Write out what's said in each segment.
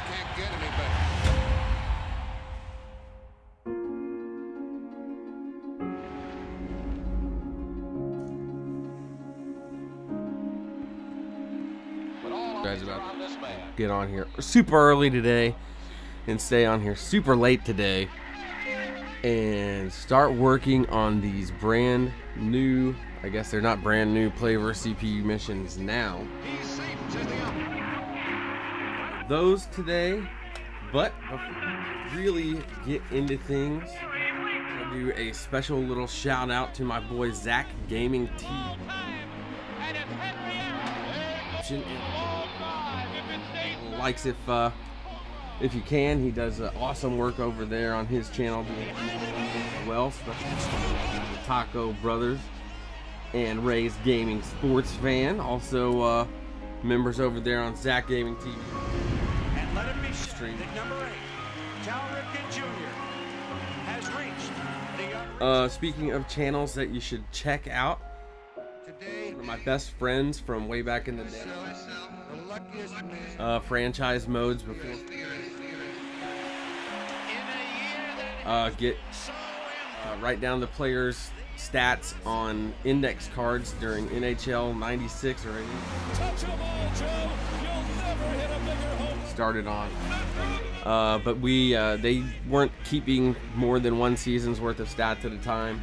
can't get any better. Guys, about to get on here super early today and stay on here super late today and start working on these brand new, I guess they're not brand new, Playver CPU missions now. Those today, but before we really get into things, I'll do a special little shout out to my boy Zach Gaming T. Likes if you can. He does awesome work over there on his channel as well, especially the Taco Brothers and Ray's Gaming Sports Fan. Also members over there on Zach Gaming TV. And let it be streamed at number 8. Cal Ripken Jr. has reached the speaking of channels that you should check out, one of my best friends from way back in the day, franchise modes before. Write down the players' stats on index cards during NHL 96 or 80. Started on. But they weren't keeping more than one season's worth of stats at a time.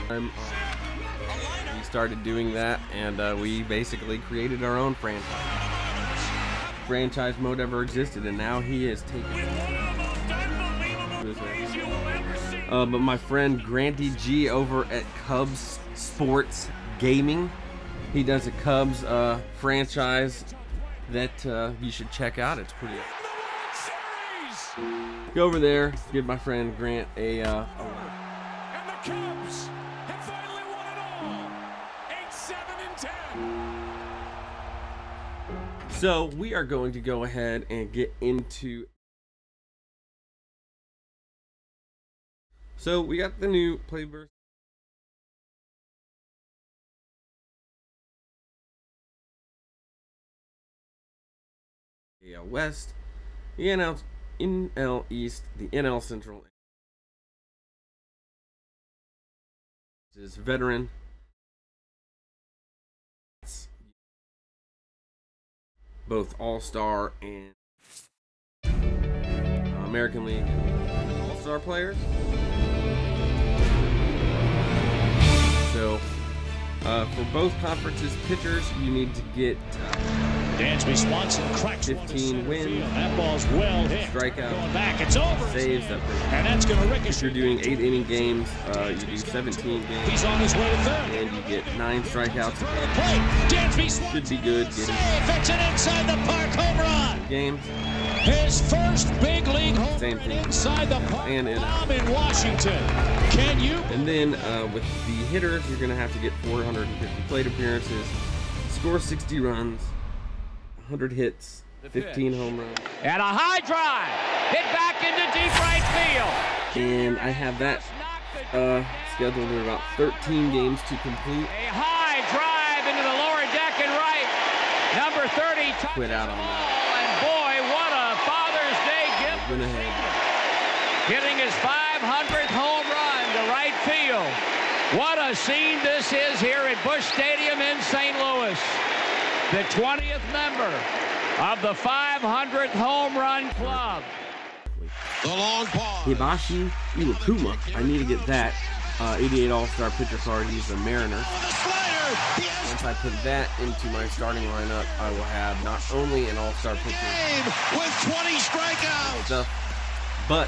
We started doing that, and we basically created our own franchise mode ever existed, and now he has taken it. But my friend Granty G over at Cubs Sports Gaming, he does a Cubs franchise that you should check out. It's pretty. Go over there, give my friend Grant a. And the Cubs have finally won it all. 8-7-10. So we are going to go ahead and get into. So we got the new Playver. AL West, the NL East, the NL Central. This is veteran. Both All-Star and American League All-Star players. So, for both conferences pitchers, you need to get Dansby Swanson cracks 15 wins. That ball's well hit. Strikeout. Going back, it's over. Saves. And that's going to ricochet. If you're doing 8-inning games, you do 17 games. He's on his way to third. And you get 9 strikeouts a game. Dansby Swanson should be good. It's an inside the park home run. Games. His first big league home Same run thing. inside the park And in Washington. Can you? And then with the hitters, you're going to have to get 450 plate appearances, score 60 runs, 100 hits, 15 home runs. And a high drive hit back into deep right field. And I have that scheduled in about 13 games to complete. A high drive into the lower deck and right. Number 30. Quit out on that. And boy, what a Father's Day gift. Went ahead. Hitting his 500th home run to right field. What a scene this is here at Busch Stadium in St. Louis. The 20th member of the 500th home run club. The long pause. Hibashi Iwakuma. I need to get that 88 All-Star pitcher card. He's a Mariner. Once I put that into my starting lineup, I will have not only an All-Star pitcher With 20 strikeouts. stuff, but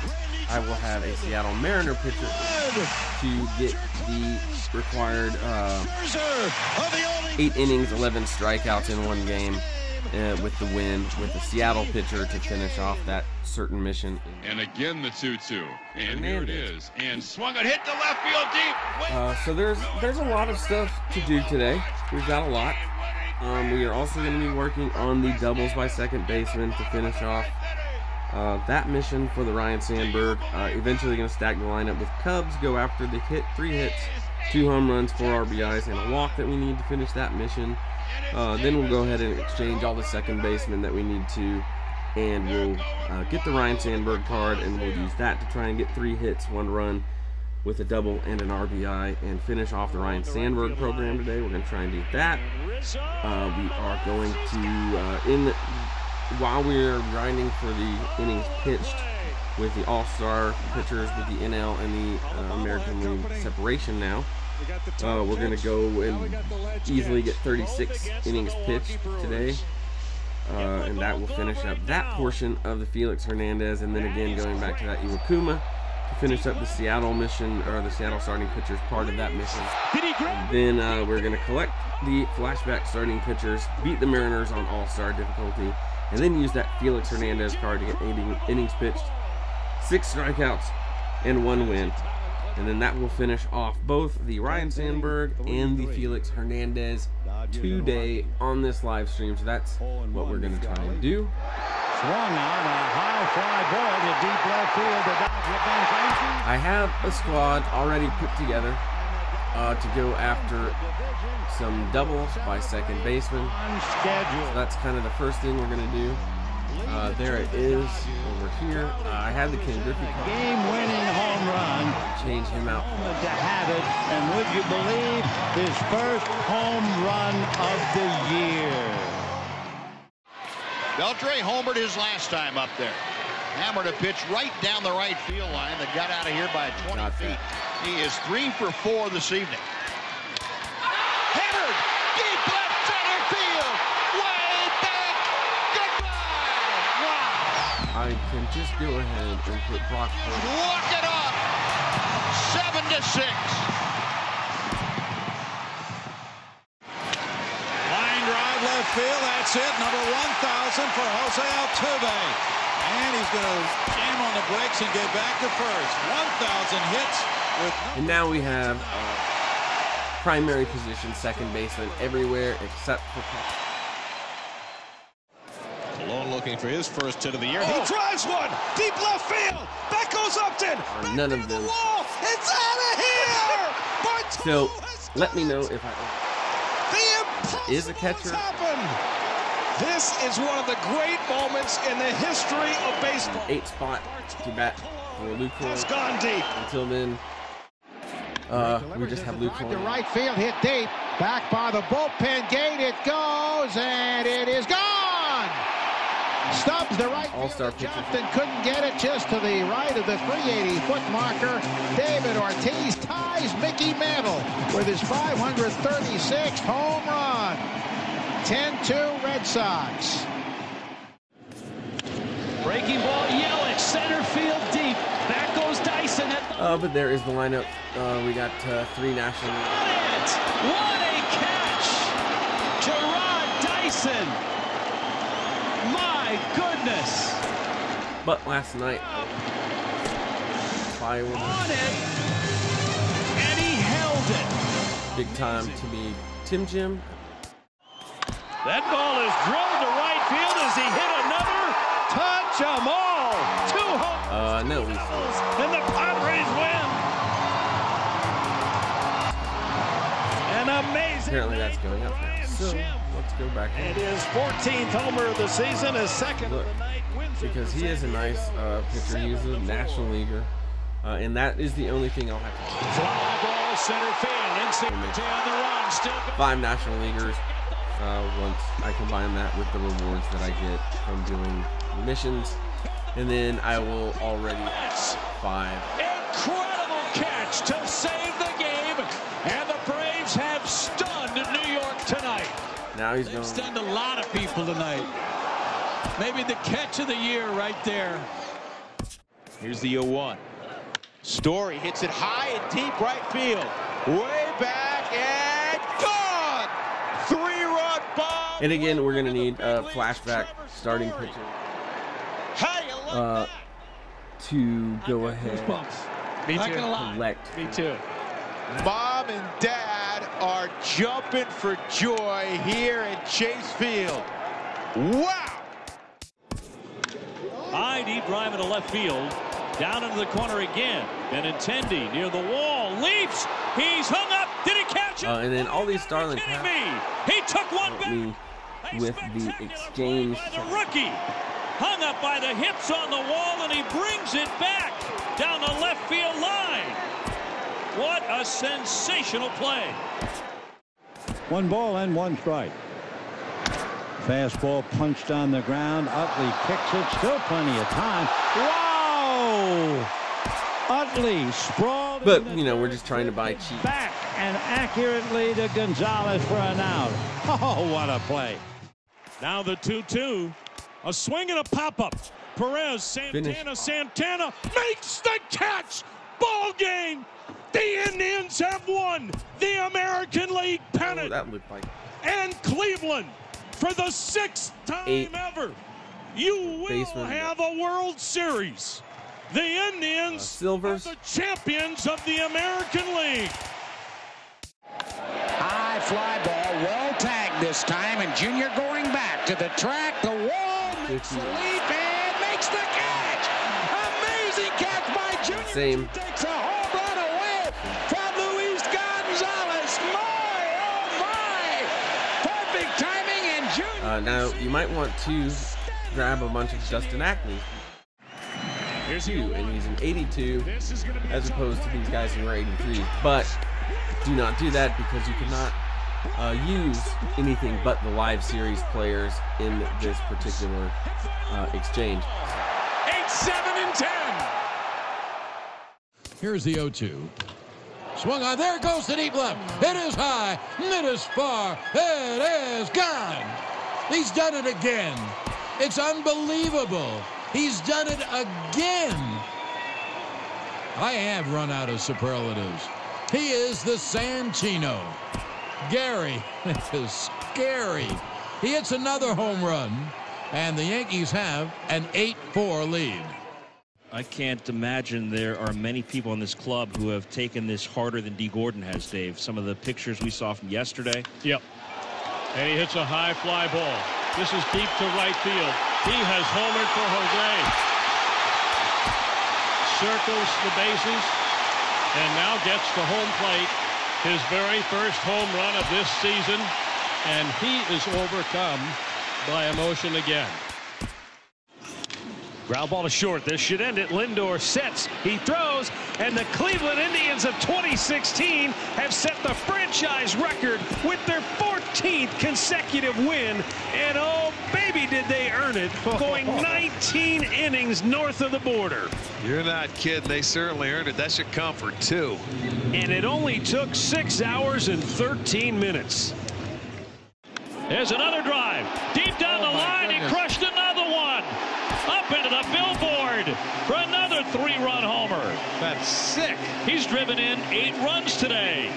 I will have a Seattle Mariner pitcher to get the required 8 innings, 11 strikeouts in one game with the win, with the Seattle pitcher to finish off that certain mission. And again the 2-2, and here it is, and swung it, hit the left field deep. So there's a lot of stuff to do today. We've got a lot. We are also going to be working on the doubles by second baseman to finish off that mission for the Ryan Sandberg. Eventually going to stack the lineup with Cubs, go after the 3 hits, 2 home runs, 4 RBIs, and a walk that we need to finish that mission. Then we'll go ahead and exchange all the second basemen that we need to and we'll get the Ryan Sandberg card, and we'll use that to try and get 3 hits, 1 run with a double and an RBI, and finish off the Ryan Sandberg program today. We're going to try and do that. We are going to, while we're grinding for the innings pitched with the All-Star pitchers with the NL and the American League separation now, we're going to go and easily get 36 innings pitched today. And that will finish up that portion of the Felix Hernandez, and then again going back to that Iwakuma to finish up the Seattle mission, or the Seattle starting pitchers part of that mission. And then we're going to collect the flashback starting pitchers, beat the Mariners on All-Star difficulty, and then use that Felix Hernandez card to get 8 innings pitched, 6 strikeouts, and 1 win. And then that will finish off both the Ryan Sandberg and the Felix Hernandez today on this live stream. So that's what we're going to try and do. Swung on a high fly ball to deep left field. I have a squad already put together to go after some doubles by second baseman. So that's kind of the first thing we're going to do. There it is over here. I have the Ken Griffey card. Game-winning home run. Change him out. To have it, and would you believe his first home run of the year? Beltre homered his last time up there. Hammered a pitch right down the right field line that got out of here by 20 feet. He is 3 for 4 this evening. Hammered deep left center field. Way back. Goodbye. Wow. I can just go ahead and put Brock Holt. Walk it up. 7-6. Line drive left field. That's it. Number 1,000 for Jose Altuve. And he's going to jam on the brakes and get back to first. 1,000 hits. And now we have primary position second baseman everywhere except for Malone looking for his first hit of the year. He drives one deep left field. That goes Upton. None of them. It's out of here. So let me know if is a catcher. This is one of the great moments in the history of baseball. 8 spot to bat for Luke Roy. It's gone deep. Until then, we just have Luke Roy. The right field hit deep. Back by the bullpen gate it goes, and it is gone. Stubbs, the right All-Star fielder, pitcher. Johnston couldn't get it just to the right of the 380-foot marker. David Ortiz ties Mickey Mantle with his 536th home run. 10-2 Red Sox. Breaking ball, Yelich, center field deep. Back goes Dyson at the... But there is the lineup. We got 3 national. What a catch! Gerard Dyson. My goodness. But last night, fireworks. On it. And he held it. Big time to be Tim Jim. That ball is drilled to right field as he hit another. Touch 'em all. 2 home No. and the Padres win. An amazing. Apparently that's going up now. So let's go back. It is 14th homer of the season, his second Look, of the night. Wins because he is a nice pitcher. He's a national leaguer. And that is the only thing I'll have to do. fly ball center field. Insignia on the run. Still 5 national leaguers. Once I combine that with the rewards that I get from doing missions, and then I will already have 5. incredible catch to save the game, and the Braves have stunned New York tonight. Now he's going. Stunned a lot of people tonight. Maybe the catch of the year right there. Here's the 0-1. Story hits it high and deep right field. Way back and gone! 3-run bomb. And again, we're gonna need a flashback starting pitcher to go ahead. Me too. Collect. Me too. Mom and Dad are jumping for joy here at Chase Field. Wow! High deep drive into left field. Down into the corner again. Benintendi near the wall. Leaps. He's hung up. Did he catch it? And then all these Starlin Kidding me. He took one back. me with the exchange. By the rookie. hung up by the hips on the wall, and he brings it back down the left field line. What a sensational play. 1 ball and 1 strike. Fastball punched on the ground. Utley kicks it. Still plenty of time. Wow! Utley sprawled. But, you know, we're just trying to buy cheap. Back and accurately to Gonzalez for an out. Oh, what a play. Now the 2-2. A swing and a pop-up. Perez, Santana makes the catch. Ball game. The Indians have won the American League pennant. Oh, that looked like. And Cleveland, for the 6th time ever, you will have a World Series. The Indians Silvers are the champions of the American League. High fly ball, well tagged this time, and Junior going back to the track. The wall makes the leap and makes the catch. Amazing catch by Junior. Same. Takes a home run away from Luis Gonzalez. My, oh my! Perfect timing, and Junior. Now you might want to grab a bunch of Justin Ackley. And he's an 82 as opposed to these guys who are 83. But do not do that because you cannot use anything but the live series players in this particular exchange. 8, 7, and 10. Here's the 0-2. Swung on. There goes the deep left. It is high. It is far. It is gone. He's done it again. It's unbelievable. He's done it again. I have run out of superlatives. He is the Sanchino. Gary, this is scary. He hits another home run, and the Yankees have an 8-4 lead. I can't imagine there are many people in this club who have taken this harder than D. Gordon has, Dave. Some of the pictures we saw from yesterday. Yep. And he hits a high fly ball. This is deep to right field. He has homered for Jose. Circles the bases and now gets to home plate. His very first home run of this season, and he is overcome by emotion again. Ground ball to short. This should end it. Lindor sets. He throws, and the Cleveland Indians of 2016 have set the franchise record with their 14th consecutive win. And oh, baby, did they earn it, going 19 innings north of the border. You're not kidding. They certainly earned it. That should come for 2. And it only took 6 hours and 13 minutes. There's another drive. Deep down the line, he crushed another one. Up into the billboard for another 3-run homer. That's sick. He's driven in 8 runs today.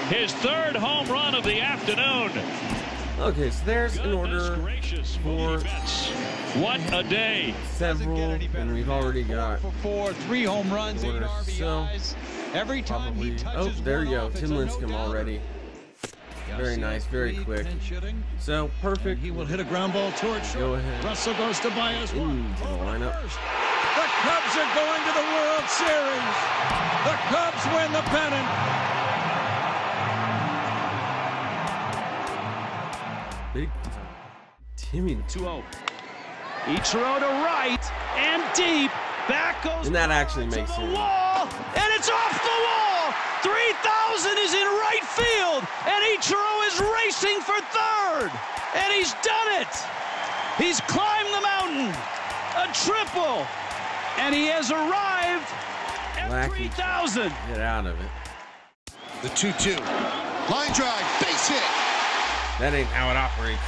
His 3rd home run of the afternoon. Okay, so there's an order for what a day. several, and we've already got 3 home runs, 8 orders. So every time probably, oh, there you go, Tim Lincecum already. Very nice, very quick. So perfect. He will hit a ground ball towards short. Go ahead. Russell goes to Baez. Into the lineup. The Cubs are going to the World Series. The Cubs win the pennant. Big Timmy. 2-0. Ichiro to right and deep. Back goes. And that actually makes the it. Wall, and it's off the wall. 3,000 is in right field, and Ichiro is racing for 3rd, and he's done it. He's climbed the mountain, a triple, and he has arrived at 3,000. Get out of it. The 2-2. Line drive, base hit. That ain't how it operates.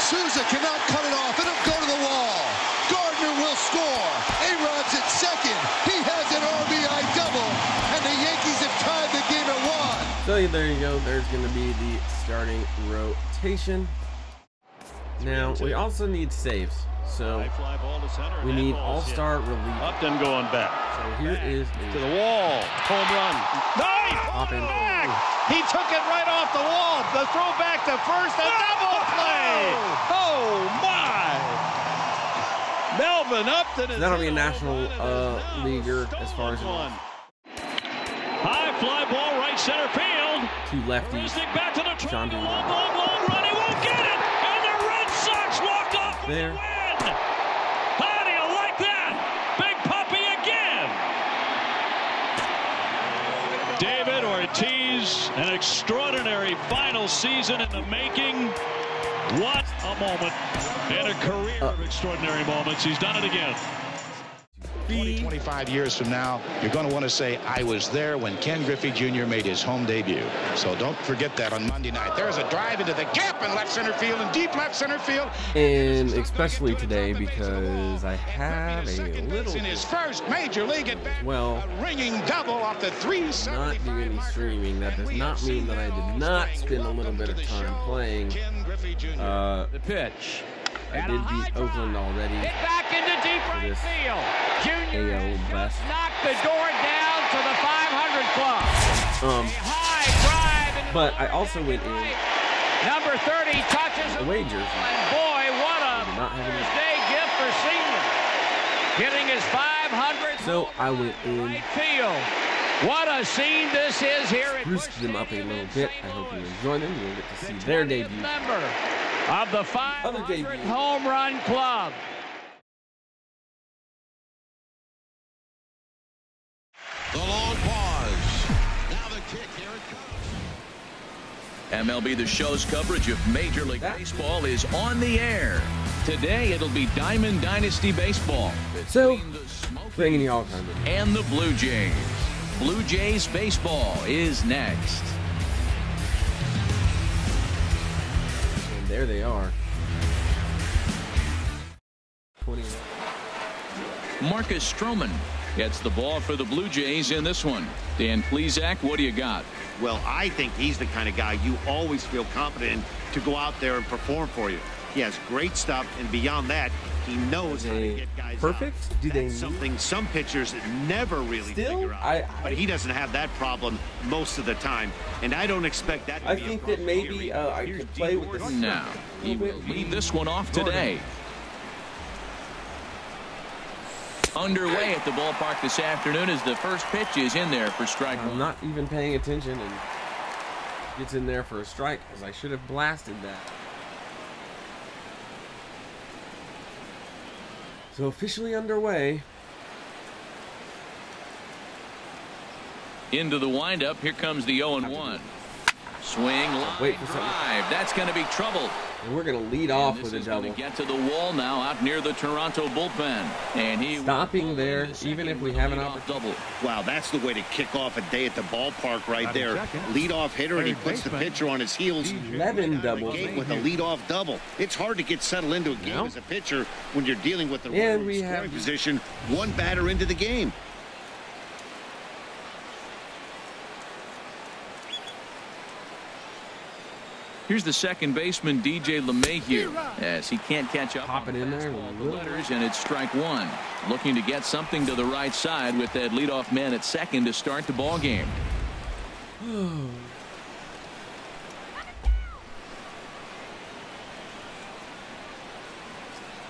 Souza cannot cut it off. It'll go to the wall. Gardner will score. A-Rod's at second. He has an RBI double, and the Yankees have tied the game at 1. So there you go. There's going to be the starting rotation. Now, we also need saves. So we need all-star relief. Upton going back. So here is to the wall. Home run. Nice! Hop in. He took it right off the wall. The throw back to first. A double play. Oh, my. Melvin Upton. So that'll be a national leaguer as far as high fly ball right center field. 2 lefties. Back to the John long run. He won't get it. And the Red Sox walk off with the win. David Ortiz, an extraordinary final season in the making. What a moment and a career of extraordinary moments. He's done it again. 20, 25 years from now, you're going to want to say, I was there when Ken Griffey Jr. made his home debut. So don't forget that on Monday night. There's a drive into the gap in left center field and deep left center field. And especially today because I have a little in his first major league at bat. Well, a ringing double off the 375. not do any streaming. That does not mean that I did not spend a little bit of time playing. The pitch. I did beat Oakland already. Hit back into deep right field. Junior AL West. knocked the door down to the 500 club. High drive. But I also went in. Number 30 touches away jersey. And boy, what a day gift for senior. Getting his 500. So I went in. Right field. What a scene this is here at Spruced them up a little bit. I hope you enjoy them. You'll get to see their debut. Member of the 500 home run club. The long pause. Now the kick. Here it comes. MLB The Show's coverage of Major League Baseball is on the air. Today it'll be Diamond Dynasty Baseball. So, bringing you all kinds of and the Blue Jays. Blue Jays baseball is next. And there they are. Marcus Stroman gets the ball for the Blue Jays in this one. Dan Plesac, what do you got? Well, I think he's the kind of guy you always feel confident in to go out there and perform for you. He has great stuff, and beyond that, he knows how to get guys perfect. Out. Do they something some pitchers never really figure out? But he doesn't have that problem most of the time, and I don't expect that to I be think a that maybe I could play with this. Now, he will lead this one off today. Underway at the ballpark this afternoon as the first pitch is in there for strike one. I'm not even paying attention, and gets in there for a strike because I should have blasted that. So officially underway. Into the windup. Here comes the 0-1. Swing, line, drive. That's going to be trouble. And we're going to lead off with a double. Get to the wall now out near the Toronto bullpen. And he stopping there, even if we have an opportunity. Wow, that's the way to kick off a day at the ballpark right there. Leadoff hitter, and he puts the pitcher on his heels. 11 doubles with a leadoff double. It's hard to get settled into a game as a pitcher when you're dealing with the scoring position one batter into the game. Here's the second baseman, DJ LeMahieu, as he can't catch up. Popping in there. And it's strike one. Looking to get something to the right side with that leadoff man at second to start the ball game.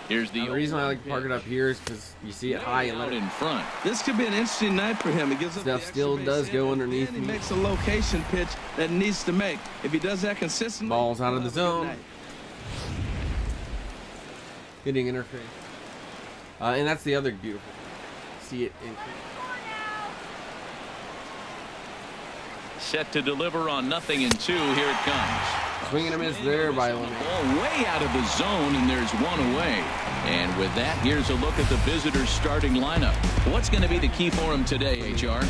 Here's the reason I like to park it up here is because you see it high and let it in front. This could be an interesting night for him. It gives stuff still does go underneath. He makes a location pitch that needs to make. If he does that consistently, balls out of the zone. Hitting interface. And that's the other beautiful. See it increase. Set to deliver on 0-2. Here it comes. Swinging a miss there by ball way out of the zone, and there's one away. And with that, here's a look at the visitors' starting lineup. What's going to be the key for them today, HR?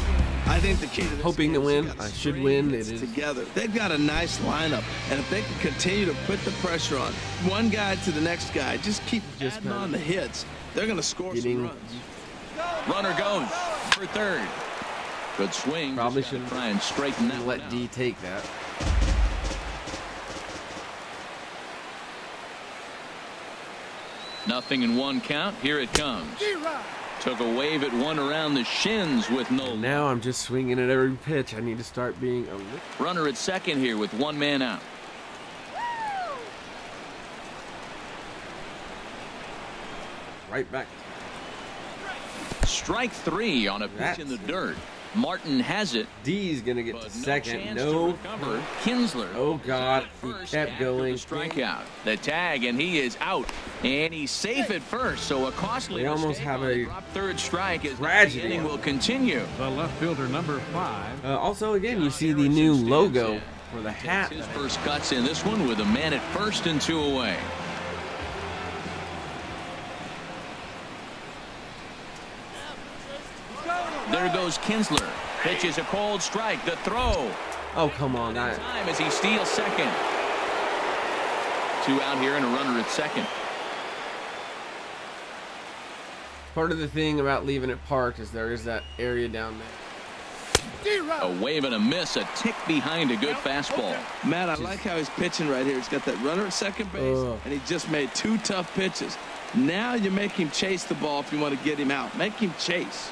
I think the key to this hoping to win. I should win. It is together. They've got a nice lineup, and if they can continue to put the pressure on one guy to the next guy, just keep adding on the hits, they're going to score some runs. Runner goes for third. Good swing. Probably should try and straighten that. Let D take that. Nothing in one count. Here it comes. Took a wave at one around the shins with no. And now I'm just swinging at every pitch. I need to start being a runner at second here with one man out. Right back. Strike three on a pitch in the dirt. Martin has it. D's gonna get to second. No. Kinsler. Oh God, he kept going. Strikeout. The tag, and he is out. And he's safe at first, so a costly They almost have a third strike as tragedy. the inning will continue. The left fielder, number 5. Also, again, you see the new logo for the hat. His first cuts in this one with a man at first and 2 away. There goes Kinsler. Pitches a cold strike. The throw. Oh, come on. Time as he steals second. 2 out here and a runner at second. Part of the thing about leaving it parked is there is that area down there. A wave and a miss, a tick behind a good fastball. Matt, I like how he's pitching right here. He's got that runner at second base, and he just made 2 tough pitches. Now you make him chase the ball if you want to get him out. Make him chase.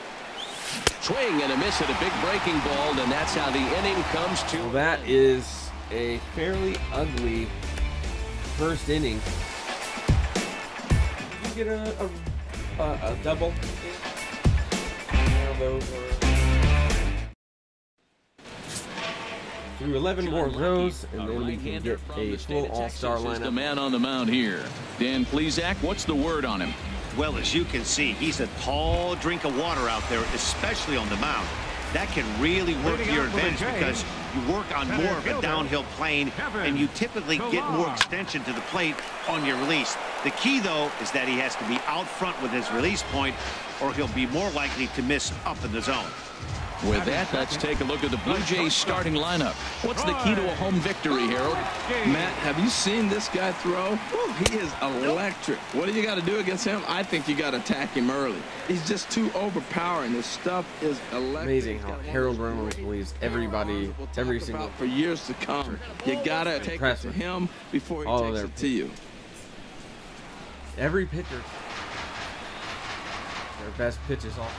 Swing and a miss at a big breaking ball, and that's how the inning comes to. Well, that is a fairly ugly first inning. Did you get a double? Those are through 11 more of those, and then we can get a full all-star lineup. The man on the mound here, Dan Plesac. What's the word on him? Well, as you can see, he's a tall drink of water out there, especially on the mound. That can really work to your advantage because you work on more of a downhill plane, and you typically get more extension to the plate on your release. The key, though, is that he has to be out front with his release point, or he'll be more likely to miss up in the zone. With that, let's take a look at the Blue Jays starting lineup. What's the key to a home victory, Harold? Matt, have you seen this guy throw? He is electric. What do you got to do against him? I think you got to attack him early. He's just too overpowering. His stuff is electric. Amazing how Harold Reynolds believes everybody, every single for years to come. You got to take it to him before he takes it to you. Every pitcher, their best pitches off.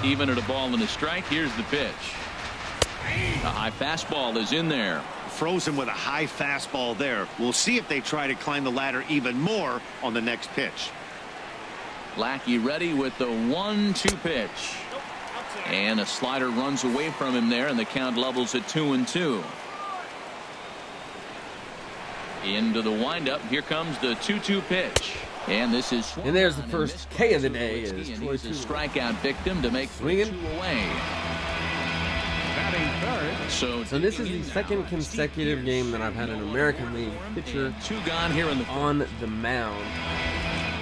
Even at a ball and a strike, here's the pitch. A high fastball is in there. Frozen with a high fastball there. We'll see if they try to climb the ladder even more on the next pitch. Lackey ready with the 1-2 pitch. And a slider runs away from him there, and the count levels at 2-2. Into the windup. Here comes the 2-2 pitch. And this is and there's the first K of the day. Is he's a strikeout victim to make swinging 2 away. So this is the second consecutive game that I've had an American League pitcher 2 gone here on the mound.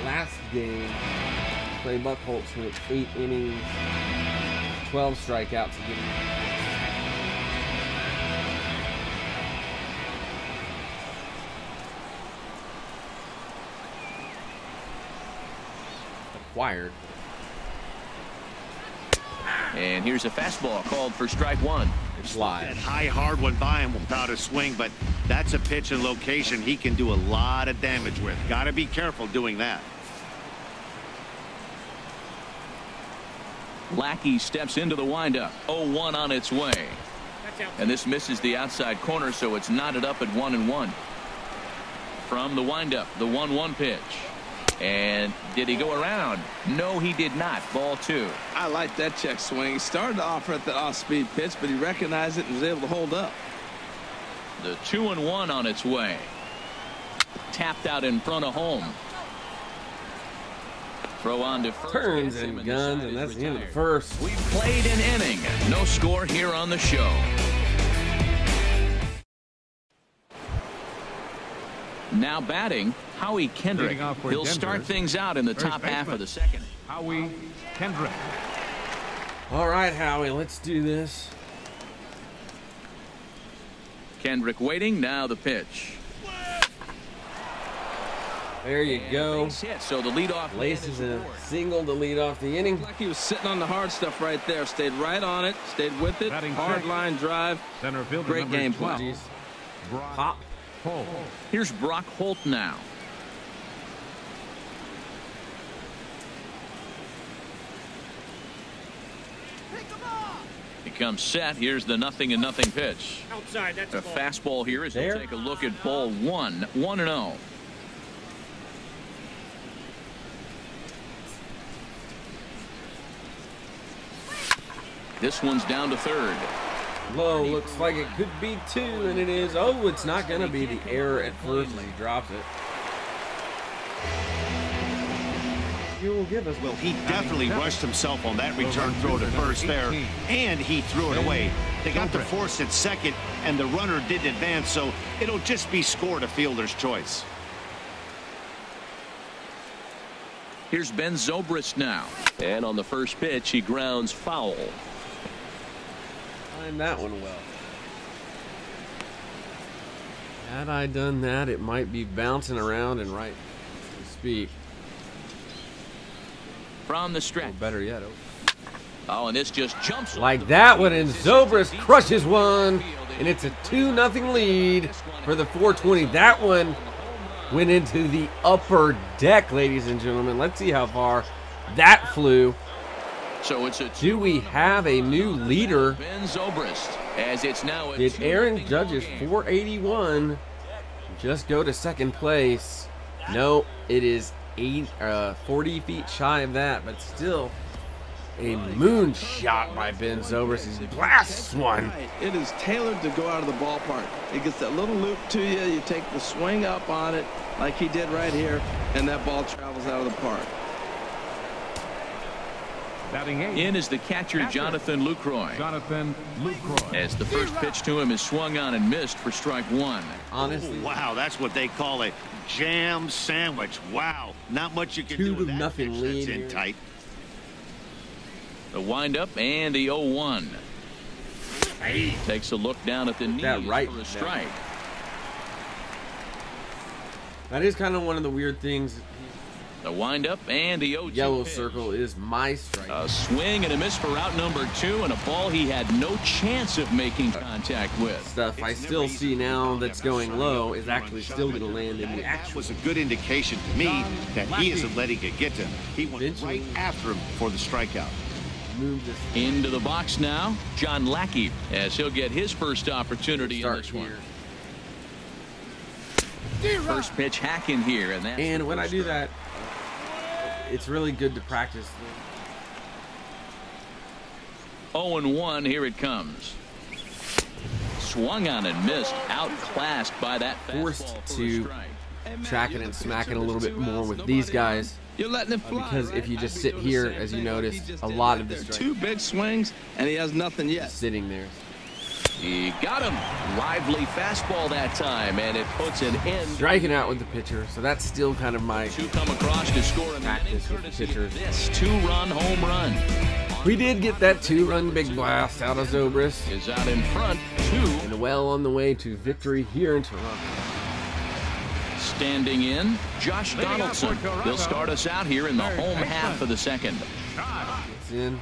Last game, Clay Buchholz went 8 innings, 12 strikeouts to get him. Acquired. And here's a fastball called for strike 1. It's live. That high hard one by him without a swing, but that's a pitch and location he can do a lot of damage with. Got to be careful doing that. Lackey steps into the windup. 0-1 on its way. And this misses the outside corner, so it's knotted up at 1-1. From the windup, the 1-1 pitch. And did he go around? No, he did not. Ball 2. I like that check swing. He started off at the off-speed pitch, but he recognized it and was able to hold up. The 2-1 on its way. Tapped out in front of home. Throw on to first. Turns and guns, and that's the end of the first. We played an inning. No score here on the show. Now batting, Howie Kendrick. He'll start things out in the top half of the second. Howie Kendrick. All right, Howie, let's do this. Kendrick waiting. Now the pitch. There you go. Hit, so the leadoff laces a single to lead off the inning. Like he was sitting on the hard stuff right there. Stayed right on it. Stayed with it. Hard line drive. Center fielder great game plan. Pop. Holt. Here's Brock Holt now. He comes set. Here's the 0-0 pitch. Outside. That's a fastball here as he'll take a look at ball 1. 1-0. This one's down to third. Low looks like it could be 2, and it is. Oh, it's not going to be. The error at first as he drops it. You will give us. Well, he definitely rushed himself on that return throw to first there, and he threw it away. They got the force at second, and the runner didn't advance, so it'll just be scored a fielder's choice. Here's Ben Zobrist now. And on the first pitch, he grounds foul. Timed that one well. Had I done that, it might be bouncing around and right to speak. From the stretch. Or better yet. Oh, and this just jumps. Like that one, and Zobrist crushes one, and it's a 2-0 lead for the 420. That one went into the upper deck, ladies and gentlemen. Let's see how far that flew. So it's a. Do we have a new leader? Ben Zobrist, as it's now. Did Aaron Judge's 481 just go to second place? No, it is 40 feet shy of that, but still a moon shot by Ben Zobrist. He blasts one. It is tailored to go out of the ballpark. It gets that little loop to you. You take the swing up on it like he did right here, and that ball travels out of the park. In is the catcher, Jonathan Lucroy. As the first pitch to him is swung on and missed for strike 1. Honestly. Oh, wow, that's what they call a jam sandwich. Wow, not much you can do with that pitch that's in tight. The windup and the 0-1. Takes a look down at the knee for a strike. That is kind of one of the weird things. The windup and the 0-2 yellow pitch. circle is my strike. A swing and a miss for out number 2, and a ball he had no chance of making contact with. Stuff I still see now that's going low is actually still going to land in the action. That was a good indication to me that he isn't letting it get to him. He went right after him for the strikeout. Move this into the box now, John Lackey, as he'll get his first opportunity in this one. First pitch hack in here, and that's and when I do that, it's really good to practice. 0-1, here it comes. Swung on and missed, outclassed by that forced to track it and smack it a little bit more with these guys. You're letting him fly, because if you just sit here, as you noticed, a lot of this 2 big swings, and he has nothing yet. Sitting there. He got him. Lively fastball that time, and it puts an end. Striking out with the pitcher, so that's still kind of my 2 come across to score in practice with the pitchers. This 2-run home run. We did get that 2-run big blast out of Zobrist. Is out in front, 2. And well on the way to victory here in Toronto. Standing in, Josh Donaldson. He'll start us out here in the home half of the second. It's in.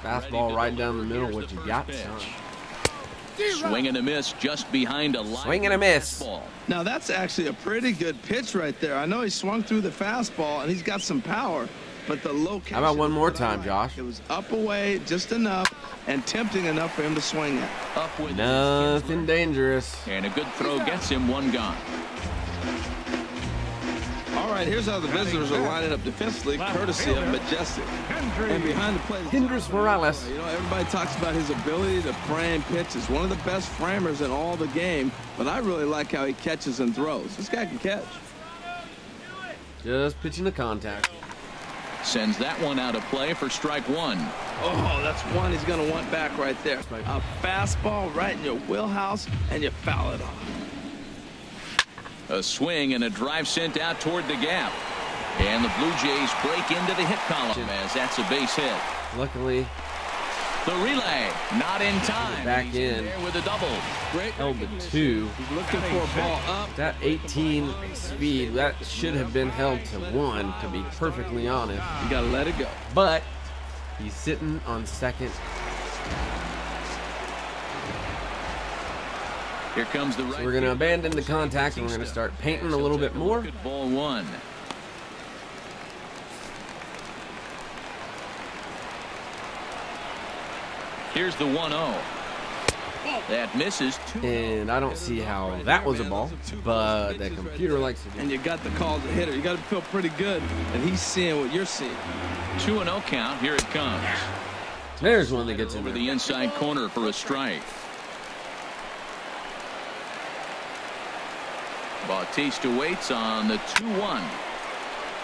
Fastball right down the middle, what you got, son. Swing and a miss just behind a line. Swing and a miss. Fastball. Now that's actually a pretty good pitch right there. I know he swung through the fastball and he's got some power, but the location. How about one more time, Josh? It was up away just enough and tempting enough for him to swing at. Up with nothing dangerous. And a good throw gets him 1 gone. All right, here's how the visitors are lining up defensively, courtesy of Majestic. And behind the plate, Hendrys Morales. You know, everybody talks about his ability to frame pitches. One of the best framers in all the game, but I really like how he catches and throws. This guy can catch. Just pitching to contact. Sends that one out of play for strike 1. Oh, that's one he's going to want back right there. A fastball right in your wheelhouse, and you foul it off. A swing and a drive sent out toward the gap. And the Blue Jays break into the hit column as that's a base hit. Luckily, the relay not in time. Back He's in there with a double. Great. Held the 2. He's looking for a ball up. That 18 speed, that should have been held to 1, to be perfectly honest. You got to let it go. But he's sitting on second. Here comes the right. So we're going to abandon the contact and we're going to start painting a little bit more. Ball 1. Here's the 1-0. That misses. And I don't see how that was a ball, but the computer likes it. And you got the call to hitter. You got to feel pretty good, and he's seeing what you're seeing. 2-0 count. Here it comes. There's one that gets over the inside corner for a strike. Bautista waits on the 2-1.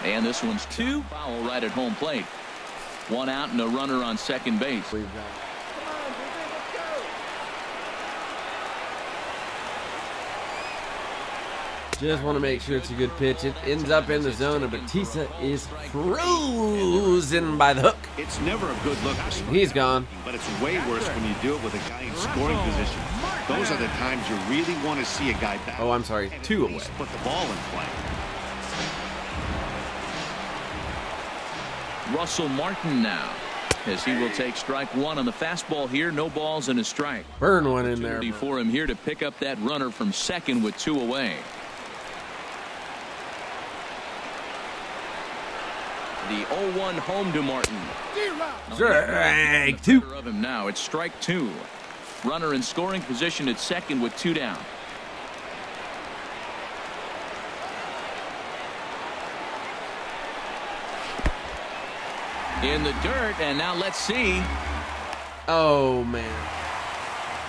And this one's two. Foul right at home plate. One out and a runner on second base. Just want to make sure it's a good pitch. It ends up in the zone, and Bautista is frozen by the hook. It's never a good look. He's gone. But it's way worse when you do it with a guy in scoring position. Those are the times you really want to see a guy back. Oh, I'm sorry. 2 away. Put the ball in play. Russell Martin now, as he will take strike one on the fastball here. No balls and a strike. Burn one in there. For him here to pick up that runner from second with 2 away. The 0-1 home to Martin. Strike 2. Of him now. It's strike 2. Runner in scoring position at second with 2 down. In the dirt, and now let's see. Oh man,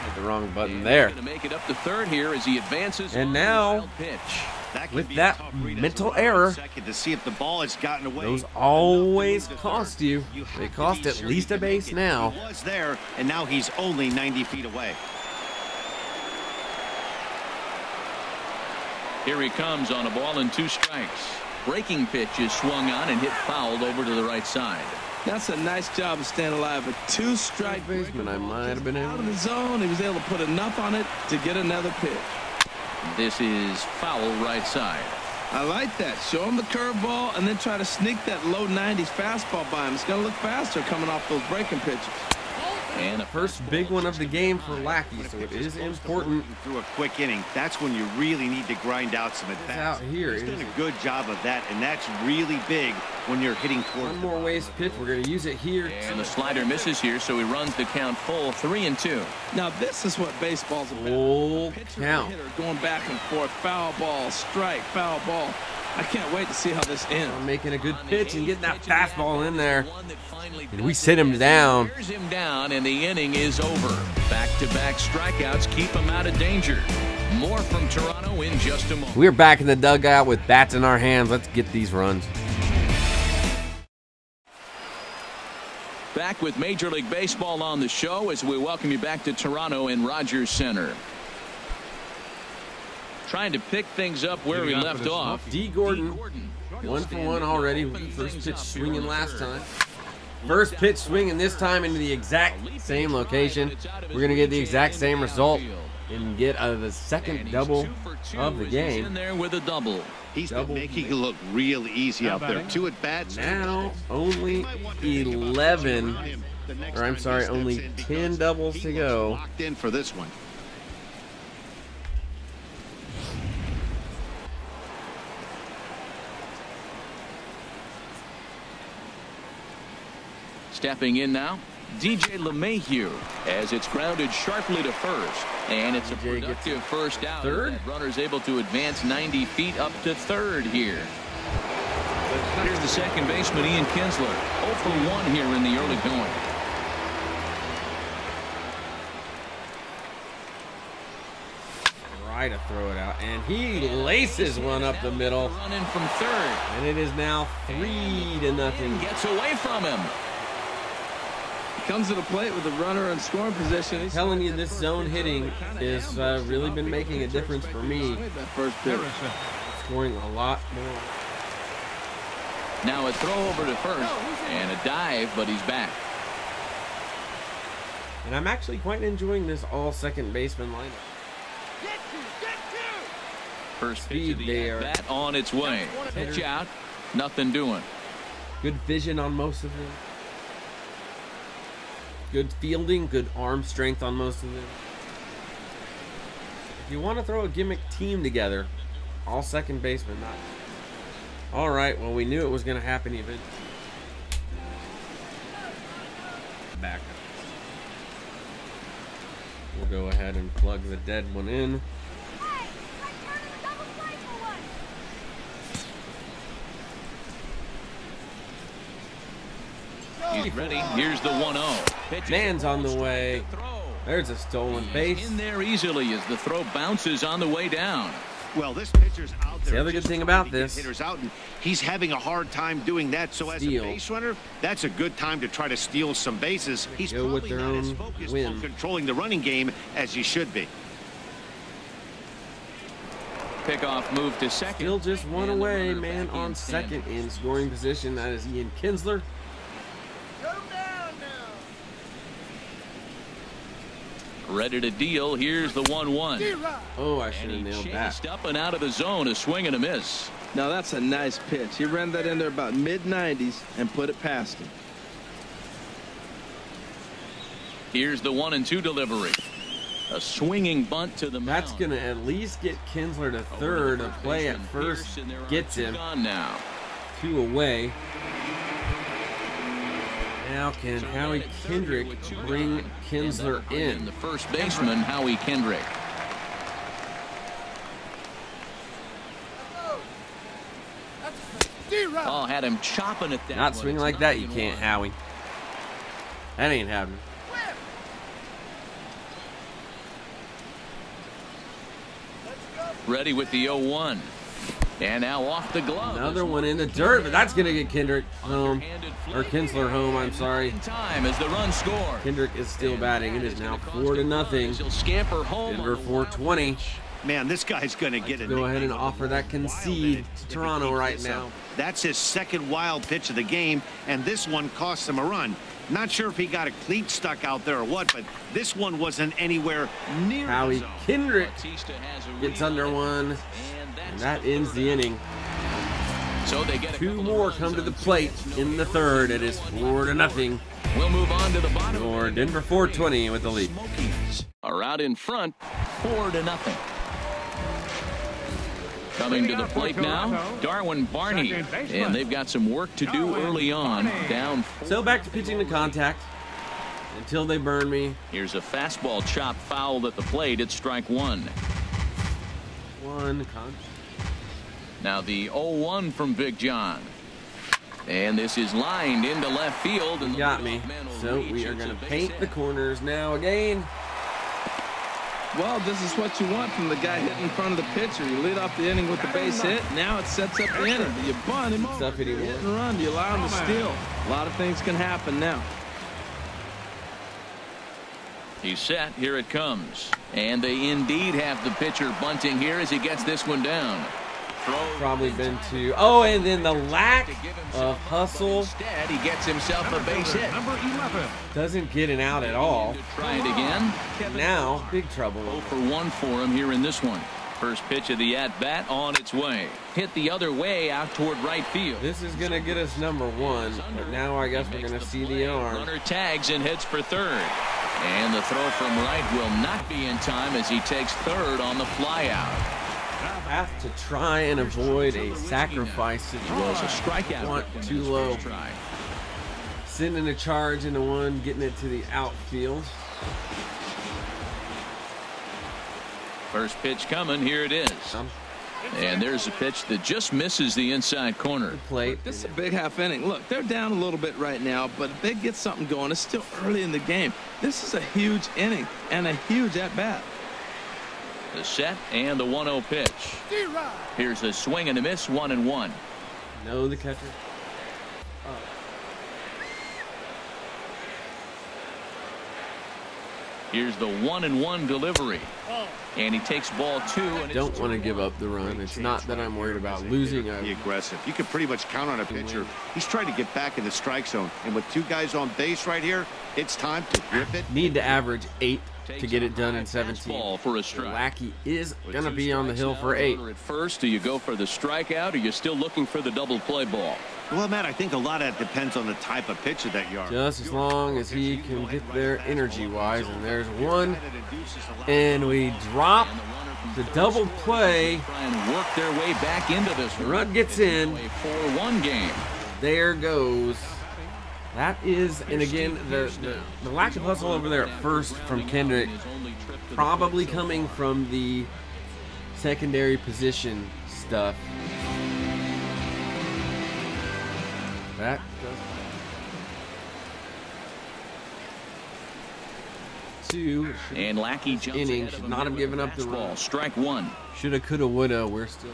hit the wrong button there. Going to make it up to third here as he advances. And now, with that mental error, to see if the ball has gotten away. Those always cost you. They cost at least a base now. He was there, and now he's only 90 feet away. Here he comes on a ball and 2 strikes. Breaking pitch is swung on and hit fouled over to the right side. That's a nice job of staying alive. A 2-strike baseman. I might have been out of the zone. He was able to put enough on it to get another pitch. This is foul right side. I like that. Show him the curveball and then try to sneak that low 90s fastball by him. It's going to look faster coming off those breaking pitches. And the first big one of the game for Lackey, so it is important. Through a quick inning, that's when you really need to grind out some at-bats. Out here, he's done a good job of that, and that's really big when you're hitting towards. One more waste pitch. We're going to use it here. And the slider misses here, so he runs the count full 3-2. Now this is what baseball's about. Full count. Hitter going back and forth, foul ball, strike, foul ball. I can't wait to see how this ends. I'm making a good pitch and getting that fastball in there. And we sit him down. Here's him down, and the inning is over. Back-to-back strikeouts keep him out of danger. More from Toronto in just a moment. We're back in the dugout with bats in our hands. Let's get these runs. Back with Major League Baseball on the show as we welcome you back to Toronto and Rogers Center. Trying to pick things up where we left off. D. Gordon, 1 for 1 already. First pitch swinging last time. First pitch swinging this time into the exact same location. We're going to get the exact same result and get the second double of the game. In there with a double. He's been making it look real easy out there. 2 at-bats. Now only 11, or I'm sorry, only 10 doubles to go. Locked in for this one. Stepping in now, DJ LeMahieu, as it's grounded sharply to first. And it's a productive first out. Third? Runner's able to advance 90 feet up to third here. Here's the second baseman, Ian Kinsler. 0 for 1 here in the early going. Try to throw it out, and he laces one up the middle. Running from third. And it is now 3-0. Gets away from him. Comes to the plate with the runner in scoring position. I'm telling you, this zone hitting has really been making a difference for me. That first pitch. Scoring a lot more. Now a throw over to first and a dive, but he's back. And I'm actually quite enjoying this all second baseman lineup. First pitch of the bat on its way. Pitch out, nothing doing. Good vision on most of them. Good fielding, good arm strength on most of them. If you want to throw a gimmick team together, all second basemen, not. All right, well, we knew it was going to happen even. Back. We'll go ahead and plug the dead one in. He's ready. Here's the 1-0. Man's on the way. There's a stolen base. In there easily as the throw bounces on the way down. Well, this pitcher's out there. The other good thing about this, hitters out, and he's having a hard time doing that. So as a base runner, that's a good time to try to steal some bases. He's go with their own win. Controlling the running game as he should be. Pickoff move to second. Still just one away, man on second in scoring position. That is Ian Kinsler. Ready to deal. Here's the 1-1. Oh, I should have nailed that. Up and out of the zone, a swing and a miss. Now that's a nice pitch. He ran that in there about mid-90s and put it past him. Here's the 1-2 delivery. A swinging bunt to the mound. That's gonna at least get Kinsler to third. A play at first gets him. Now 2 away. Now can Howie Kendrick bring Kinsler in? The first baseman, Howie Kendrick. Oh, had him chopping it down. Not swing like that, you can't, Howie. That ain't happening. Ready with the 0-1. And now off the glove. Another one in the dirt, but that's going to get Kendrick home. Or Kinsler home, I'm sorry. Time as the run score. Kendrick is still batting. It is now 4-0. He'll scamper home. Denver 420. Man, this guy's going to get it. Go ahead and offer that concede to Toronto right now. That's his second wild pitch of the game, and this one cost him a run. Not sure if he got a cleat stuck out there or what, but this one wasn't anywhere near. Howie Kendrick gets under one, and that ends the inning. So they get 2 more come to the plate in the third. It is 4-0. We'll move on to the bottom. Or Denver 420 with the lead. Are out in front, 4-0. Coming to the plate now, Darwin Barney, and they've got some work to do early on. Down. So back to pitching to contact until they burn me. Here's a fastball chop fouled at the plate. It's strike 1. Now the 0-1 from Big John. And this is lined into left field. And got me. So we are going to paint the corners now again. Well, this is what you want from the guy hitting in front of the pitcher. You lead off the inning with the base hit. Now it sets up the inning. Do you bunt him over? Do you hit and run? Do you allow him to steal? A lot of things can happen now. He's set. Here it comes. And they indeed have the pitcher bunting here as he gets this one down. Probably been to. Oh, and then the lack of hustle. Instead, he gets himself a base hit. Number 11. Doesn't get it out at all. Try it again. Now, big trouble. 0 for 1 for him here in this one. First pitch of the at-bat on its way. Hit the other way out toward right field. This is going to get us number 1, but now I guess we're going to see the arm. Runner tags and heads for third. And the throw from right will not be in time as he takes third on the flyout. Have to try and avoid a sacrifice situation. A strikeout. Want too low. Sending a charge into one, getting it to the outfield. First pitch coming. Here it is. And there's a pitch that just misses the inside corner. Plate. This is a big half inning. Look, they're down a little bit right now, but if they get something going, it's still early in the game. This is a huge inning and a huge at-bat. The set and the 1-0 pitch. Here's a swing and a miss, 1-1. No, the catcher. Here's the 1-1 delivery. And he takes ball 2. And don't want to give up the run. It's not that I'm worried about losing. Be aggressive. You can pretty much count on a pitcher. He's trying to get back in the strike zone. And with 2 guys on base right here, it's time to grip it. Need to average 8 to get it done in 17. For a strike. Lackey is going to be on the hill for 8. At first, do you go for the strikeout or you're still looking for the double play ball? Well, Matt, I think a lot of that depends on the type of pitcher that you are. Just as long as he can get there energy-wise. And there's one. And we drop the double play. Try and work their way back into this. The run gets in. 4-1 game. There goes That is, and again, the lack of hustle over there at first from Kendrick, probably coming from the secondary position stuff. That does. 2 and Lackey inning should not have given up the run. Strike 1. Shoulda, coulda, woulda. We're still.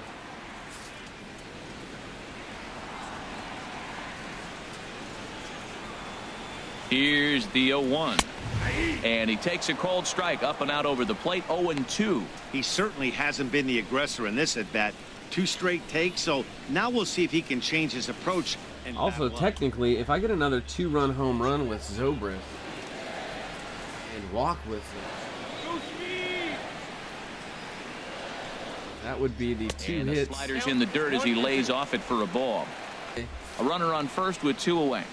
Here's the 0-1. And he takes a cold strike up and out over the plate. 0-2. He certainly hasn't been the aggressor in this at bat. 2 straight takes. So now we'll see if he can change his approach. And also, technically, if I get another 2-run home run with Zobrist and walk with him, that would be the 2 and hits. The sliders in the dirt as he lays off it for a ball. A runner on first with 2 away.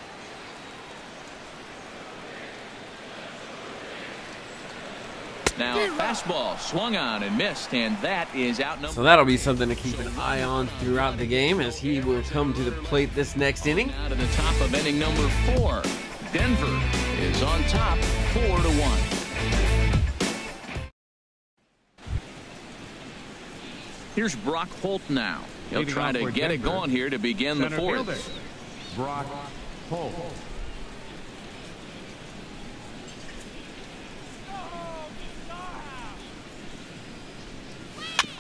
Now a fastball swung on and missed, and that is out. So that'll be something to keep an eye on throughout the game as he will come to the plate this next inning. Now to the top of inning number 4. Denver is on top 4-1. Here's Brock Holt now. He'll try to get it going here to begin the 4th. Brock Holt.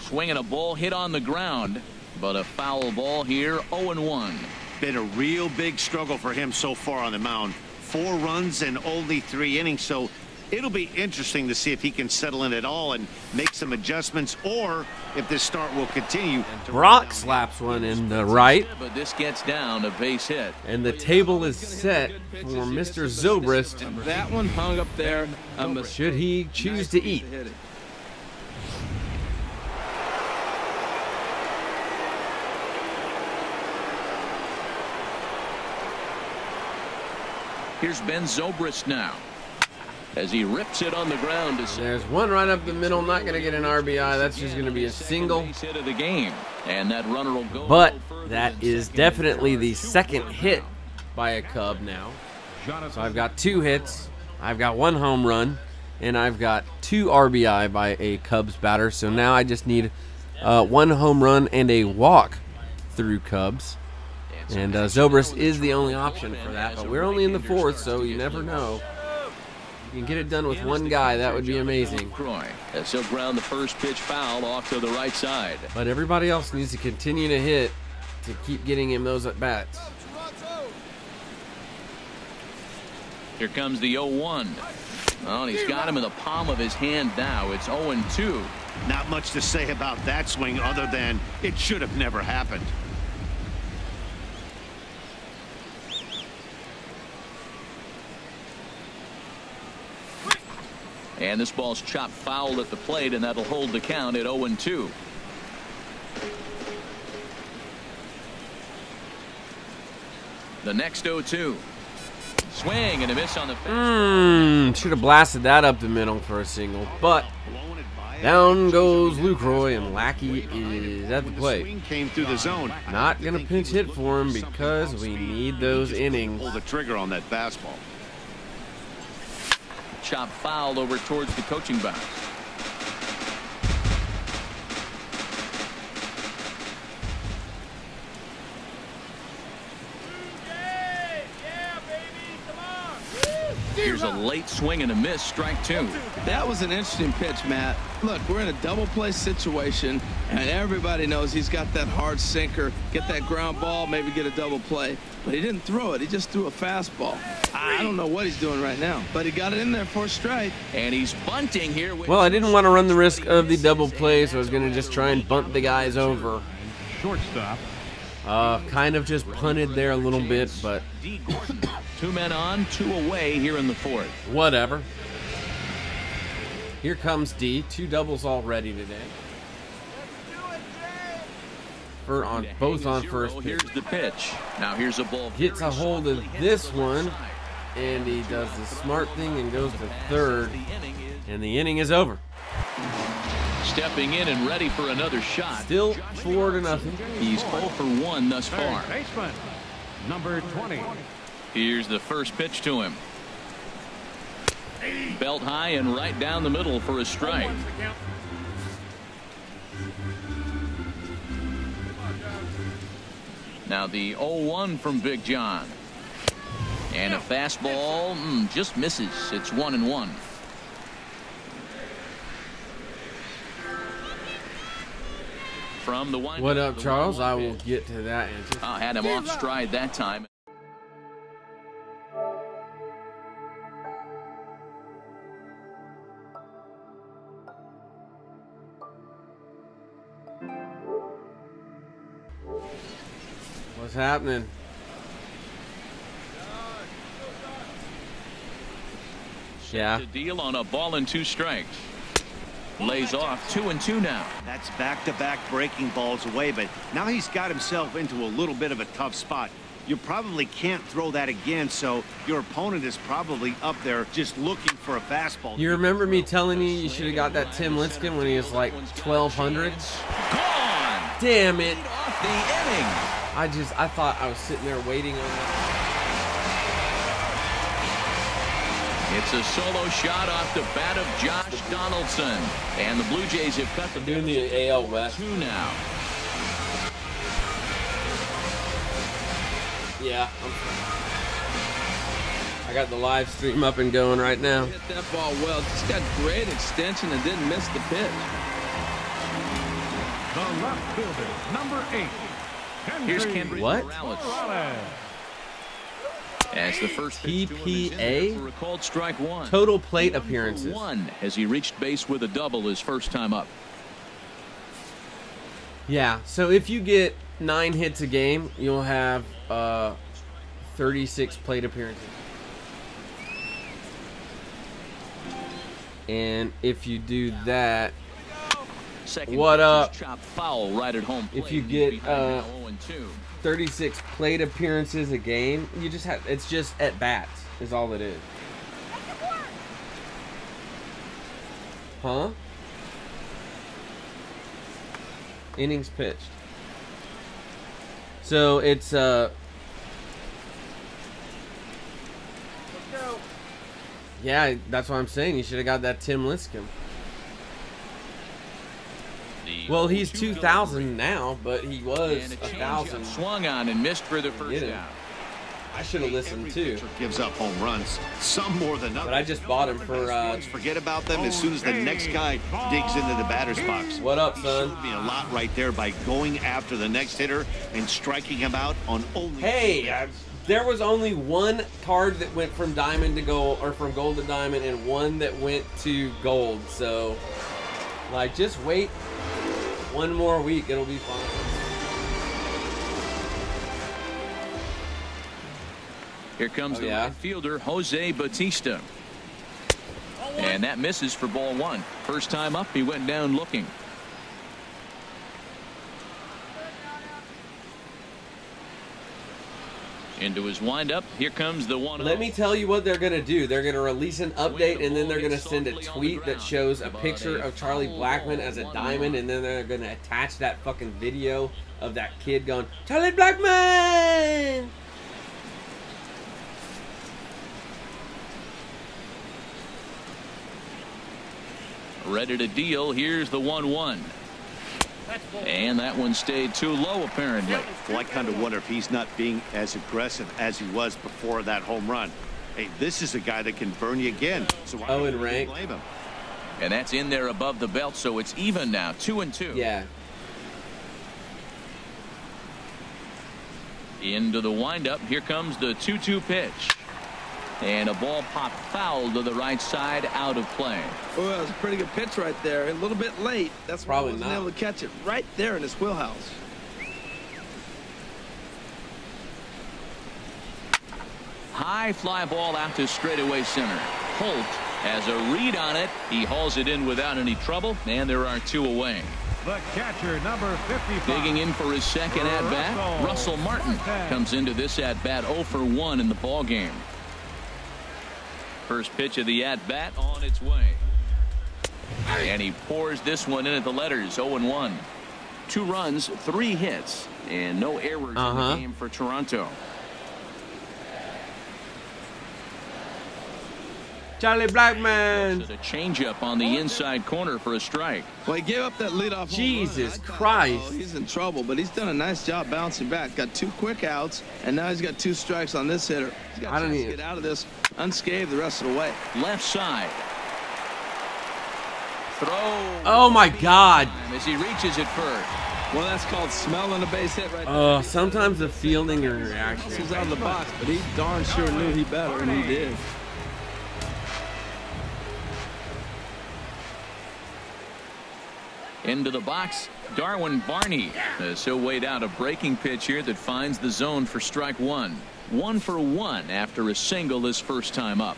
Swinging a ball hit on the ground, but a foul ball here. 0-1. Been a real big struggle for him so far on the mound. 4 runs and only 3 innings, so it'll be interesting to see if he can settle in at all and make some adjustments, or if this start will continue. Brock slaps one in the right, but this gets down a base hit, and the table is set for Mr. Zobrist. That one hung up there. Should he choose to eat? Here's Ben Zobrist now as he rips it on the ground. There's one right up the middle, not going to get an RBI. That's just going to be a single. Hit of the game, and that runner will go. But that is definitely the 2nd hit by a Cub now. So I've got 2 hits, I've got 1 home run, and I've got 2 RBI by a Cubs batter. So now I just need 1 home run and a walk through Cubs. And Zobrist is the only option for that, but we're only in the 4th, so you never know. You can get it done with 1 guy, that would be amazing. As he'll ground the first pitch foul off to the right side. But everybody else needs to continue to hit to keep getting him those at-bats. Here comes the 0-1. Oh, and he's got him in the palm of his hand now. It's 0-2. Not much to say about that swing other than it should have never happened. And this ball's chopped foul at the plate, and that'll hold the count at 0-2. The next 0-2. Swing and a miss on the fence. Should have blasted that up the middle for a single, but down goes Lucroy, and Lackey is at the plate. Came through the zone. Not going to pinch hit for him because we need those innings. Pull the trigger on that fastball. Chop foul over towards the coaching box. Here's a late swing and a miss, strike 2. That was an interesting pitch, Matt. Look, we're in a double play situation, and everybody knows he's got that hard sinker, get that ground ball, maybe get a double play. But he didn't throw it. He just threw a fastball. I don't know what he's doing right now, but he got it in there for a strike. And he's bunting here. Well, I didn't want to run the risk of the double play, so I was going to just try and bunt the guys over. Shortstop. Kind of just punted there a little bit, but 2 men on, 2 away here in the 4th. Whatever. Here comes D. 2 doubles already today. Both on first pitch. Here's the pitch. Now here's a ball. Gets a hold of this one, and he does the smart thing and goes to 3rd, and the inning is over. Stepping in and ready for another shot. Still 4-0. He's 0 for 1 thus far. Baseman, number 20. Here's the first pitch to him. Belt high and right down the middle for a strike. Now the 0-1 from Big John. And a fastball just misses. It's 1-1. From the windup, what up, Charles? I will get to that. Had him off stride that time. What's happening? Yeah. The deal on a ball and 2 strikes. Lays off 2-2 now. That's back-to-back breaking balls away, but now he's got himself into a little bit of a tough spot. You probably can't throw that again, so your opponent is probably up there just looking for a fastball. You remember me telling you should have got that Tim Lincecum when he was like 1,200? Gone. Damn it. Off the inning. I thought I was sitting there waiting on that. It's a solo shot off the bat of Josh Donaldson. And the Blue Jays have cut the doing the AL West 2 now. Yeah, I got the live stream up and going right now. Hit that ball well. Just got great extension and didn't miss the pitch. The left fielder, number 8. Here's Kendrick Morales. As the first TPA for a called strike 1. Total plate appearances. 1 as he reached base with a double his first time up. Yeah, so if you get 9 hits a game, you'll have 36 plate appearances. And if you do that, Second what up? Chop foul right at home. If you get 36 plate appearances a game, you just have, it's just at bats is all it is. Huh? Innings pitched. So it's yeah, that's what I'm saying. You should have got that Tim Lincecum. Well, he's 2,000 now, but he was 1,000. Swung on and missed for the first out. I should have listened too. Gives up home runs, some more than others. But I just bought him for. Forget about them as soon as the next guy digs into the batter's box. What up, son? Showed me a lot right there by going after the next hitter and striking him out on only. Hey, there was only one card that went from diamond to gold, or from gold to diamond, and one that went to gold. So, like, just wait one more week, it'll be fine. Here comes the right fielder, Jose Bautista. And that misses for ball 1. First time up, he went down looking. Into his windup. Here comes the 1-0. Let me tell you what they're going to do. They're going to release an update, and then they're going to send a tweet that shows a picture of Charlie Blackmon as a diamond, and then they're going to attach that fucking video of that kid going, Charlie Blackmon! Ready to deal. Here's the 1-1. And that one stayed too low, apparently. Well, I kind of wonder if he's not being as aggressive as he was before that home run. Hey, this is a guy that can burn you again. So why in rank. Blame him? And that's in there above the belt, so it's even now, 2-2. Yeah. Into the windup. Here comes the 2-2 pitch. And a ball popped foul to the right side, out of play. Oh, that was a pretty good pitch right there. A little bit late. That's why I wasn't able to catch it right there in his wheelhouse. High fly ball out to straightaway center. Holt has a read on it. He hauls it in without any trouble, and there are 2 away. The catcher, number 55. Digging in for his second at-bat, Russell Martin comes into this at-bat 0 for 1 in the ball game. First pitch of the at-bat on its way. And he pours this one in at the letters, 0-1. 2 runs, 3 hits, and no errors in the game for Toronto. Charlie Blackman. The changeup on the inside corner for a strike. Well, he gave up that leadoff. Jesus Christ. Oh, he's in trouble, but he's done a nice job bouncing back. Got 2 quick outs, and now he's got 2 strikes on this hitter. He's got a chance to get out of this unscathed the rest of the way. Left side. Throw. Oh my God. As he reaches it first. Well, that's called smelling a base hit right there. Sometimes the fielding and reaction. He was out of the box, but he darn sure knew he better, and he did. Into the box, Darwin Barney. As he'll wait out a breaking pitch here that finds the zone for strike 1. 1 for 1 after a single his first time up.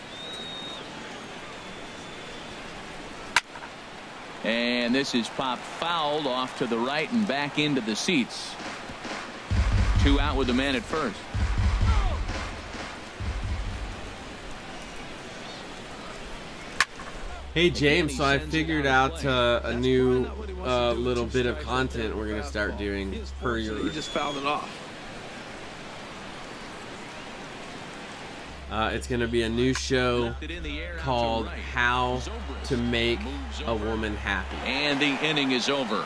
And this is popped fouled off to the right and back into the seats. 2 out with the man at first. Hey James, so I figured out a new little bit of content we're gonna start doing per your. He just fouled it off. It's gonna be a new show called "How to Make a Woman Happy." And the inning is over.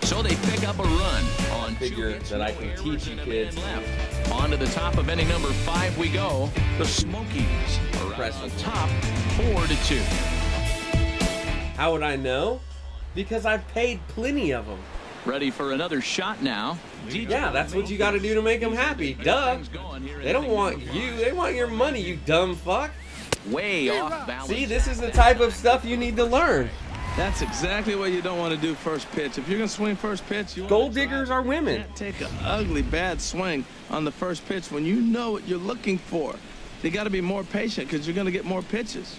So they pick up a run on figure that I can teach you kids. Left. On to the top of inning number 5 we go. The Smokies are at the top 4-2. How would I know? Because I've paid plenty of them. Ready for another shot now. Yeah, that's what you got to do to make them happy. Duh. They don't want you. They want your money, you dumb fuck. Way off balance. See, this is the type of stuff you need to learn. That's exactly what you don't want to do first pitch. If you're going to swing first pitch, you gold diggers are women. Take an ugly, bad swing on the first pitch when you know what you're looking for. You got to be more patient because you're going to get more pitches.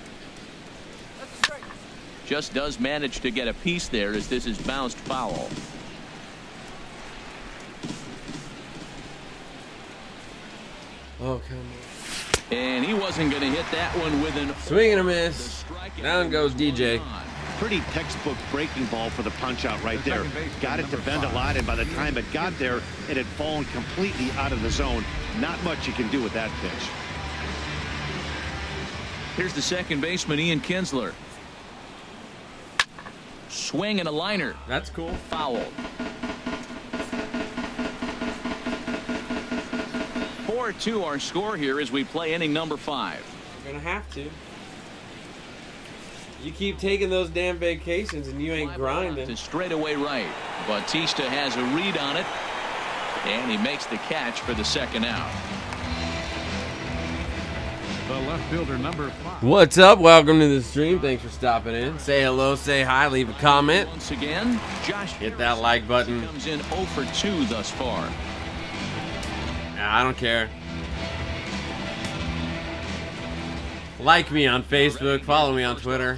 Just does manage to get a piece there as this is bounced foul. Oh, come on. And he wasn't going to hit that one with an swing and a miss. Down goes DJ. Pretty textbook breaking ball for the punch out right there. Got it to bend a lot, and by the time it got there, it had fallen completely out of the zone. Not much you can do with that pitch. Here's the second baseman, Ian Kinsler. Swing and a liner. That's cool. Foul. 4-2 our score here as we play inning number 5. We're gonna have to. You keep taking those damn vacations and you ain't grinding. Straight away right. Bautista has a read on it, and he makes the catch for the second out. The left fielder, number 5. What's up? Welcome to the stream. Thanks for stopping in. Say hello, say hi, leave a comment. Once again, Josh hit that like button. Comes in 0 for 2 thus far. Nah, I don't care. Like me on Facebook, follow me on Twitter.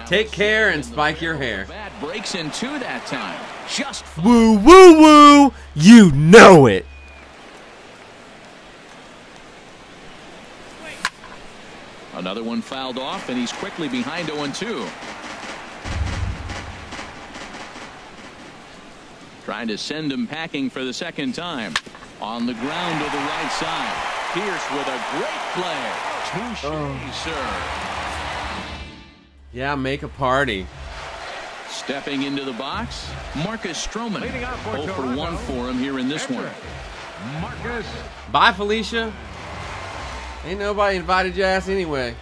Take care and spike your hair. Bat breaks in 2 that time. Just woo woo woo, you know it. Another one fouled off, and he's quickly behind 0-2. Trying to send him packing for the second time. On the ground to the right side. Pierce with a great play. Touche, sir. Yeah, make a party. Stepping into the box, Marcus Stroman. 0 for 1 for him here in this one. Marcus. Bye, Felicia. Ain't nobody invited your ass anyway.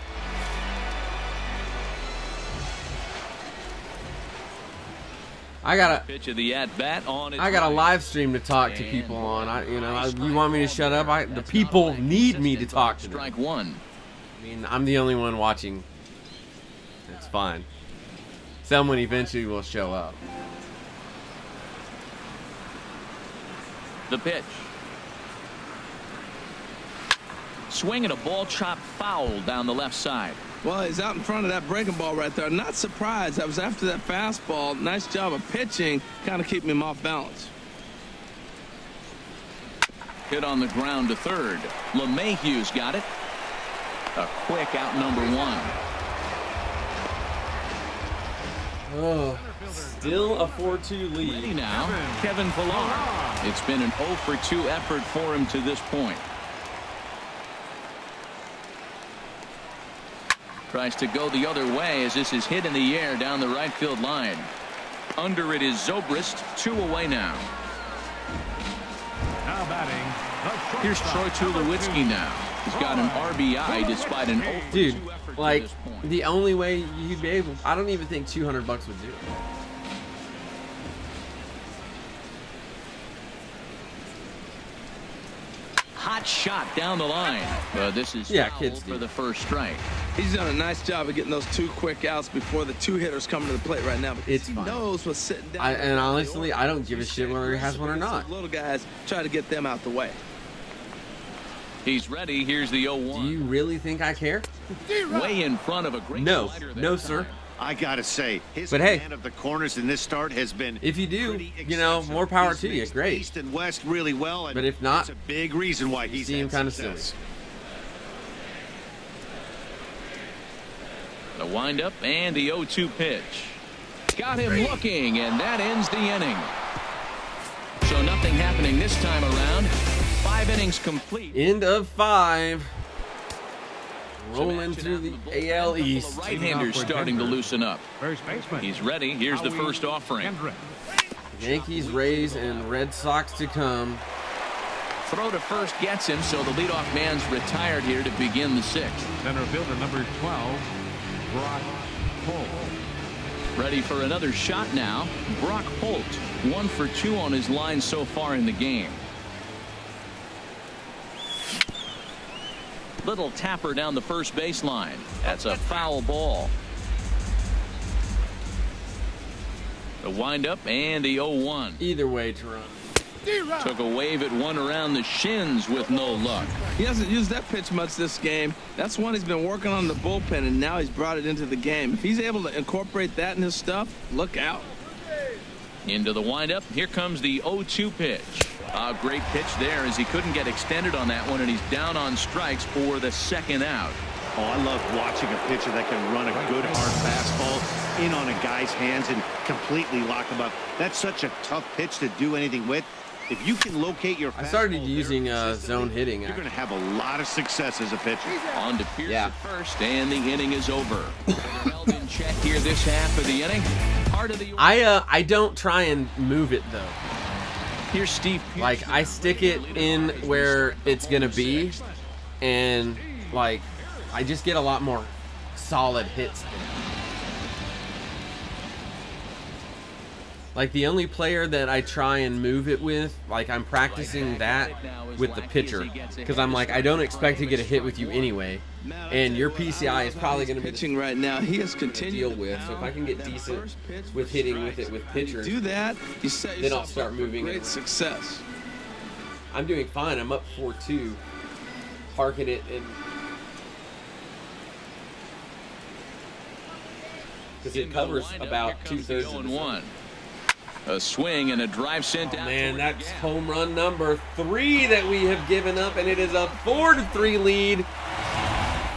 I got pitch of the at bat on. I got a live stream to talk to people on. You want me to shut up? The people need me to talk to them. Strike 1. I mean, I'm the only one watching. It's fine. Someone eventually will show up. The pitch. Swing and a ball chopped foul down the left side. Well, he's out in front of that breaking ball right there. Not surprised. I was after that fastball. Nice job of pitching, kind of keeping him off balance. Hit on the ground to third. LeMahieu's got it. A quick out number 1. Oh, still a 4-2 lead. Ready now, Kevin Pillar. It's been an 0 for 2 effort for him to this point. Tries to go the other way as this is hit in the air down the right field line. Under it is Zobrist, 2 away now. Now batting. Here's Troy Tulowitzki now. He's got an RBI despite an 0 for 2 Dude, effort like, to this point. the only way you'd be able, I don't even think $200 would do it. Hot shot down the line. This is kids for the first strike. He's done a nice job of getting those 2 quick outs before the 2 hitters come to the plate right now. It's he fine. knows what's sitting down. And honestly, I don't give a shit whether he has one or not. Little guys, try to get them out the way. He's ready. Here's the 0-1. Do you really think I care? Way in front of a great No, slider no, that sir. time. I gotta say, his But hey, command of the corners in this start has been. If you do, you know, more power to you. Great. East and West really well. And but if not, it's a big reason why he's seem kind of silly. The windup and the 0-2 pitch. Got him looking, and that ends the inning. So nothing happening this time around. 5 innings complete. End of 5. Rolling through the AL East. Right-hander's starting to loosen up. He's ready. Here's the first offering. Yankees, Rays, and Red Sox to come. Throw to first gets him, so the leadoff man's retired here to begin the 6th. Center fielder number 12, Brock Holt. Ready for another shot now. Brock Holt, 1 for 2 on his line so far in the game. Little tapper down the first baseline. That's a foul ball. The windup and the 0-1. Either way, Toronto. Took a wave at one around the shins with no luck. He hasn't used that pitch much this game. That's one he's been working on the bullpen, and now he's brought it into the game. If he's able to incorporate that in his stuff, look out. Into the windup. Here comes the 0-2 pitch. A great pitch there as he couldn't get extended on that one, and he's down on strikes for the 2nd out. Oh, I love watching a pitcher that can run a good hard fastball in on a guy's hands and completely lock him up. That's such a tough pitch to do anything with. If you can locate your fastball, I started using zone hitting. You're going to have a lot of success as a pitcher. On to Pierce at first, and the inning is over. Held in check here this half of the inning. Part of the I don't try and move it though. Here's Steve Pierce. Like, I stick it in where it's gonna be, and like I just get a lot more solid hits. Like, the only player that I try and move it with, like, I'm practicing that with the pitcher, because I'm like, I don't expect to get a hit with you anyway, and your PCI is probably going to be pitching right now. He has continued deal with. So if I can get decent with hitting with it with pitchers, do that, you set then I'll start moving. Great success. I'm doing fine. I'm up 4-2. Parking it and because it covers about 2/3 of the zone. A swing and a drive sent out. Man, that's home run number 3 that we have given up, and it is a 4-3 lead.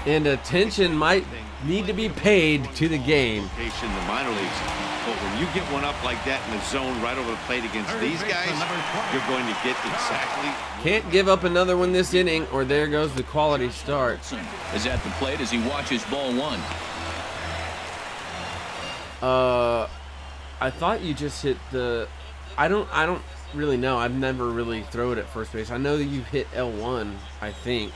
And attention might need to be paid to the game. In the minor leagues, but when you get one up like that in the zone right over the plate against these guys, you're going to get exactly. Can't give up another one this inning, or there goes the quality start. Is at the plate as he watches ball 1. I thought you just hit the. I don't really know. I've never really thrown it at first base. I know that you hit L1, I think.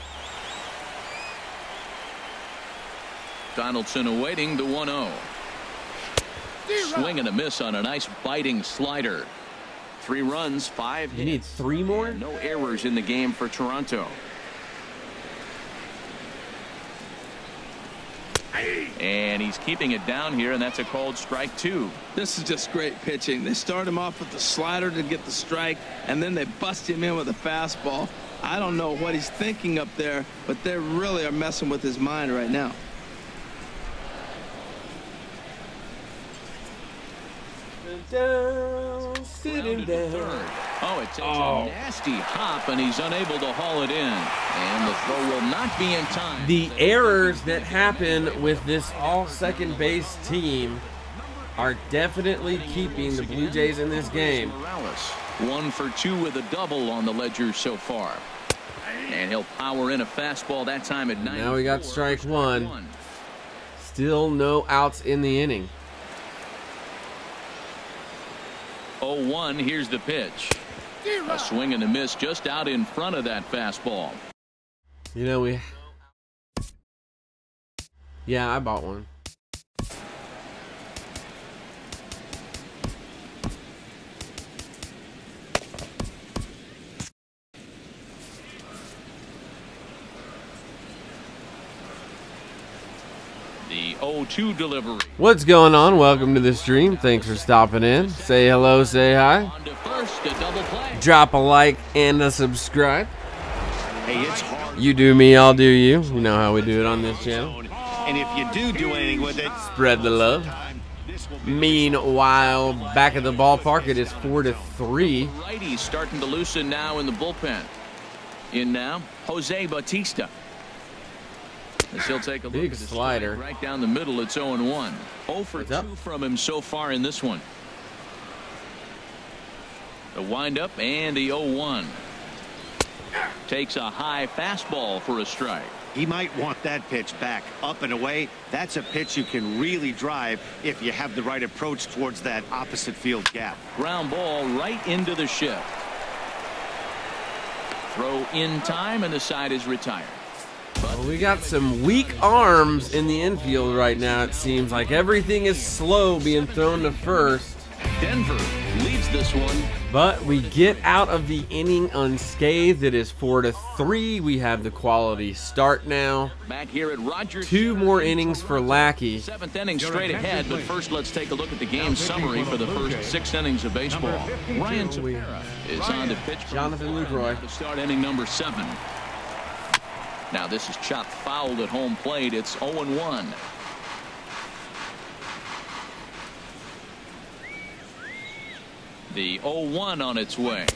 Donaldson awaiting the 1-0. Swing and a miss on a nice biting slider. 3 runs, 5 hits. You need 3 more? No errors in the game for Toronto. And he's keeping it down here, and that's a called strike 2. This is just great pitching. They start him off with the slider to get the strike, and then they bust him in with a fastball. I don't know what he's thinking up there, but they really are messing with his mind right now. Down, sitting down. Oh, it takes a nasty hop, and he's unable to haul it in. And the throw will not be in time. The errors that happen with this all-second base team are definitely keeping the Blue Jays in this game. 1 for 2 with a double on the ledger so far. And he'll power in a fastball that time at 9. Now we got strike 1. Still no outs in the inning. 0-1, here's the pitch. A swing and a miss just out in front of that fastball. You know, yeah, I bought one. The 0-2 delivery. What's going on? Welcome to the stream. Thanks for stopping in. Say hello, say hi. On to first, a double play. Drop a like and a subscribe. Hey, it's hard. You do me, I'll do you. You know how we do it on this channel. And if you do anything with it, spread the love. Meanwhile, back at the ballpark, it is 4-3. Righties starting to loosen now in the bullpen. In now, Jose Bautista. As he'll take a look big at the slider right down the middle. It's 0-1. 0 for 2 from him so far in this one. The windup and the 0-1. Takes a high fastball for a strike. He might want that pitch back up and away. That's a pitch you can really drive if you have the right approach towards that opposite field gap. Ground ball right into the shift. Throw in time and the side is retired. Well, we got some weak arms in the infield right now. It seems like everything is slow being thrown to first. Denver leads this one. But we get out of the inning unscathed. It is 4-3. We have the quality start now. Back here at Rogers. 2 more innings for Lackey. 7th inning straight ahead, but first let's take a look at the game summary for the first 6 innings of baseball. Ryan Tepera is on to pitch. Jonathan Lucroy to start inning number 7. Now this is chopped fouled at home plate. It's 0-1. The 0-1 on its way.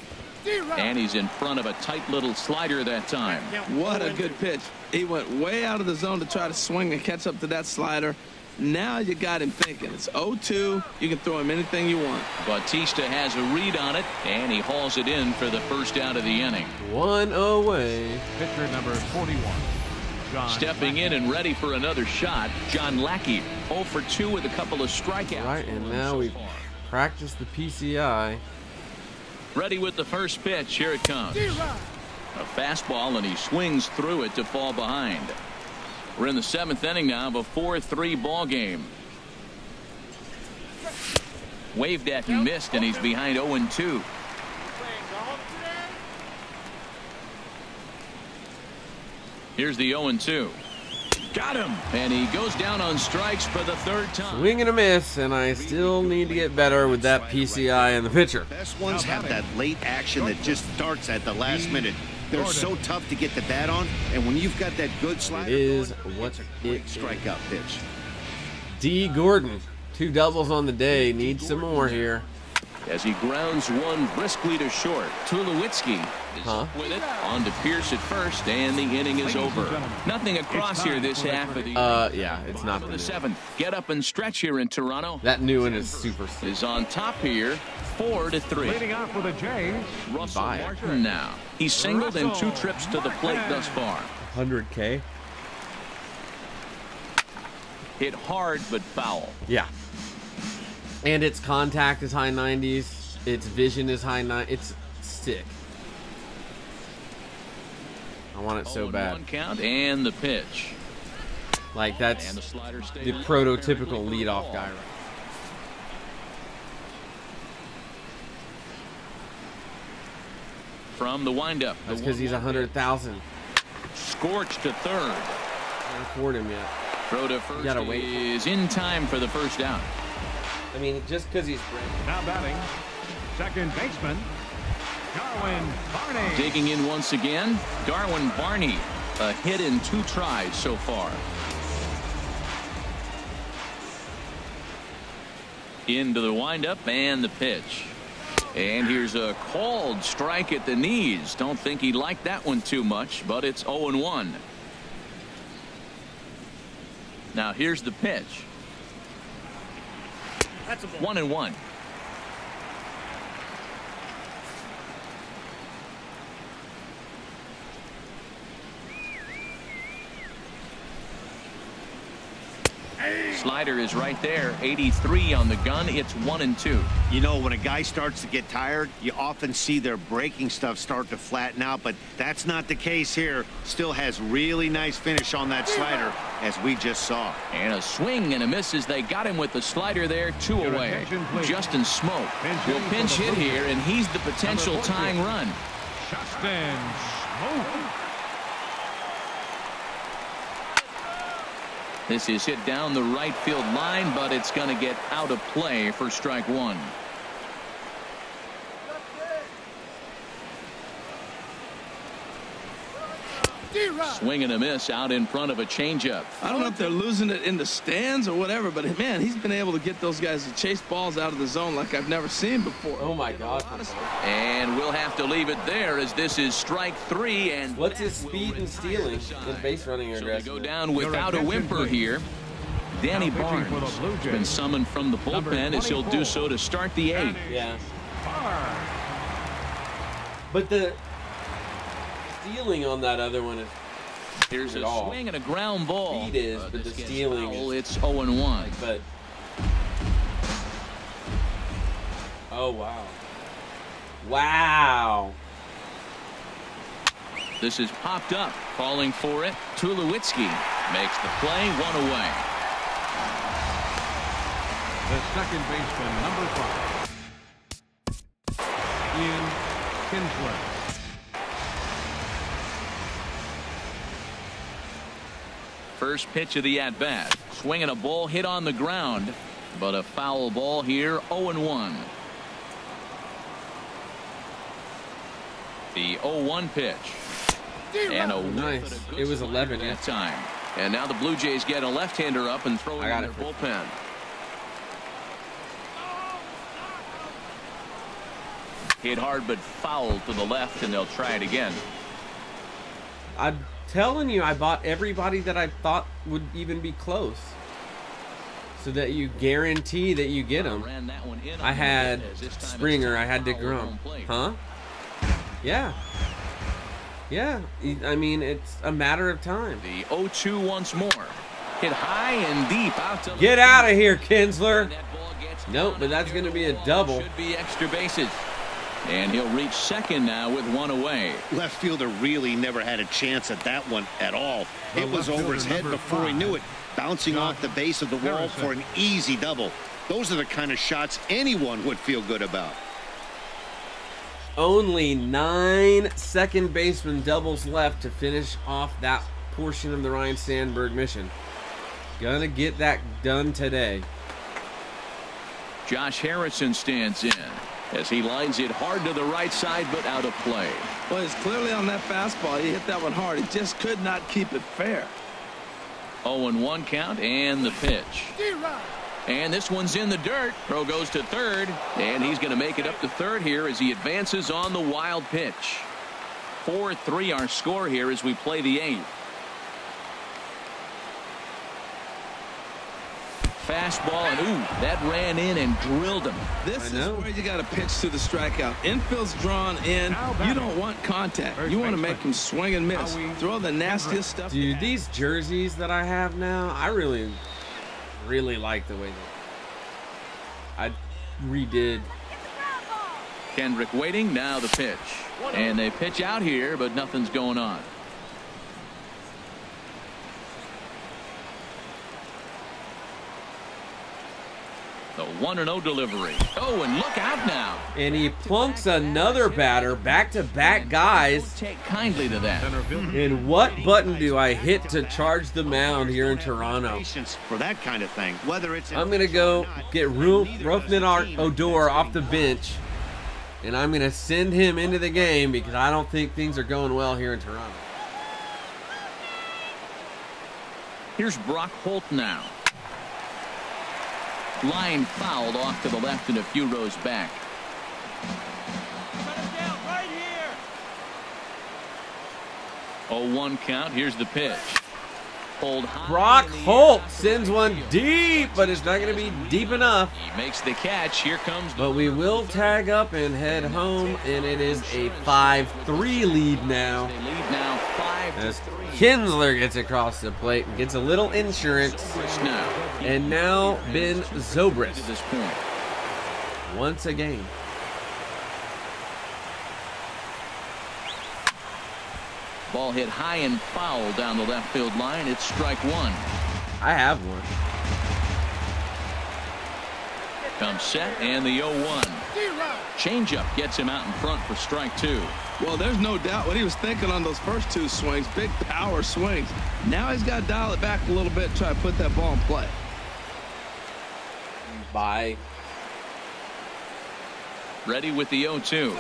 And he's in front of a tight little slider that time. What a good pitch. He went way out of the zone to try to swing and catch up to that slider. Now you got him thinking. It's 0-2. You can throw him anything you want. Bautista has a read on it, and he hauls it in for the first out of the inning. 1 away. Pitcher number 41. Stepping in and ready for another shot, John Lackey. 0 for 2 with a couple of strikeouts. Right, and now we practice the PCI. Ready with the first pitch. Here it comes. A fastball, and he swings through it to fall behind. We're in the 7th inning now of a 4-3 ball game. Waved at and missed, and he's behind 0-2. Here's the 0-2. Got him. And he goes down on strikes for the 3rd time. Swing and a miss, and I still need to get better with that PCI and the pitcher. Best ones have that late action that just starts at the last minute. They're so tough to get the bat on, and when you've got that good slider, it is what it strikeout pitch. D. Gordon, 2 doubles on the day. Needs some more here. As he grounds one briskly to short. Tulowitzki is with it. On to Pierce at first, and the inning is over. Nothing across here this half of the yeah, it's not the 7th. Get up and stretch here in Toronto. That new one is super sick. Is on top here, 4-3. Leading off for the Jays. Russell Martin now. He's singled in 2 trips to the plate thus far. 100K. Hit hard but foul. Yeah. And its contact is high 90s. Its vision is high 90s. It's sick. I want it so bad. 1 count and the pitch. Like that's the prototypical leadoff guy. Right? From the windup. That's because he's 100,000. Scorched to 3rd. Can't afford him yet. Throw to first is in time for the first out. I mean, just because he's brand. Now batting, second baseman, Darwin Barney. Digging in once again, Darwin Barney. A hit in 2 tries so far. Into the windup and the pitch. And here's a called strike at the knees. Don't think he liked that one too much, but it's 0-1. Now here's the pitch. That's a 1-1. Slider is right there. 83 on the gun. It's 1-2. You know, when a guy starts to get tired, you often see their breaking stuff start to flatten out, but that's not the case here. Still has really nice finish on that slider, as we just saw. And a swing and a miss as they got him with the slider there. 2 away. Justin Smoke will pinch hit here, and he's the potential tying run. Justin Smoke. This is hit down the right field line, but it's going to get out of play for strike 1. Swing and a miss out in front of a changeup. I don't know if they're losing it in the stands or whatever, but man, he's been able to get those guys to chase balls out of the zone like I've never seen before. Oh my God. And we'll have to leave it there as this is strike 3. And what's his speed and stealing and base running or aggressive? Go down without a whimper here. Danny Barnes has been summoned from the bullpen as he'll do so to start the 8th. Yeah. But the stealing on that other one is here's a swing and a ground ball. Speed is, but the stealing is, it's 0-1. But oh wow. This is popped up, calling for it. Tulowitzki makes the play, 1 away. The second baseman, number 5, Ian Kinsler. First pitch of the at-bat. Swinging a ball hit on the ground, but a foul ball here, 0-1. The 0-1 pitch. And a nice. It was 11 that time. And now the Blue Jays get a left-hander up and throwing in their bullpen. Hit hard but foul to the left, and they'll try it again. I'm telling you, I bought everybody that I thought would even be close, so that you guarantee that you get them. I had Springer, I had DeGrom. Huh? Yeah. Yeah. I mean, it's a matter of time. The 0-2 once more. Hit high and deep out to get out of here, Kinsler. Nope, but that's going to be a double. Should be extra bases. And he'll reach second now with 1 away. Left fielder really never had a chance at that one at all. It was over his head before he knew it, bouncing off the base of the wall for an easy double. Those are the kind of shots anyone would feel good about. Only 9 second baseman doubles left to finish off that portion of the Ryne Sandberg mission. Gonna get that done today. Josh Harrison stands in as he lines it hard to the right side, but out of play. Well, it's clearly on that fastball. He hit that one hard. He just could not keep it fair. 0-1 count and the pitch. And this one's in the dirt. Throw goes to third, and he's going to make it up to third here as he advances on the wild pitch. 4-3 our score here as we play the 8th. Fastball, and ooh, that ran in and drilled him. This is where you got to pitch to the strikeout. Infield's drawn in. You don't want contact. You want to make him swing and miss. Throw the nastiest stuff. Dude, these jerseys that I have now, I really like the way I redid. Kendrick waiting, now the pitch. And they pitch out here, but nothing's going on. The 1-0 delivery. Oh, and look out now. And he plunks another batter, back-to-back guys. Take kindly to that. And what button do I hit to charge the mound here in Toronto? For that kind of thing, whether it's I'm gonna go get Rougned Odor off the bench, and I'm gonna send him into the game because I don't think things are going well here in Toronto. Here's Brock Holt now. Line fouled off to the left and a few rows back. Right here. 0-1 count. Here's the pitch. Brock Holt sends one deep, but it's not going to be deep enough. He makes the catch. Here comes. But we will tag up and head home, and it is a 5-3 lead now. They lead now 5-3. Kinsler gets across the plate and gets a little insurance. And now Ben Zobrist at this point. Once again. Ball hit high and foul down the left field line. It's strike one. I have one. Comes set and the 0-1. Changeup gets him out in front for strike two. Well, there's no doubt what he was thinking on those first two swings. Big power swings. Now he's got to dial it back a little bit and try to put that ball in play. Bye. Ready with the 0-2.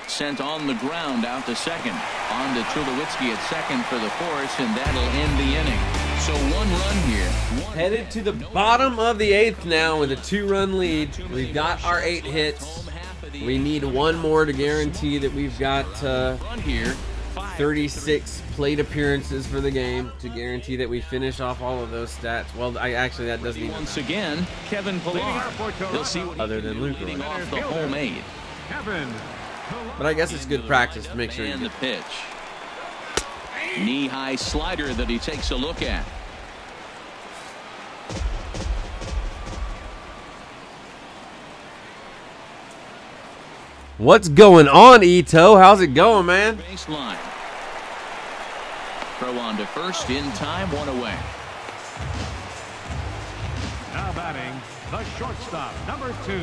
Sent on the ground out to second. On to Tulowitzki at second for the force, and that'll end the inning. So one run here. Headed to the bottom of the 8th now with a 2-run lead. We've got our 8 hits. We need one more to guarantee that we've got 36 plate appearances for the game to guarantee that we finish off all of those stats. Well, actually that doesn't even. Once again, Kevin Pillar. He'll see what other than Luke off the home aid. But I guess it's good practice to make sure you get the pitch. Knee-high slider that he takes a look at. What's going on, Ito? How's it going, man? Baseline. Throw on to first in time, one away. Now batting, the shortstop, number 2,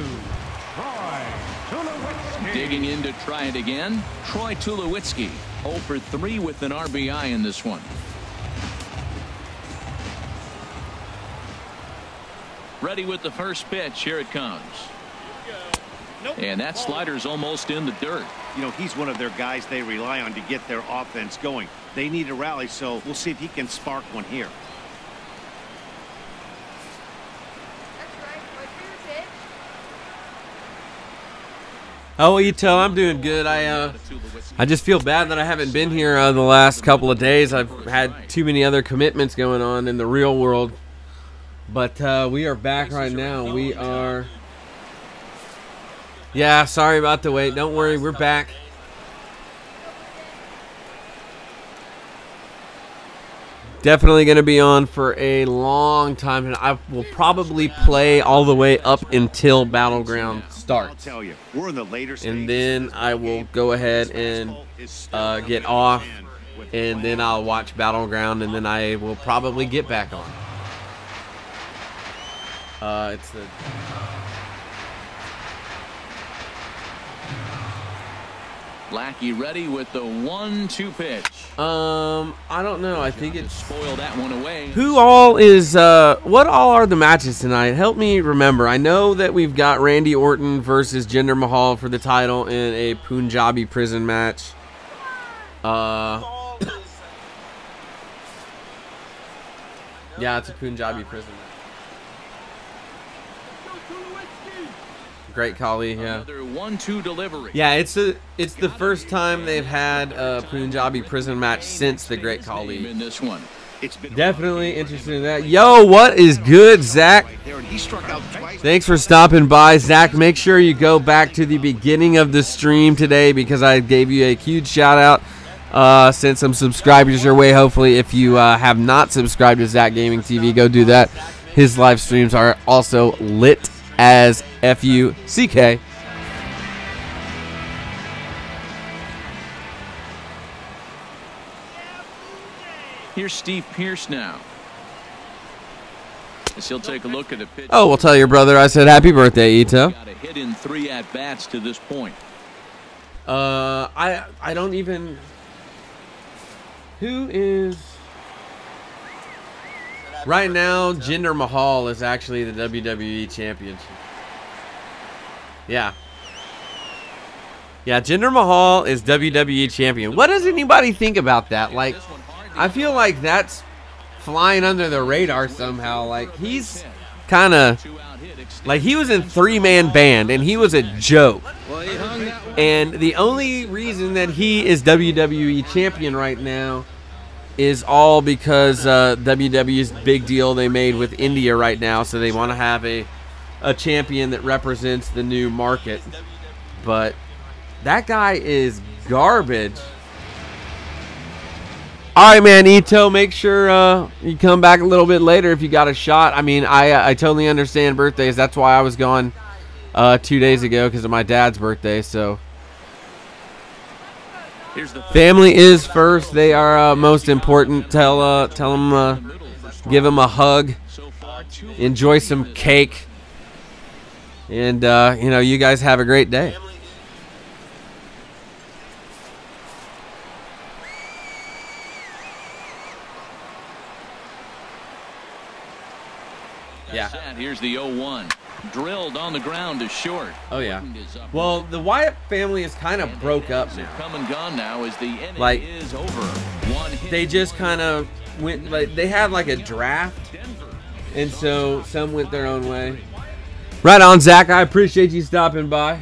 Troy Tulowitzki. Digging in to try it again, Troy Tulowitzki. 0 for 3 with an RBI in this one. Ready with the first pitch. Here it comes. And that slider's almost in the dirt. You know, he's one of their guys they rely on to get their offense going. They need a rally, so we'll see if he can spark one here. Oh, Ito, I'm doing good. I just feel bad that I haven't been here the last couple of days. I've had too many other commitments going on in the real world. But we are back right now. We are... Yeah, sorry about the wait. Don't worry, we're back. Definitely going to be on for a long time, and I will probably play all the way up until Battleground starts. I'll tell you, we're in the later stages. And then I will go ahead and get off, and then I'll watch Battleground, and then I will probably get back on. It's the... Lackey ready with the 1-2 pitch. I don't know. I think it's spoil that one away. Who all is what all are the matches tonight? Help me remember. I know that we've got Randy Orton versus Jinder Mahal for the title in a Punjabi prison match. Yeah, it's a Punjabi prison match. Great Khali, yeah. Another 1-2 delivery. Yeah, it's the first time they've had a Punjabi prison match since the Great Khali. In this one. Definitely interested in that. Yo, what is good, Zach? Thanks for stopping by, Zach. Make sure you go back to the beginning of the stream today because I gave you a huge shout out. Sent some subscribers your way. Hopefully, if you have not subscribed to Zach Gaming TV, go do that. His live streams are also lit as F-U-C-K. Here's Steve Pearce now. As he'll take a look at the pitch. Oh, we'll tell your brother I said happy birthday, Ito. Got a hit in 3 at-bats to this point. I don't even... Who is... Right now, Jinder Mahal is actually the WWE champion. Yeah. Yeah, Jinder Mahal is WWE champion. What does anybody think about that? Like, I feel like that's flying under the radar somehow. Like, he's kind of... Like, he was in 3-man band, and he was a joke. And the only reason that he is WWE champion right now is all because WWE's big deal they made with India right now, so they want to have a champion that represents the new market. But that guy is garbage. All right, man, Ito, make sure you come back a little bit later if you got a shot. I mean, I totally understand birthdays. That's why I was gone 2 days ago, because of my dad's birthday. So family is first. They are most important. Tell them, give them a hug. Enjoy some cake. And, you know, you guys have a great day. Yeah. Here's the 0-1. Drilled on the ground to short. Oh, yeah. Well, the Wyatt family is kind of broke up now. Come and gone now as the inning like, is over. They just kind of went, like, they had like a draft, and so some went their own way. Right on, Zach. I appreciate you stopping by.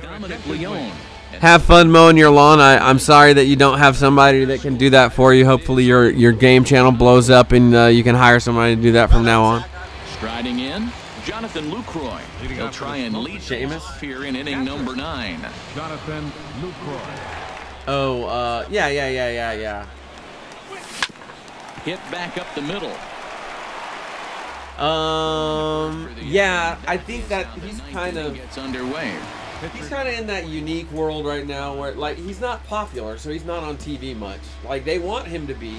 Have fun mowing your lawn. I'm sorry that you don't have somebody that can do that for you. Hopefully your game channel blows up and you can hire somebody to do that from now on. Striding in, Jonathan Lucroy. He'll try and lead Seamus here in inning number 9. Jonathan Lucroy. Oh, yeah. Hit back up the middle. Yeah, I think that he's kind of gets underway. He's kind of in that unique world right now where, like, he's not popular, so he's not on TV much. Like, they want him to be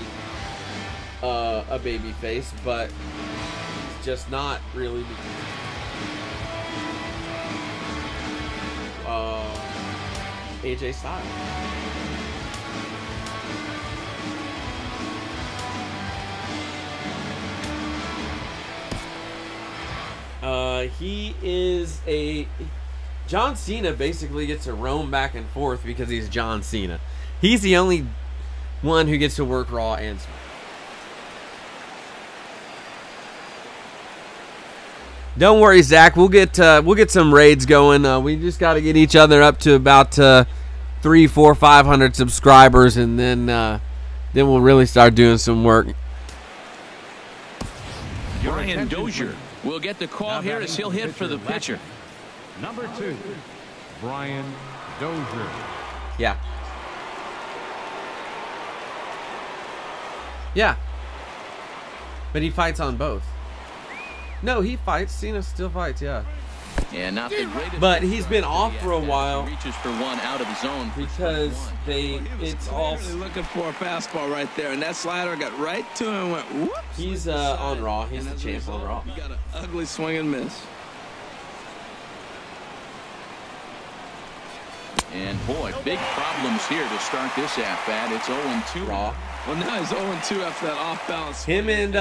a baby face, but he's just not really. AJ Styles. He is a... John Cena basically gets to roam back and forth because he's John Cena. He's the only one who gets to work Raw and SmackDown. Don't worry, Zach. We'll get some raids going. We just got to get each other up to about 300, 400, 500 subscribers, and then we'll really start doing some work. Brian Dozier will get the call here as he'll hit for the pitcher. Number 2, Brian Dozier. Yeah. Yeah. But he fights on both. No, he fights. Cena still fights, yeah. Yeah, not the greatest. But he's been off for a while. Reaches for one out of the zone because it's all looking for a fastball right there, and that slider got right to him and went whoops. He's on Raw. He's the champ on Raw. He got an ugly swing and miss. And boy, big problems here to start this at-bat. It's 0-2. Raw. Well, now he's 0-2 after that off-balance. Him and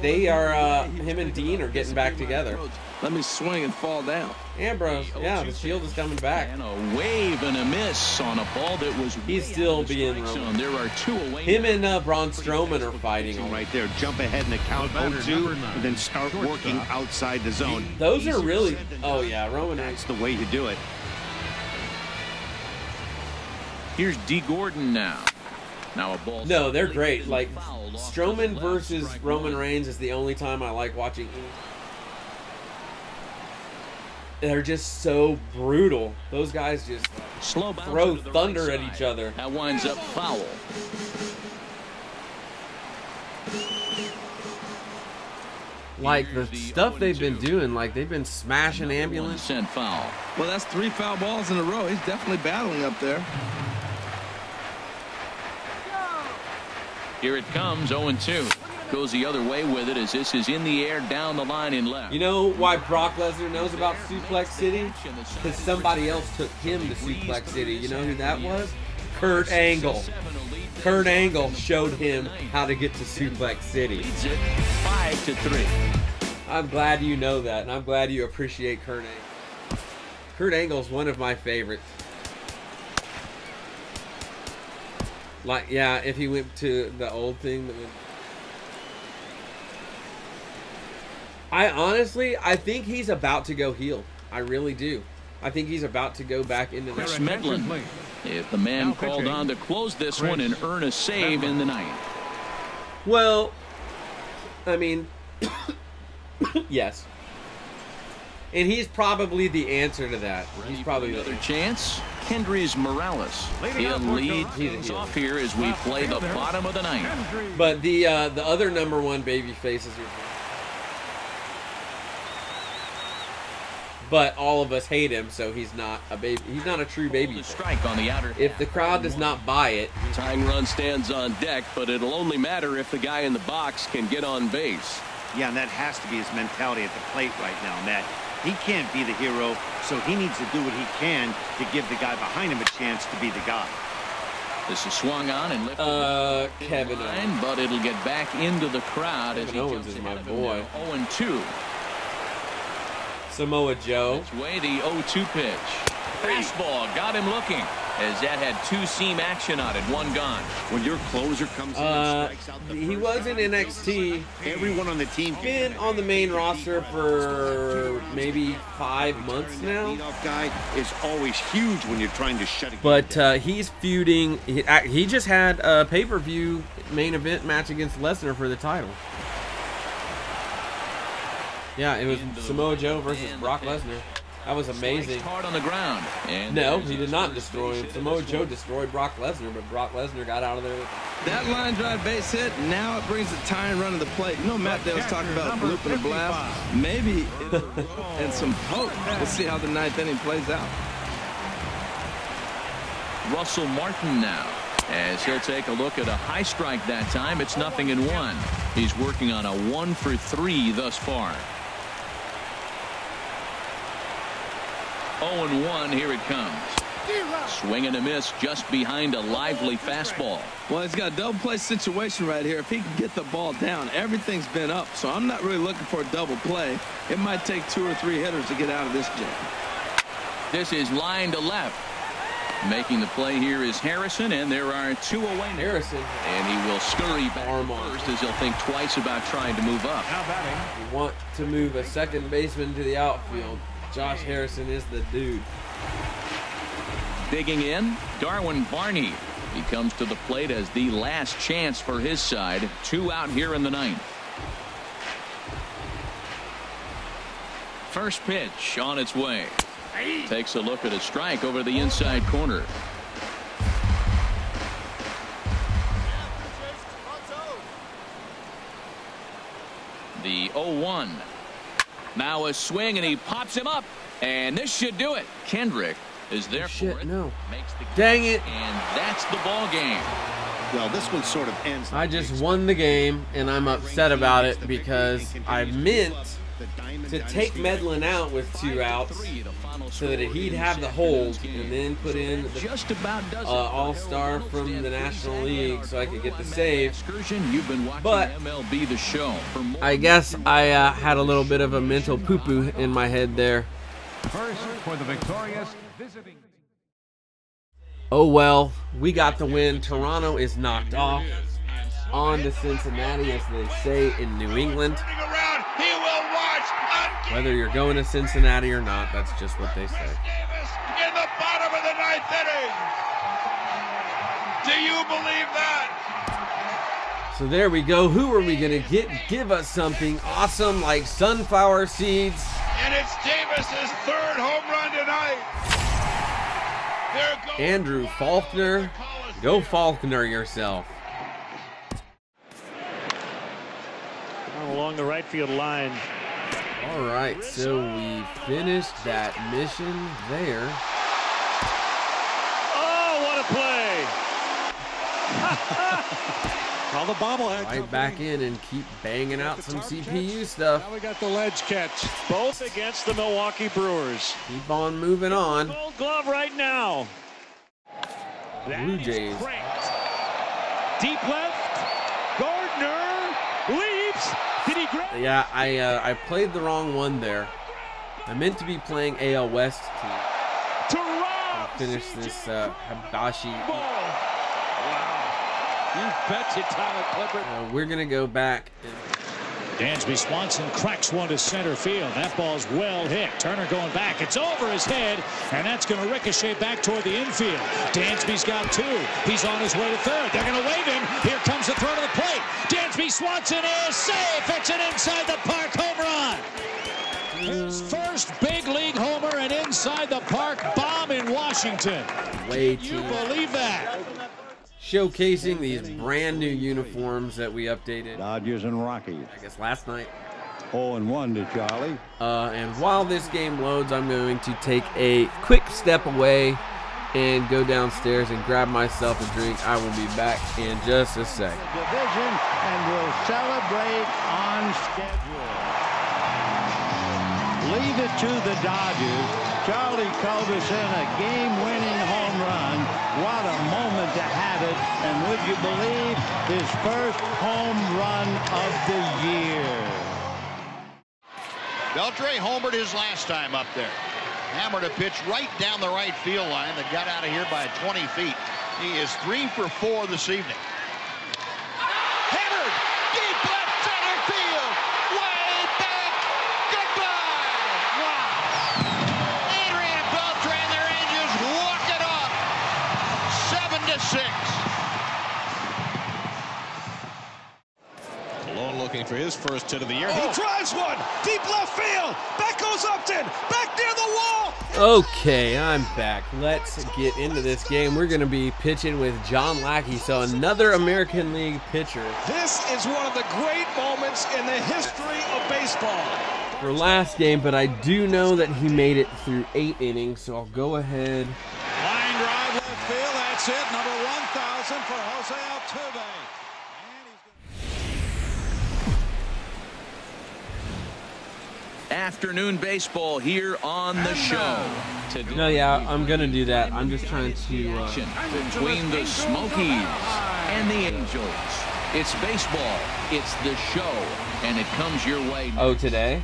him and Dean are getting back together. Let me swing and fall down. Ambrose, yeah, the Shield is coming back. And a wave and a miss on a ball that was. He's still being. There are 2 away. Him and Braun Strowman are fighting right there. Jump ahead in the count 0-2, and then start working outside the zone. Those are really. Oh yeah, Roman. That's the way you do it. Here's D. Gordon now. Now a ball. No, they're great. Like Strowman versus Roman Reigns is the only time I like watching. They're just so brutal. Those guys just throw thunder at each other. That winds up foul. Like the stuff they've been doing, like they've been smashing ambulance. Sent foul. Well, that's 3 foul balls in a row. He's definitely battling up there. Here it comes, 0-2. Goes the other way with it as this is in the air down the line in left. You know why Brock Lesnar knows about Suplex City? Because somebody else took him to Suplex City. You know who that was? Kurt Angle. Kurt Angle showed him how to get to Suplex City. 5-3. I'm glad you know that, and I'm glad you appreciate Kurt Angle. Kurt Angle's one of my favorites. Like, yeah, if he went to the old thing that would... I think he's about to go heel. I really do. I think he's about to go back into the... Chris Medlin, if the man called on to close this one and earn a save in the ninth. Well, I mean, yes. And he's probably the answer to that. He's probably another chance. Kendrys Morales. He'll lead things off here as we play the bottom of the ninth. But the other #1 baby face is your. But all of us hate him, so he's not a baby. He's not a true baby. Strike on the outer. If the crowd does not buy it, tying run stands on deck, but it'll only matter if the guy in the box can get on base. Yeah, and that has to be his mentality at the plate right now, Matt. He can't be the hero, so he needs to do what he can to give the guy behind him a chance to be the guy. This is swung on and lifted. Kevin Owens. But it'll get back into the crowd as he Owens is my boy. 0-2. Samoa Joe. It's way the 0-2 pitch. Fastball got him looking, as that had 2-seam action on it, one gone. When your closer comes in and strikes out the he was in NXT. Everyone on the team been on the main roster for maybe 5 months now. The leadoff guy is always huge when you're trying to shut it. But he's feuding. He just had a pay-per-view main event match against Lesnar for the title. Yeah, it was Samoa Joe versus Brock Lesnar. That was amazing. Hard on the ground. And no, he did not destroy him. Samoa Joe destroyed Brock Lesnar, but Brock Lesnar got out of there. That line drive base hit, now it brings the tying run to the plate. You know, Matt, they was talking about bloop and a blast. Maybe and some hope. We'll see how the 9th inning plays out. Russell Martin now, as he'll take a look at a high strike that time. It's 0-1. He's working on a 1-for-3 thus far. 0-1, here it comes. Swing and a miss just behind a lively fastball. Well, he's got a double play situation right here. If he can get the ball down, everything's been up. So I'm not really looking for a double play. It might take 2 or 3 hitters to get out of this jam. This is line to left. Making the play here is Harrison, and there are 2 away. Harrison. And he will scurry back first as he'll think twice about trying to move up. You want to move a second baseman to the outfield. Josh Harrison is the dude. Digging in, Darwin Barney. He comes to the plate as the last chance for his side. 2 out here in the 9th. First pitch on its way. Takes a look at a strike over the inside corner. The 0-1. Now a swing, and he pops him up, and this should do it. Kendrick is there for it. No. Makes the Dang it. And that's the ball game. Well, this one sort of ends. I just won the game, and I'm upset about it because I meant to take Medlin out with 2 outs so that he'd have the hold and then put in the all-star from the National League so I could get the save. But MLB The Show. I guess I had a little bit of a mental poo-poo in my head there. First for the victorious visiting. Oh well, we got the win. Toronto is knocked off. On to Cincinnati, as they say in New England. Whether you're going to Cincinnati or not, that's just what they say. In the bottom of the 9th inning. Do you believe that? So there we go. Who are we going to get? Give us something awesome like sunflower seeds. And it's Davis's 3rd home run tonight. Andrew Faulkner. Go Faulkner yourself. Along the right field line. All right, so we finished that mission there. Oh, what a play! Call the bobblehead. Right back in and keep banging out some CPU stuff. Now we got the ledge catch, both against the Milwaukee Brewers. Keep on moving on. Gold glove right now. Blue Jays. Deep left. Gardner leaps. Did he grab? Yeah, I played the wrong one there. I meant to be playing AL West to finish this Habashi. Wow. You bet you, Tyler Clippard. We're going to go back. Dansby Swanson cracks one to center field. That ball's well hit. Turner going back. It's over his head, and that's going to ricochet back toward the infield. Dansby's got 2. He's on his way to 3rd. They're going to wave him. Here comes the throw to the plate. Dansby Dansby Swanson is safe. It's an inside the park home run. His first big league homer, and inside the park bomb in Washington. Way Can you believe that? Showcasing these brand new uniforms that we updated. Dodgers and Rockies. I guess last night. 0-1 to Charlie. And while this game loads, I'm going to take a quick step away and go downstairs and grab myself a drink. I will be back in just a sec. Division, and will celebrate on schedule. Leave it to the Dodgers. Charlie Culberson, a game-winning home run. What a moment to have it. And would you believe his first home run of the year? Beltre homered his last time up there. Hammered a pitch right down the right field line that got out of here by 20 feet. He is 3 for 4 this evening. Hammered deep left center field. Way back. Goodbye. Wow. Adrian Beltre and the Rangers walk it off. 7-6. Malone looking for his first hit of the year. He drives one. Deep left field. Back goes Upton. Back near the wall. Okay, I'm back. Let's get into this game. We're going to be pitching with John Lackey, so another American League pitcher. This is one of the great moments in the history of baseball. For last game, but I do know that he made it through 8 innings, so I'll go ahead. Line drive left field. That's it. Number 1,000 for Jose Altuve. Afternoon baseball here on the show. No, yeah, I'm going to do that. I'm just trying to... Between the Smokies and the Angels. It's baseball. It's the show. And it comes your way. Oh, today?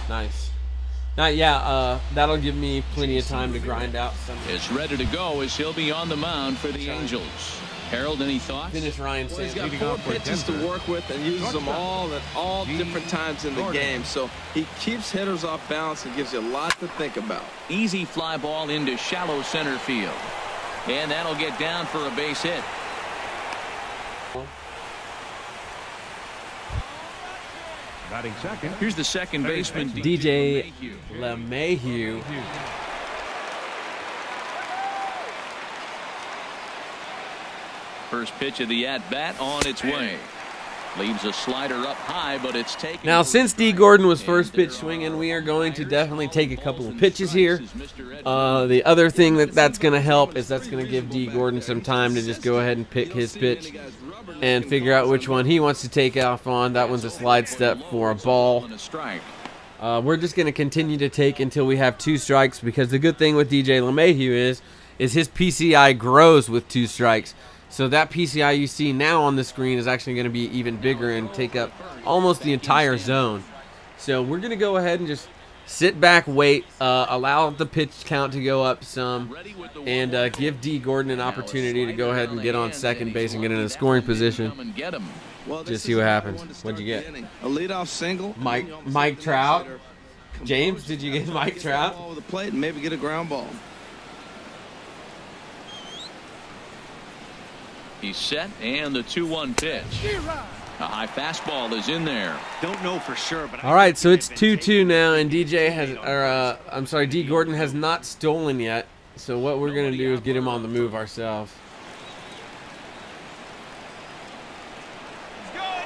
Nice. That'll give me plenty of time to grind out some. Is ready to go as he'll be on the mound for the Angels. Harold, any thoughts? Finish Ryan Well, he's Sanchez. got 4 pitches to work with and uses them all at all different times in the game. So he keeps hitters off balance and gives you a lot to think about. Easy fly ball into shallow center field. And that'll get down for a base hit. Batting second. Here's the second baseman, DJ LeMahieu. First pitch of the at-bat on its way. Leaves a slider up high, but it's taken. Now, since D. Gordon was first pitch swinging, we are going to definitely take a couple of pitches here. The other thing that's going to help is that's going to give D. Gordon some time to just go ahead and pick his pitch and figure out which one he wants to take off on. That one's a slide step for a ball. We're just going to continue to take until we have 2 strikes, because the good thing with DJ LeMahieu is his PCI grows with 2 strikes. So that PCI you see now on the screen is actually going to be even bigger and take up almost the entire zone. So we're going to go ahead and just sit back, wait, allow the pitch count to go up some, and give D. Gordon an opportunity to go ahead and get on second base and get in a scoring position. Just see what happens. What'd you get? A leadoff single. Mike Trout. James, did you get Mike Trout? Over the plate and maybe get a ground ball. He's set, and the 2-1 pitch. A high fastball is in there. Don't know for sure, but all right, so it's 2-2 now, and D. Gordon has not stolen yet. So what we're gonna do is get him on the move ourselves.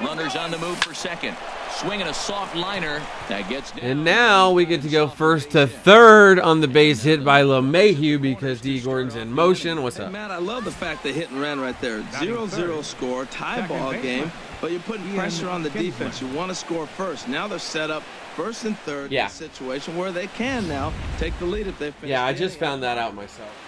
Runners on the move for second. Swinging a soft liner that gets down. And now we get to go first to third on the base hit by LeMahieu because D. Gordon's in motion. What's up? Matt, I love the fact they hit and ran right there. 0-0 score, tie ball game, but you're putting pressure on the defense. You want to score first. Now they're set up first and third in a situation where they can now take the lead if they finish. Yeah, I just found that out myself.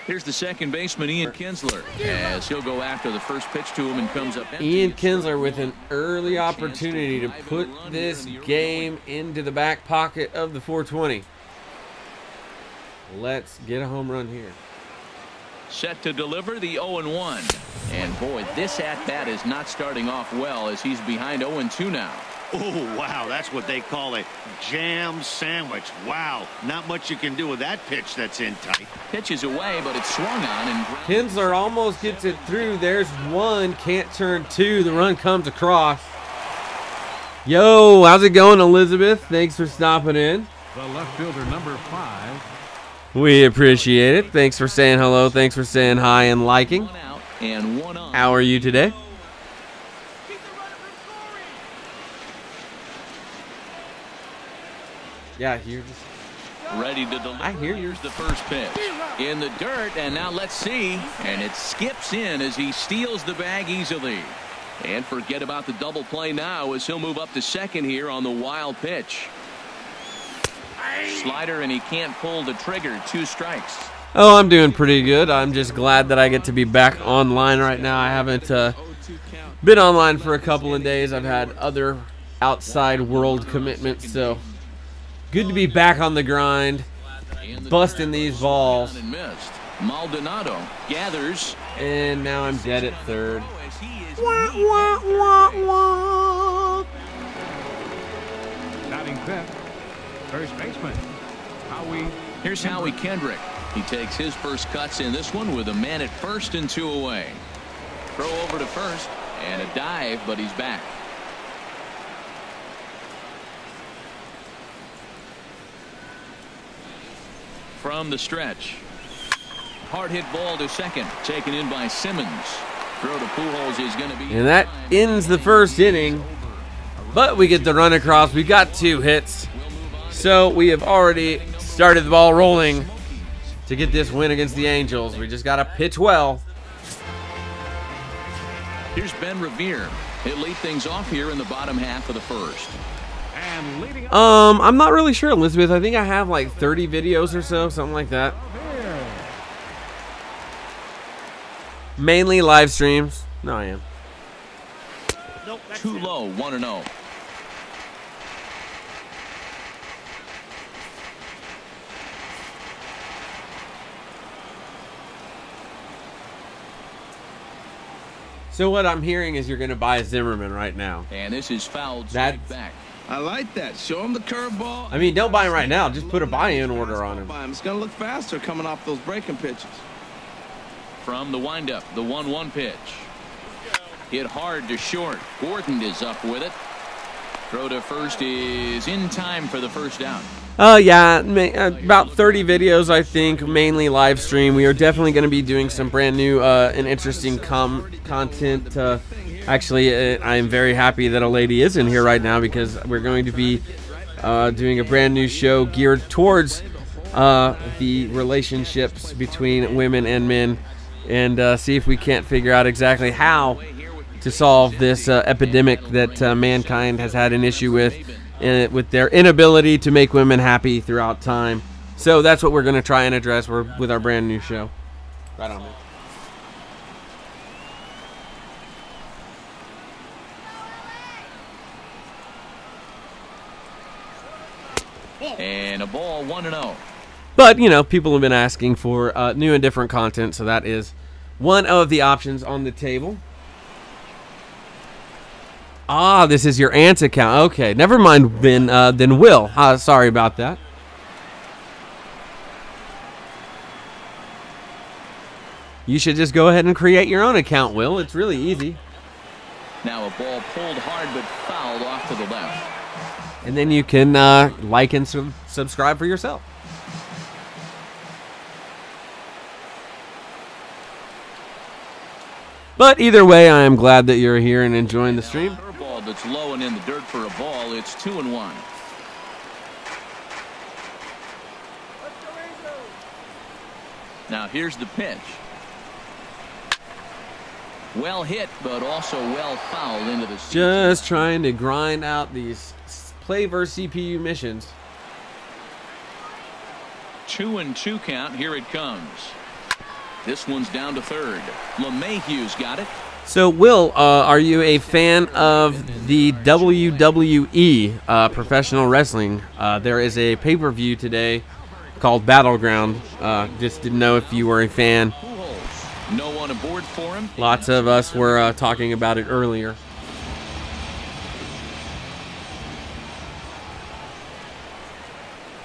Here's the second baseman, Ian Kinsler, as he'll go after the first pitch to him and comes up empty. Ian Kinsler with an early opportunity to put this game into the back pocket of the 420. Let's get a home run here. Set to deliver the 0-1. And boy, this at-bat is not starting off well as he's behind 0-2 now. Oh, wow, that's what they call a jam sandwich. Wow, not much you can do with that pitch that's in tight. Pitch is away, but it's swung on. And Kinsler almost gets it through. There's one, can't turn two. The run comes across. Yo, how's it going, Elizabeth? Thanks for stopping in. The left fielder, number 5. We appreciate it. Thanks for saying hello. Thanks for saying hi and liking. one out and one on. How are you today? Yeah, you're just ready to deliver. I hear you. Here's the first pitch in the dirt, and now let's see. And it skips in as he steals the bag easily. And forget about the double play now as he'll move up to second here on the wild pitch. Slider, and he can't pull the trigger. 2 strikes. Oh, I'm doing pretty good. I'm just glad that I get to be back online right now. I haven't been online for a couple of days. I've had other outside world commitments, so good to be back on the grind, busting these balls. Maldonado gathers, and now I'm dead at third. Batting fifth, first baseman, Howie. Here's Howie Kendrick. He takes his first cuts in this one with a man at first and 2 away. Throw over to first and a dive, but he's back. From the stretch. Hard hit ball to second, taken in by Simmons. Throw to Pujols is going to be. And that ends the first inning. But we get the run across. We got 2 hits. So we have already started the ball rolling to get this win against the Angels. We just got to pitch well. Here's Ben Revere. He'll lead things off here in the bottom half of the first. And leading I'm not really sure, Elizabeth. I think I have like 30 videos or so, something like that. Mainly live streams. No, I am. Nope, too low, 1-0. So what I'm hearing is you're going to buy Zimmerman right now. And this is fouled straight back. I like that. Show him the curveball. I mean, don't buy him right now. Just put a buy-in order on him. It's going to look faster coming off those breaking pitches. From the windup, the 1-1 pitch. Hit hard to short. Gordon is up with it. Throw to first is in time for the first down. Yeah, about 30 videos, I think, mainly live stream. We are definitely going to be doing some brand new and interesting content. Actually, I am very happy that a lady is in here right now because we're going to be doing a brand new show geared towards the relationships between women and men, and see if we can't figure out exactly how to solve this epidemic that mankind has had an issue with their inability to make women happy throughout time. So that's what we're going to try and address with our brand new show. Right on, man. And a ball, 1-0. But, you know, people have been asking for new and different content, so that is one of the options on the table. Ah, this is your aunt's account. Okay, never mind, Ben. Then Will. Sorry about that. You should just go ahead and create your own account, Will. It's really easy. Now a ball pulled hard but fouled off to the left. And then you can like and subscribe for yourself. But either way, I am glad that you're here and enjoying the stream. Curveball that's low and in the dirt for a ball. It's 2-1. Now here's the pitch. Well hit, but also well fouled into the season. Just trying to grind out these play versus CPU missions. 2-2 count. Here it comes. This one's down to third. LeMahieu's got it. So, Will, are you a fan of the WWE professional wrestling? There is a pay-per-view today called Battleground. Just didn't know if you were a fan. No one aboard for him. Lots of us were talking about it earlier.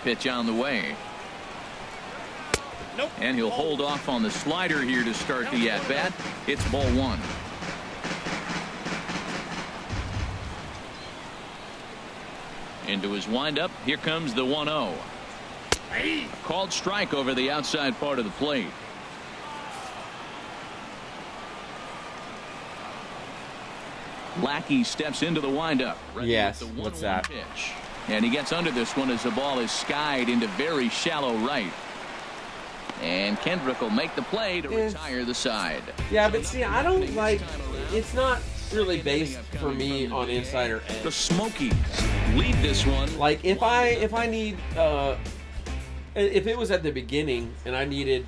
Pitch on the way. Nope. And he'll hold off on the slider here to start the at-bat. It's ball one. Into his windup. Here comes the 1-0. A called strike over the outside part of the plate. Lackey steps into the windup. Yes, what's that? Pitch. And he gets under this one as the ball is skied into very shallow right. And Kendrick will make the play to retire the side. Yeah, but see, I don't like, it's not really based for me on insider edge. The Smokies lead this one. Like if I need if it was at the beginning and I needed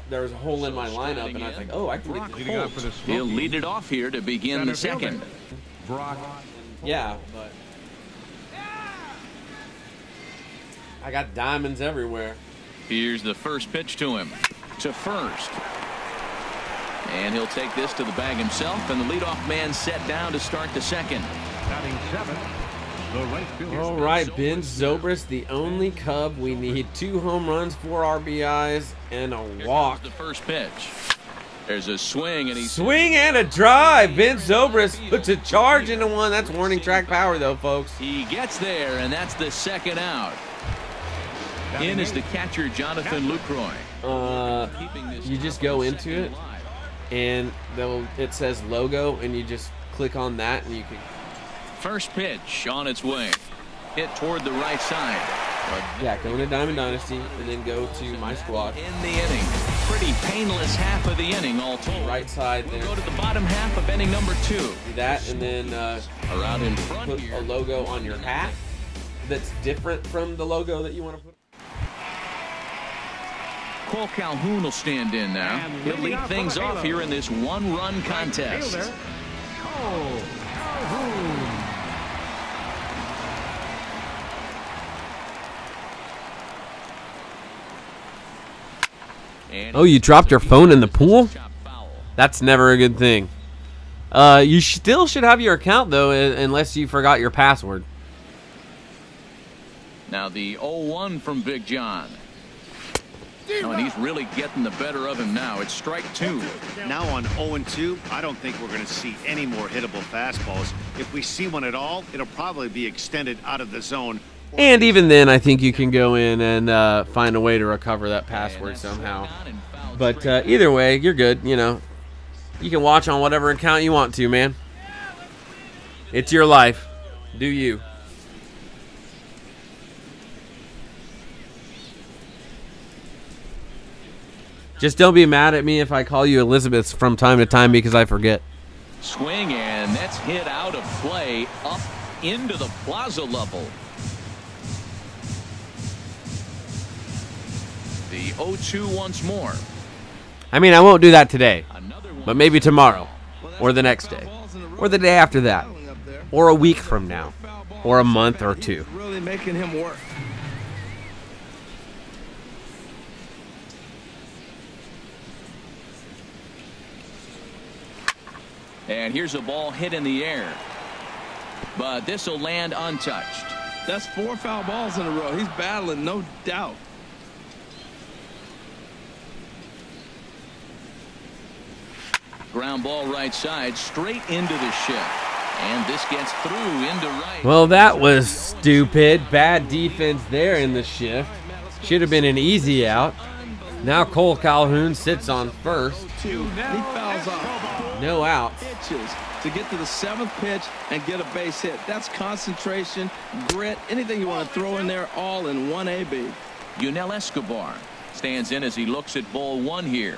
there was a hole in my lineup and I was like, oh, I can get the hole. He'll lead it off here to begin the second. Yeah, but I got diamonds everywhere. Here's the first pitch to him. To first. And he'll take this to the bag himself, and the leadoff man set down to start the second. Batting seventh, the right fielder. All right, Ben Zobrist, the only Cub. We need 2 home runs, 4 RBIs, and a walk. The first pitch. There's a swing, and swing and a drive. Ben Zobrist puts a charge into one. That's warning track power, though, folks. He gets there, and that's the second out. In is the catcher, Jonathan Lucroy. You just go into it, and it says logo, and you just click on that, and you can. First pitch on its way. Hit toward the right side. Yeah, go into Diamond Dynasty, and then go to My Squad. In the inning. Pretty painless half of the inning, all told. Right side there. Go to the bottom half of inning number 2. Do that, and then around in front put a logo on your hat that's different from the logo that you want to put. Cole Calhoun will stand in now. He'll lead things off here in this 1-run contest. Cole Calhoun. Oh, you dropped your phone in the pool? That's never a good thing. You still should have your account, though, unless you forgot your password. Now the 0-1 from Big John. Oh, and he's really getting the better of him now. It's strike 2. Now on 0-2, I don't think we're going to see any more hittable fastballs. If we see one at all, it'll probably be extended out of the zone. And even then, I think you can go in and find a way to recover that password somehow. But either way, you're good. You know, you can watch on whatever account you want to, man. It's your life. Do you. Just don't be mad at me if I call you Elizabeth from time to time because I forget. Swing, and that's hit out of play up into the plaza level. The 0-2 once more. I mean, I won't do that today, but maybe tomorrow, or the next day, or the day after that, or a week from now, or a month or 2. Really making him work. And here's a ball hit in the air. But this will land untouched. That's 4 foul balls in a row. He's battling, no doubt. Ground ball right side, straight into the shift. And this gets through into right. Well, that was stupid. Bad defense there in the shift. Should have been an easy out. Now Cole Calhoun sits on first. He fouls off. No outs. Pitches to get to the 7th pitch and get a base hit. That's concentration, grit, anything you want to throw in there, all in one AB. Yunel Escobar stands in as he looks at ball 1 here.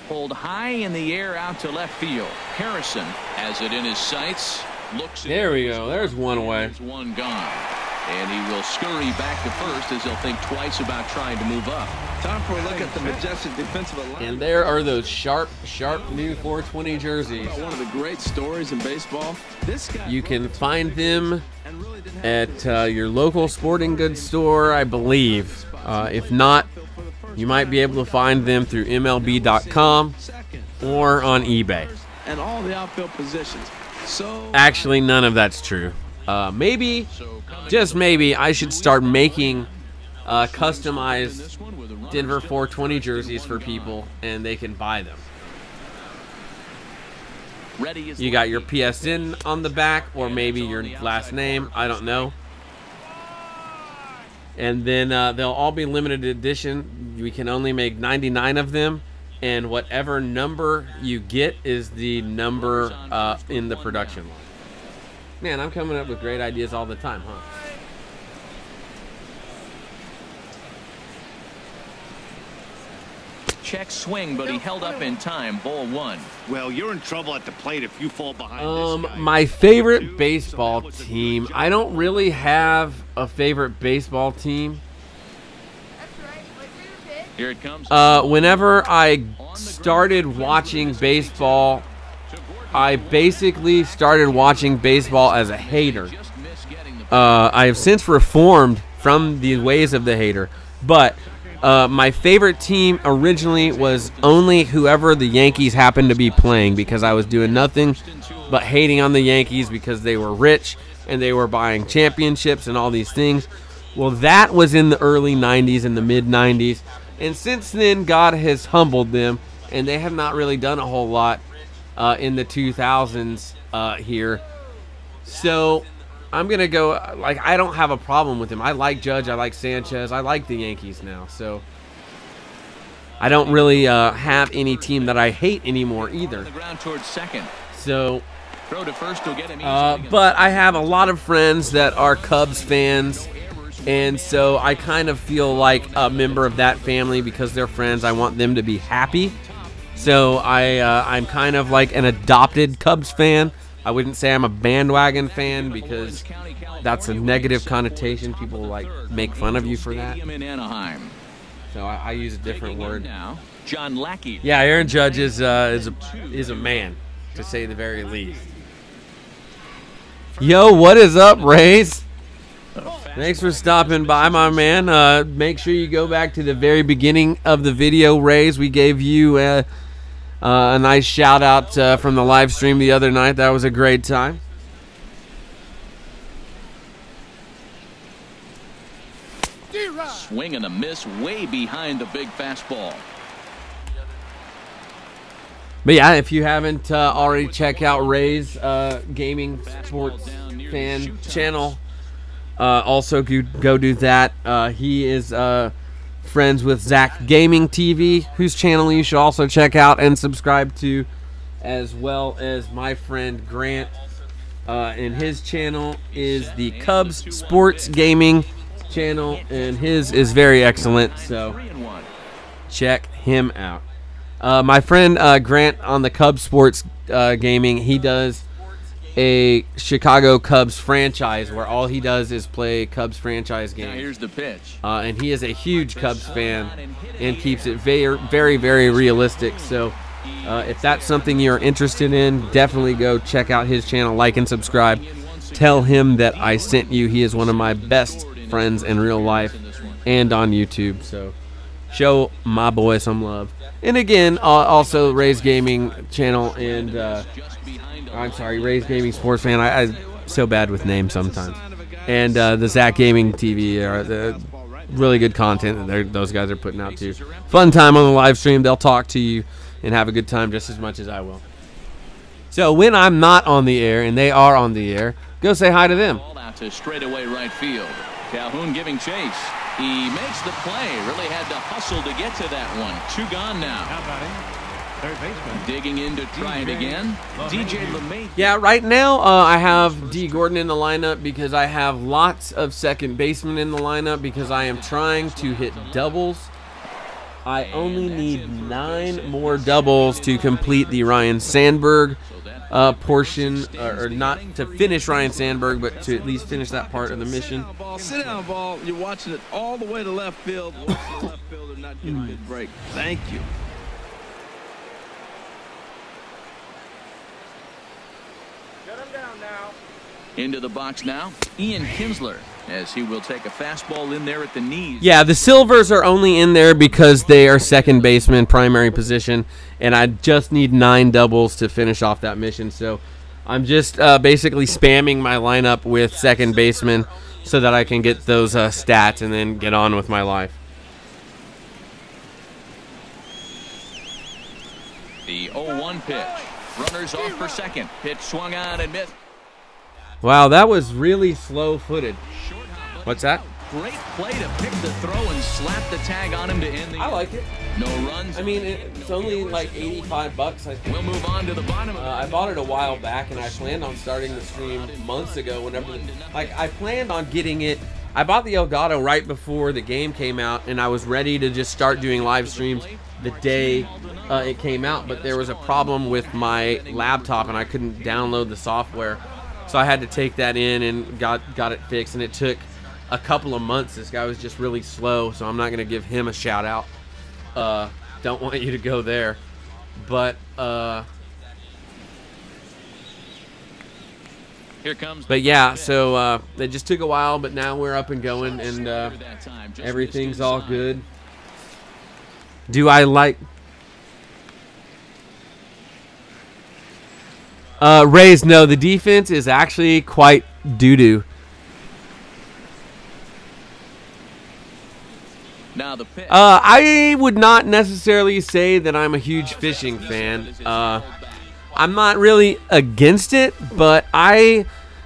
Pulled high in the air out to left field. Harrison has it in his sights. Looks. There we go. There's one away. There's one gone. And he will scurry back to first as he'll think twice about trying to move up. Time for a look at the majestic defensive line. And there are those sharp new 420 jerseys. One of the great stories in baseball. This guy, you can find them at your local sporting goods store, I believe. If not, you might be able to find them through MLB.com or on eBay. And all the outfield positions. Actually, none of that's true. Maybe, just maybe, I should start making customized Denver 420 jerseys for people, and they can buy them. You got your PSN on the back, or maybe your last name. I don't know. And then they'll all be limited edition. We can only make 99 of them, and whatever number you get is the number in the production line. Man, I'm coming up with great ideas all the time, huh? Check swing, but he held up in time. Ball 1. Well, you're in trouble at the plate if you fall behind this guy. My favorite baseball team. I don't really have a favorite baseball team. Here it comes. Whenever I started watching baseball, I basically started watching baseball as a hater. I have since reformed from the ways of the hater, but my favorite team originally was only whoever the Yankees happened to be playing, because I was doing nothing but hating on the Yankees because they were rich and they were buying championships and all these things. Well, that was in the early 90s and the mid-90s. And since then, God has humbled them, and they have not really done a whole lot in the 2000s here. So I'm going to go, like, I don't have a problem with him. I like Judge. I like Sanchez. I like the Yankees now. So I don't really have any team that I hate anymore either. So, but I have a lot of friends that are Cubs fans. And so I kind of feel like a member of that family because they're friends. I want them to be happy. So I'm kind of like an adopted Cubs fan. I wouldn't say I'm a bandwagon fan because that's a negative connotation. People like make fun of you for that. So I use a different word. John Lackey. Yeah, Aaron Judge is a man, to say the very least. Yo, what is up, Rays? Thanks for stopping by, my man. Make sure you go back to the very beginning of the video, Rays. We gave you a nice shout out from the live stream the other night. That was a great time. Swing and a miss way behind the big fastball. But yeah, if you haven't already, check out Ray's gaming sports fan channel. Also, go do that. He is friends with Zach Gaming TV, whose channel you should also check out and subscribe to, as well as my friend Grant. And his channel is the Cubs Sports Gaming channel, and his is very excellent, so check him out. My friend Grant on the Cubs Sports Gaming, he does a Chicago Cubs franchise where all he does is play Cubs franchise games. Now here's the pitch. And he is a huge Cubs fan and keeps it very, very, very realistic. So if that's something you're interested in, definitely go check out his channel, like and subscribe. Tell him that I sent you. He is one of my best friends in real life and on YouTube. So show my boy some love. And again, also Ray's Gaming channel and I'm sorry, Ray's Gaming Sports Fan. I'm so bad with names sometimes. And the Zach Gaming TV are the really good content that those guys are putting out too. Fun time on the live stream. They'll talk to you and have a good time just as much as I will. So when I'm not on the air and they are on the air, go say hi to them. Ball out to straightaway right field. Calhoun giving chase. He makes the play. Really had to hustle to get to that one. 2 gone now. How about him? Third baseman. Digging in to try it again. DJ LeMay. Yeah, right now I have D. Gordon in the lineup because I have lots of second basemen in the lineup because I am trying to hit doubles. I only need 9 more doubles to complete the Ryan Sandberg portion, or not to finish Ryan Sandberg, but to at least finish that part of the mission. Sit down, ball. You're watching it all the way to left field. Watch the left fielder not get a good break. Thank you. Into the box now, Ian Kinsler, as he will take a fastball in there at the knees. Yeah, the Silvers are only in there because they are second baseman, primary position, and I just need 9 doubles to finish off that mission. So I'm just basically spamming my lineup with second baseman so that I can get those stats and then get on with my life. The 0-1 pitch. Runners off for second. Pitch swung on and missed. Wow, that was really slow-footed. What's that? Great play to pick the throw and slap the tag on him to end the I like it. No runs. I mean, it's only like $85, I think. We'll move on to the bottom. I bought it a while back, and I planned on starting the stream months ago. I planned on getting it. I bought the Elgato right before the game came out, and I was ready to just start doing live streams the day it came out. But there was a problem with my laptop, and I couldn't download the software, so I had to take that in and got it fixed. And it took a couple of months. This guy was just really slow, so I'm not going to give him a shout out. Don't want you to go there, but here comes. But yeah, so it just took a while, but now we're up and going, and everything's all good. Do I like Rays? No, the defense is actually quite doo-doo. Now the pitch. I would not necessarily say that I'm a huge fishing fan. I'm not really against it, but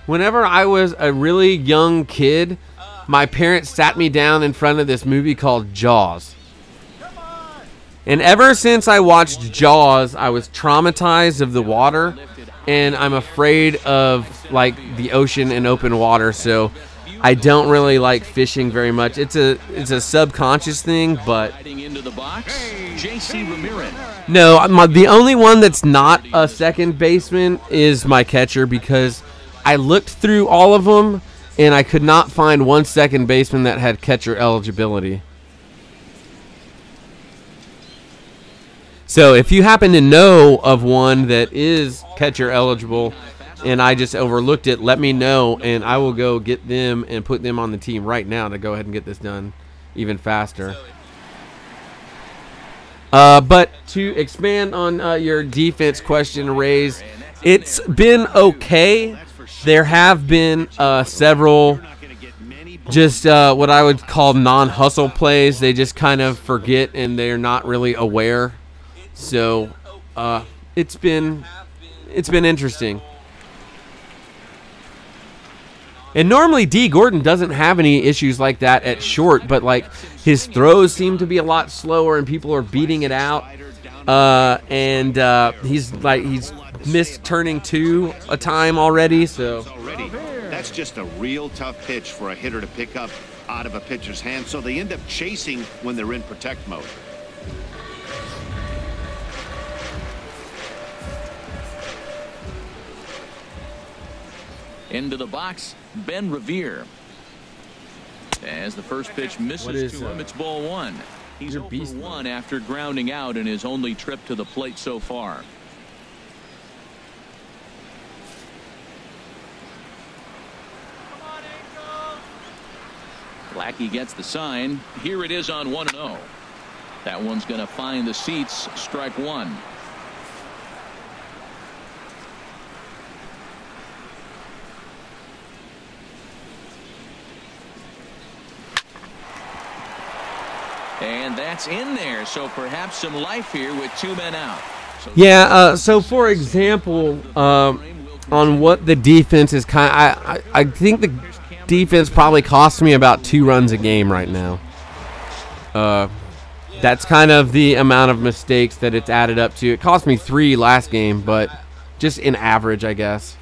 whenever I was a really young kid, my parents sat me down in front of this movie called Jaws. And ever since I watched Jaws, I was traumatized of the water, and I'm afraid of like the ocean and open water, so I don't really like fishing very much. It's a subconscious thing, but no, the only one that's not a second baseman is my catcher, because I looked through all of them and I could not find one second baseman that had catcher eligibility. So if you happen to know of one that is catcher eligible and I just overlooked it, let me know, and I will go get them and put them on the team right now to go ahead and get this done even faster. But to expand on your defense question, Rays, it's been okay. There have been several just what I would call non-hustle plays. They just kind of forget and they're not really aware. So it's been interesting. And normally D. Gordon doesn't have any issues like that at short, but like his throws seem to be a lot slower and people are beating it out. He's missed turning 2 a time already, so that's just a real tough pitch for a hitter to pick up out of a pitcher's hand, so they end up chasing when they're in protect mode. Into the box, Ben Revere. As the first pitch misses to him, it's ball 1. He's 0 for 1 after grounding out in his only trip to the plate so far. Lackey gets the sign. Here it is on 1-0. That one's going to find the seats. Strike 1. And that's in there, so perhaps some life here with 2 men out. So for example, on what the defense is I think the defense probably costs me about 2 runs a game right now. That's kind of the amount of mistakes that it's added up to. It cost me 3 last game, but just in average, I guess.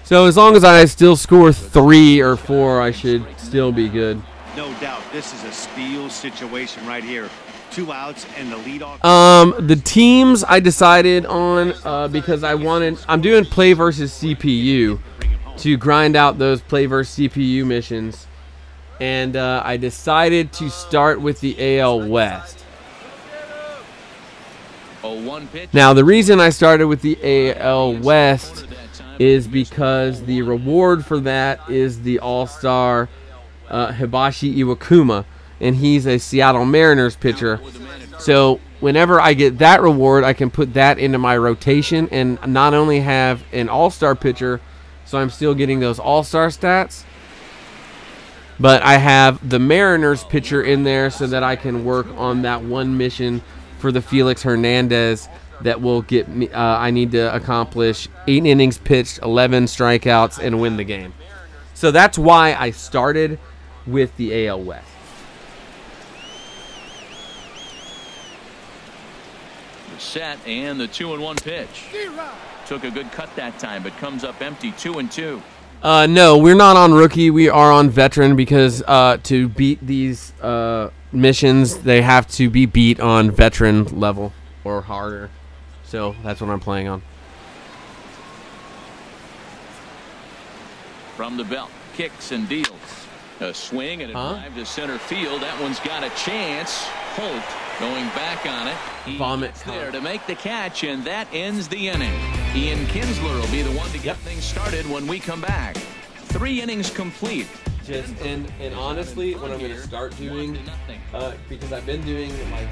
So as long as I still score 3 or 4, I should still be good. No doubt, this is a steal situation right here. 2 outs and the leadoff. The teams I decided on because I'm doing play versus CPU to grind out those play versus CPU missions, and I decided to start with the AL West. Now the reason I started with the AL West is because the reward for that is the All-Star Hibashi Iwakuma, and he's a Seattle Mariners pitcher. So whenever I get that reward, I can put that into my rotation and not only have an all-star pitcher, so I'm still getting those all-star stats, but I have the Mariners pitcher in there so that I can work on that one mission for the Felix Hernandez that will get me. I need to accomplish 8 innings pitched, 11 strikeouts, and win the game. So that's why I started with the AL West. Set and the 2-1 pitch. Took a good cut that time, but comes up empty. 2-2. No, we're not on rookie. We are on veteran because to beat these missions, they have to be beat on veteran level or harder. So that's what I'm playing on. From the belt, kicks and deals. A swing and a drive to center field. That one's got a chance. Holt going back on it. Vomit there to make the catch, and that ends the inning. Ian Kinsler will be the one to get things started when we come back. 3 innings complete. And honestly, what I'm going to start doing, because I've been doing like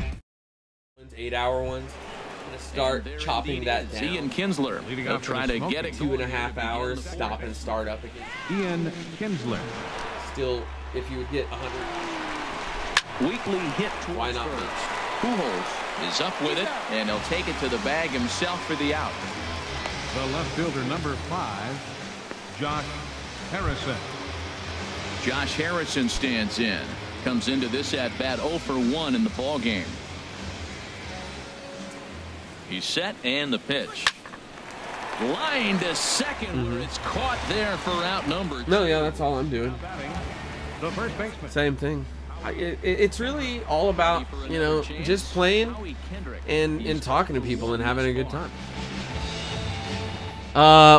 8-hour ones, I'm going to start chopping that down. Ian Kinsler. He'll try to get it 2.5 hours, stop and start up again. Ian Kinsler. Still, if you would get 100. Weekly hit towards Why not? first. Pujols is up with it, and he'll take it to the bag himself for the out. The left fielder, number 5, Josh Harrison. Josh Harrison stands in. Comes into this at-bat 0 for 1 in the ballgame. He's set, and the pitch. Line to second, where it's caught there for out number 2. No, yeah, that's all I'm doing. The first baseman. Same thing. It's really all about, you know, just playing and talking to people and having a good time.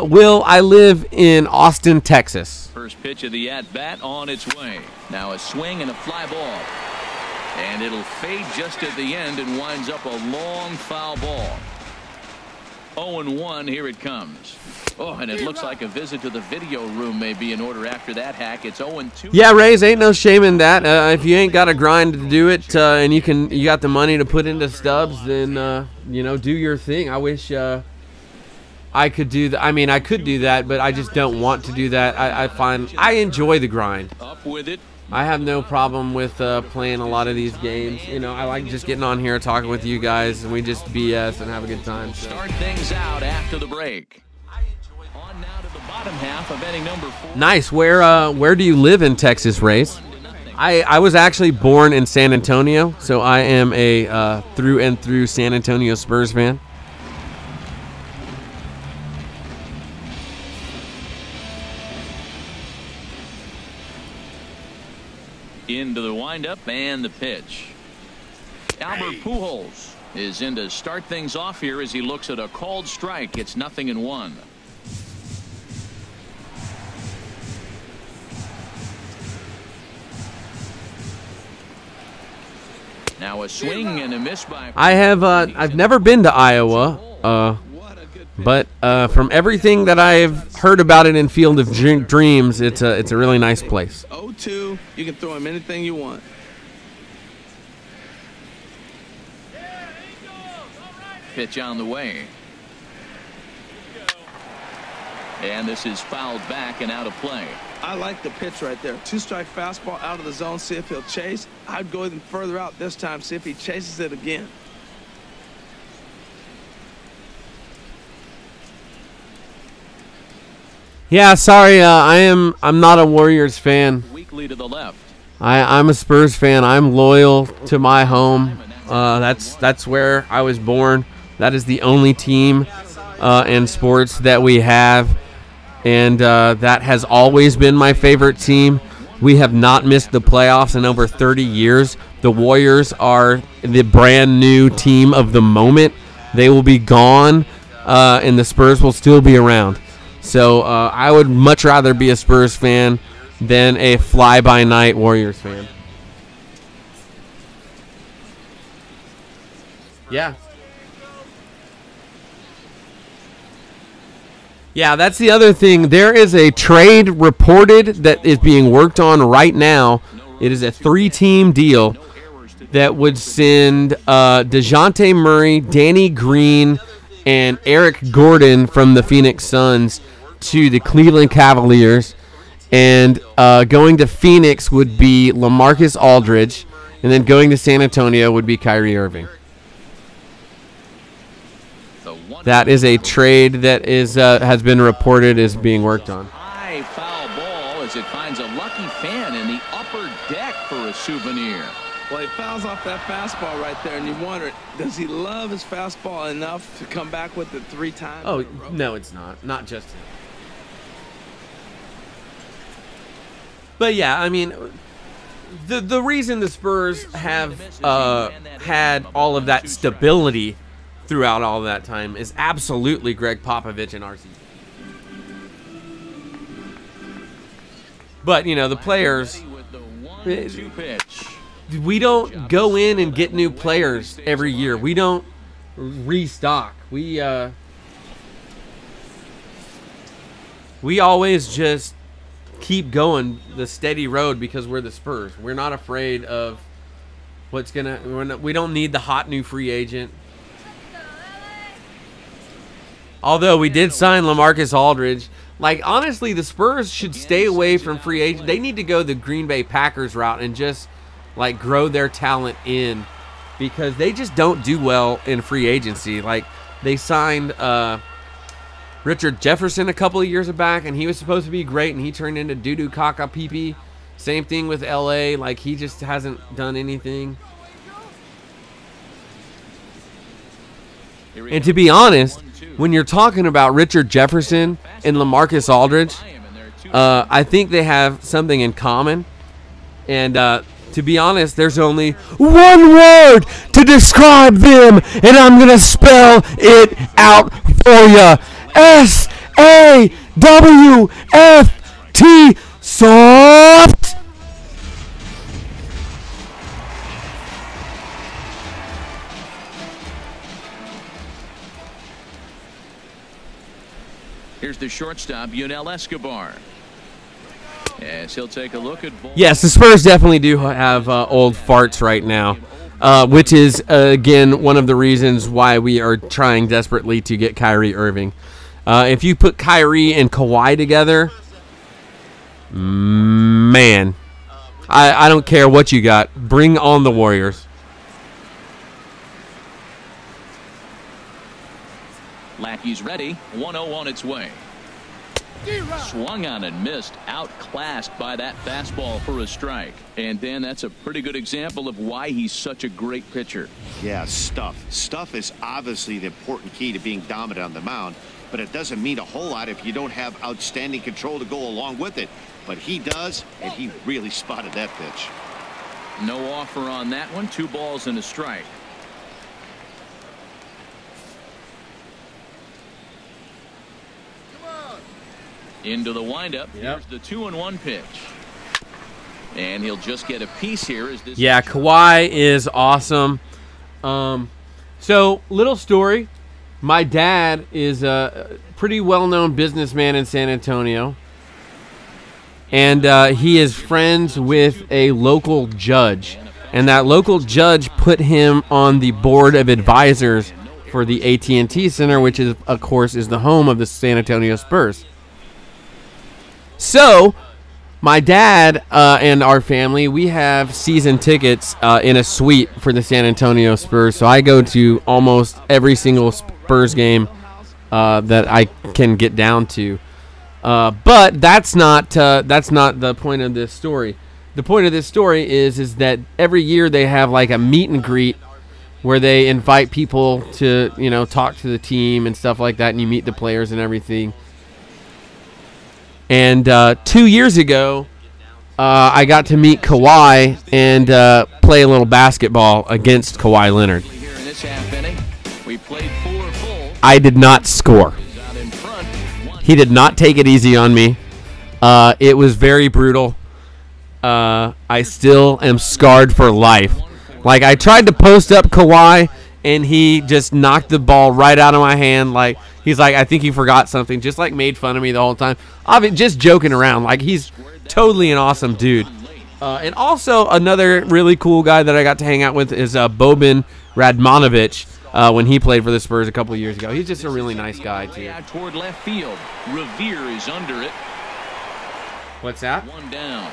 Will, I live in Austin, Texas. First pitch of the at-bat on its way. Now a swing and a fly ball. And it'll fade just at the end and winds up a long foul ball. 0-1, here it comes. Oh, and it looks like a visit to the video room may be in order after that hack. It's 0-2. Yeah, Rays, ain't no shame in that. If you ain't got a grind to do it, and you got the money to put into stubs, then you know, do your thing. I wish I could do that. I mean, I could do that, but I just don't want to do that. I find I enjoy the grind. Up with it. I have no problem with playing a lot of these games. You know, I like just getting on here, talking with you guys, and we just BS and have a good time. So. Start things out after the break. On now to the bottom half of inning number 4. Nice. Where do you live in Texas, Rays? I was actually born in San Antonio, so I am a through and through San Antonio Spurs fan. Into the windup and the pitch. Albert Pujols is in to start things off here as he looks at a called strike. It's 0-1. Now a swing and a miss by. I've never been to Iowa, but from everything that I've heard about it in Field of Dreams, it's a really nice place. 0-2, you can throw him anything you want. Pitch on the way. And this is fouled back and out of play. I like the pitch right there. 2-strike fastball out of the zone, see if he'll chase. I'd go even further out this time, see if he chases it again. Yeah, sorry, I'm not a Warriors fan. Weakly to the left. I'm a Spurs fan. I'm loyal to my home. That's where I was born. That is the only team in sports that we have, and that has always been my favorite team. We have not missed the playoffs in over 30 years. The Warriors are the brand new team of the moment. They will be gone, and the Spurs will still be around. So I would much rather be a Spurs fan than a fly-by-night Warriors fan. Yeah. Yeah, that's the other thing. There is a trade reported that is being worked on right now. It is a 3-team deal. that would send DeJounte Murray, Danny Green, and Eric Gordon from the Phoenix Suns to the Cleveland Cavaliers. And going to Phoenix would be LaMarcus Aldridge. And then going to San Antonio would be Kyrie Irving. That is a trade that has been reported as being worked on. High foul ball as it finds a lucky fan in the upper deck for a souvenir. Well, he fouls off that fastball right there, and you wonder, does he love his fastball enough to come back with it 3 times? Oh, no, it's not. Not just him. But, yeah, I mean, the reason the Spurs have had all of that stability throughout all of that time is absolutely Greg Popovich and RC. But, you know, the players, we don't go in and get new players every year. We don't restock. We always just keep going the steady road because we're the Spurs. We're not afraid of what's gonna. We don't need the hot new free agent. Although we did sign LaMarcus Aldridge. Like, honestly, the Spurs should stay away from free agent. They need to go the Green Bay Packers route and just, like, grow their talent in, because they just don't do well in free agency. Like, they signed Richard Jefferson a couple of years back, and he was supposed to be great, and he turned into doo-doo caca pee-pee. Same thing with L.A. Like, he just hasn't done anything. And to be honest, when you're talking about Richard Jefferson and LaMarcus Aldridge, I think they have something in common. And to be honest, there's only one word to describe them, and I'm going to spell it out for you. S-A-W-F-T, soft. Here's the shortstop, Yunel Escobar. As he'll take a look at. Yes, the Spurs definitely do have old farts right now, which is, again, one of the reasons why we are trying desperately to get Kyrie Irving. If you put Kyrie and Kawhi together, man, I don't care what you got. Bring on the Warriors. Lackey's ready. 1-0 on its way. Swung on and missed. Outclassed by that fastball for a strike. And Dan, that's a pretty good example of why he's such a great pitcher. Yeah, stuff. Stuff is obviously the important key to being dominant on the mound, but it doesn't mean a whole lot if you don't have outstanding control to go along with it. But he does, and he really spotted that pitch. No offer on that one. 2 balls and a strike. Into the windup. Here's the 2-1 pitch. And he'll just get a piece here. As this Kawhi is awesome. So, little story. My dad is a pretty well-known businessman in San Antonio. And he is friends with a local judge. And that local judge put him on the board of advisors for the AT&T Center, which is, of course, is the home of the San Antonio Spurs. So, my dad and our family, we have season tickets in a suite for the San Antonio Spurs. So I go to almost every single Spurs game that I can get down to. But that's not the point of this story. The point of this story is that every year they have like a meet and greet where they invite people to, you know, talk to the team and stuff like that, and you meet the players and everything. And 2 years ago, I got to meet Kawhi and play a little basketball against Kawhi Leonard. I did not score. He did not take it easy on me. It was very brutal. I still am scarred for life. Like, I tried to post up Kawhi, and he just knocked the ball right out of my hand. Like, he's like, I think you forgot something. Just, like, made fun of me the whole time. Just joking around. Like, he's totally an awesome dude. And also another really cool guy that I got to hang out with is Boban Radmanovic when he played for the Spurs a couple of years ago. He's just a really nice guy too. Toward left field. Revere is under it. What's that? One down.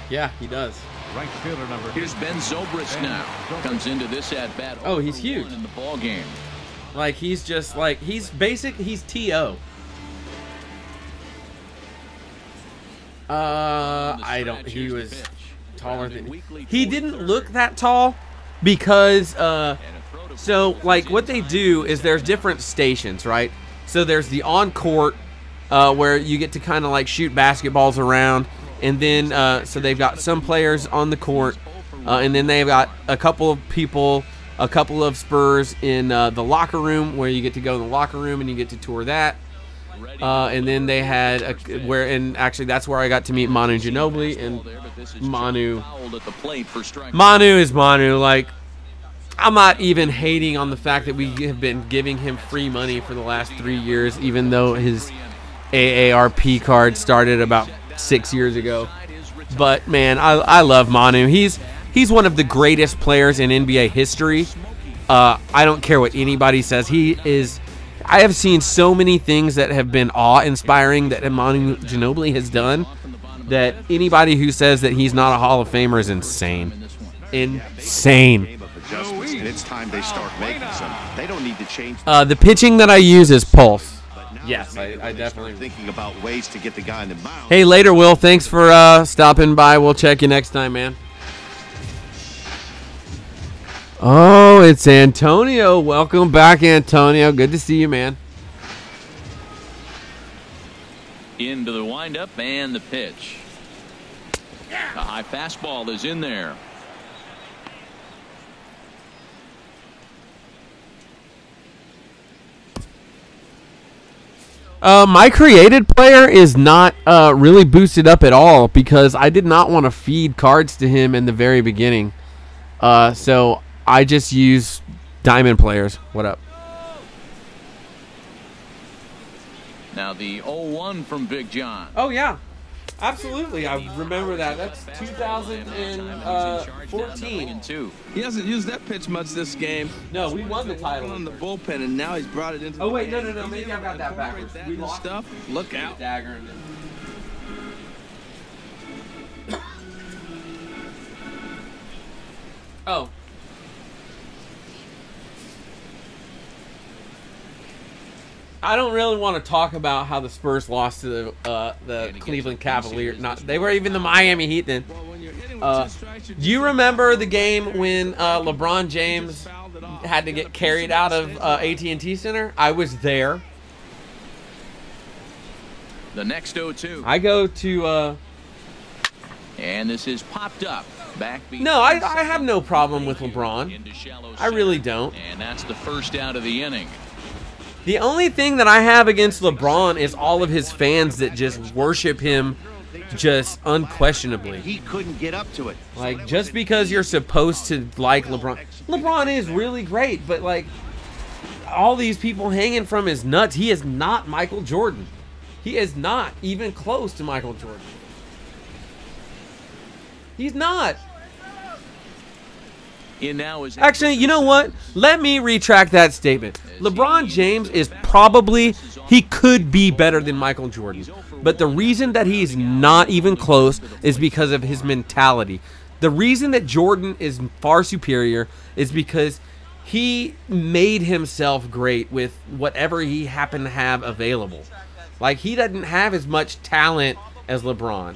Yeah, he does. Right fielder number. Here's Ben Zobrist now. Comes into this at bat. Oh, he's huge in the ball game. Like he's just like he's basic. He's TO. I don't. He was taller than. He didn't look that tall because so like what they do is there's different stations, right? So there's the on court where you get to kind of like shoot basketballs around. And then, so they've got some players on the court, and then they've got a couple of people, a couple of Spurs in the locker room where you get to go in the locker room and you get to tour that. And then they had and actually that's where I got to meet Manu Ginobili, and Manu is Manu. Like, I'm not even hating on the fact that we have been giving him free money for the last 3 years, even though his AARP card started about 6 years ago. But man, I love Manu. He's one of the greatest players in NBA history. I don't care what anybody says. He is. I have seen so many things that have been awe-inspiring that Manu Ginobili has done, that anybody who says that he's not a Hall of Famer is insane. Insane. And it's time they start making some. They don't need to change. The pitching that I use is Pulse. Yes, I definitely thinking about ways to get the guy in the mound. Hey, later, Will. Thanks for stopping by. We'll check you next time, man. Oh, it's Antonio. Welcome back, Antonio. Good to see you, man. Into the windup and the pitch. A high fastball is in there. My created player is not really boosted up at all because I did not want to feed cards to him in the very beginning. So I just use diamond players. What up? Now the 0-1 from Big John. Oh, yeah. Absolutely. I remember that. That's 2014. He hasn't used that pitch much this game. No, we won the title. On the bullpen, and now he's brought it into. Oh wait, no. Maybe I got that backwards. We lost stuff. Look out. Dagger and then... Oh. I don't really want to talk about how the Spurs lost to the Cleveland Cavaliers. They were even the Miami Heat then. Do you remember the game when LeBron James had to get carried out of AT&T Center? I was there. The next 0-2. I go to... and this is popped up. No, I have no problem with LeBron. I really don't. And that's the first out of the inning. The only thing that I have against LeBron is all of his fans that just worship him just unquestionably. He couldn't get up to it. Like, just because you're supposed to like LeBron. LeBron is really great, but like all these people hanging from his nuts, he is not Michael Jordan. He is not even close to Michael Jordan. He's not. Actually, you know what? Let me retract that statement. LeBron James is probably, he could be better than Michael Jordan. But the reason that he's not even close is because of his mentality. The reason that Jordan is far superior is because he made himself great with whatever he happened to have available. Like, he doesn't have as much talent as LeBron.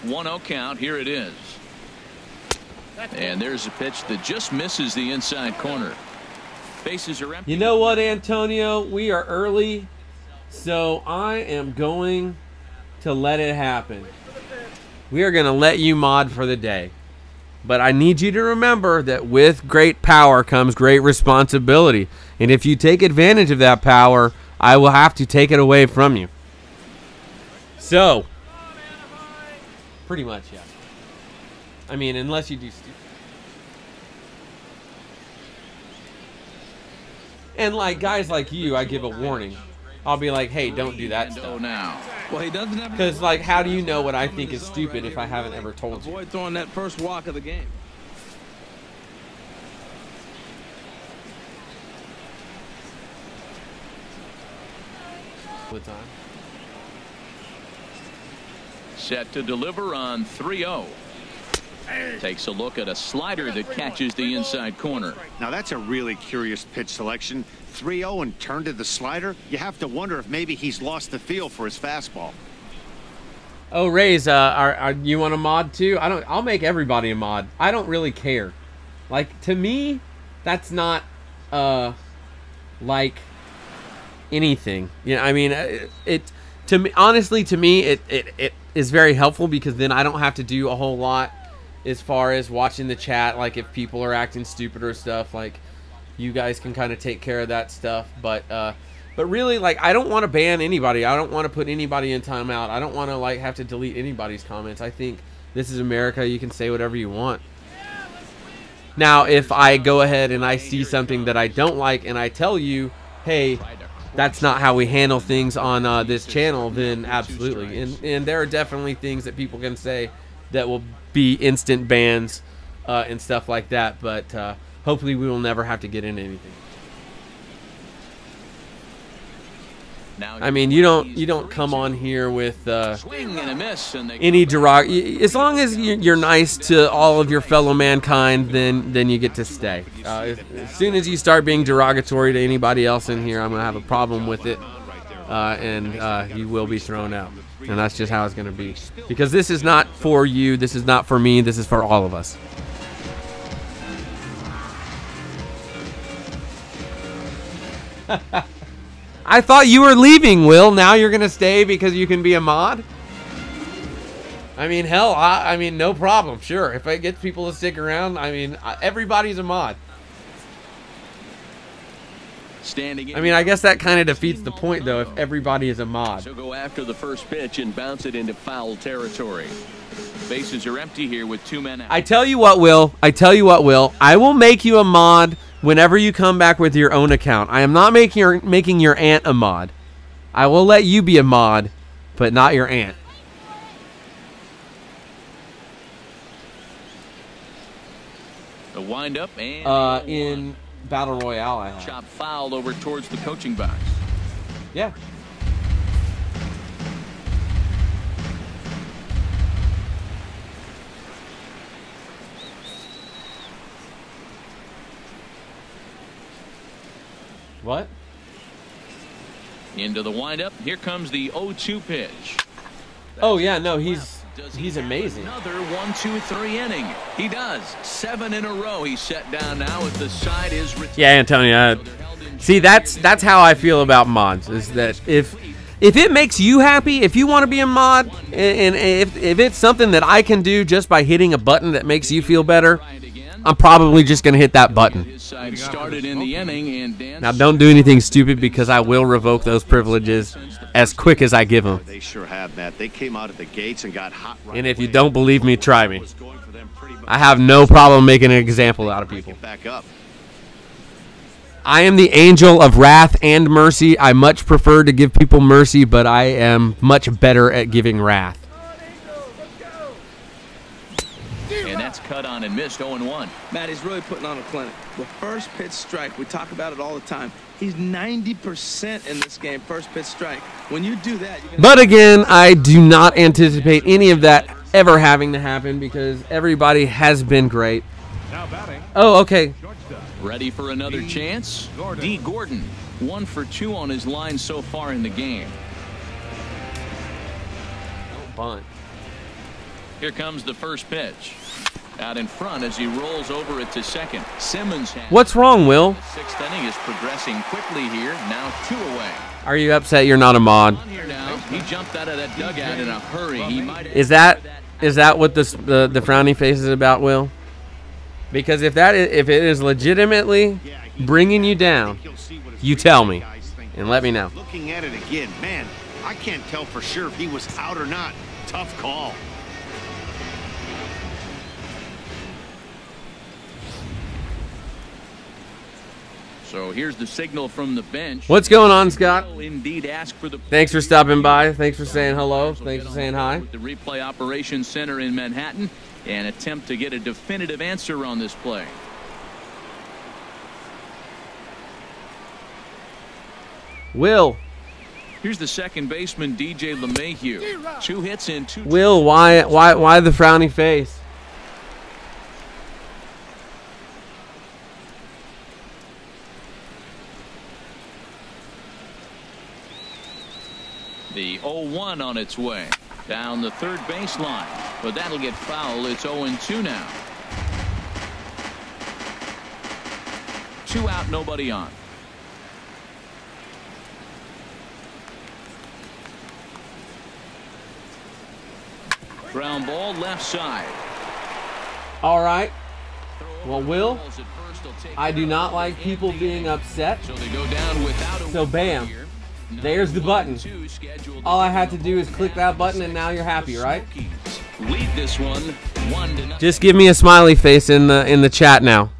1-0 count. Here it is. And there's a pitch that just misses the inside corner. Bases are empty. You know what, Antonio? We are early, so I am going to let it happen. We are going to let you mod for the day. But I need you to remember that with great power comes great responsibility. And if you take advantage of that power, I will have to take it away from you. So, pretty much, yeah. I mean, unless you do stupid. And like guys like you, I give a warning. I'll be like, hey, don't do that stuff. Now. Well, he doesn't have. Because, like, how do you know what I think is stupid if I haven't ever told you? Avoid throwing that first walk of the game. What time? Set to deliver on 3-0. Takes a look at a slider that catches the inside corner. Now that's a really curious pitch selection. 3-0 and turned to the slider. You have to wonder if maybe he's lost the feel for his fastball. Oh, Rays, you want a mod too? I'll make everybody a mod. I don't really care. Like, to me, that's not like anything. You know, I mean, to me, honestly, to me, it is very helpful because then I don't have to do a whole lot as far as watching the chat. Like, if people are acting stupid or stuff, like, you guys can kind of take care of that stuff. But really, like, I don't want to ban anybody. I don't want to put anybody in timeout. I don't want to, like, have to delete anybody's comments. I think this is America. You can say whatever you want. Now, if I go ahead and I see something that I don't like and I tell you, hey, that's not how we handle things on this channel, then absolutely. And there are definitely things that people can say that will be instant bans and stuff like that. But hopefully we will never have to get into anything. I mean, you don't come on here with any derogatory. As long as you're nice to all of your fellow mankind, then you get to stay. As soon as you start being derogatory to anybody else in here, I'm gonna have a problem with it, and you will be thrown out. And that's just how it's gonna be. Because this is not for you. This is not for me. This is for all of us. I thought you were leaving, Will. Now you're going to stay because you can be a mod? I mean, hell, I mean, no problem. Sure. If it gets people to stick around, I mean, everybody's a mod. I mean, I guess that kind of defeats the point, though, if everybody is a mod. So go after the first pitch and bounce it into foul territory. Bases are empty here with 2 men out. I tell you what, Will. I will make you a mod whenever you come back with your own account. I am not making your aunt a mod. I will let you be a mod, but not your aunt. The windup and in Battle Royale, I have. Chop fouled over towards the coaching box. Yeah. What? Into the windup. Here comes the 0-2 pitch. Oh yeah, no, he's amazing. Another 1-2-3 inning. He does. 7 in a row. He's set down now as the side is retired. Yeah, Antonio. See, that's how I feel about mods. Is that if it makes you happy, if you want to be a mod, and if it's something that I can do just by hitting a button that makes you feel better, I'm probably just going to hit that button. Started in the inning and now, don't do anything stupid because I will revoke those privileges as quick as I give them. They sure have, Matt. They came out of the gates and got hot right And if you don't believe me, try me. I have no problem making an example out of people. Back up. I am the angel of wrath and mercy. I much prefer to give people mercy, but I am much better at giving wrath. And that's cut on and missed 0-1. Matt, he's really putting on a clinic. The first pitch strike, we talk about it all the time. He's 90% in this game, first pitch strike. When you do that, but again, I do not anticipate any of that ever having to happen because everybody has been great. Now batting. Oh, okay. Ready for another chance? D. Gordon, 1 for 2 on his line so far in the game. Don't bunt. Here comes the first pitch. Out in front as he rolls over it to second. Simmons. What's wrong, Will? The 6th inning is progressing quickly here. Now 2 away. Are you upset you're not a mod? He jumped out of that dugout in a hurry. He might. Is that what the frowny face is about, Will? Because if it is legitimately bringing you down, you tell me and let me know. Looking at it again, man, I can't tell for sure if he was out or not. Tough call. So here's the signal from the bench. What's going on, Scott? Indeed, ask for the Thanks for stopping by. Thanks for saying hello. Thanks for saying hi. The replay operations center in Manhattan and attempt to get a definitive answer on this play. Will. Here's the second baseman, DJ LeMahieu. 2 hits in 2. Will, why the frowny face? The 0-1 on its way down the third baseline, but that'll get foul. It's 0-2 now. 2 out, nobody on. Ground ball left side. All right. Well, Will, I do not like people being upset. So they go down without a So bam, there's the button. All I had to do is click that button and now you're happy, right? Lead this one 1-0. Just give me a smiley face in the chat now.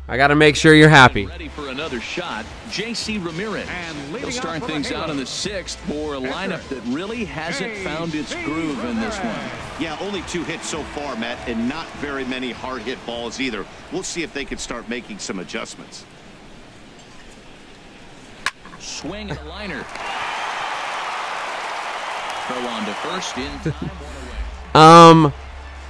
I got to make sure you're happy. Ready for another shot. J.C. Ramirez. He'll start things out in the 6th for a lineup that really hasn't found its groove in this one. Yeah, only 2 hits so far, Matt, and not very many hard hit balls either. We'll see if they can start making some adjustments. Swing and a liner. Throw on to first in time.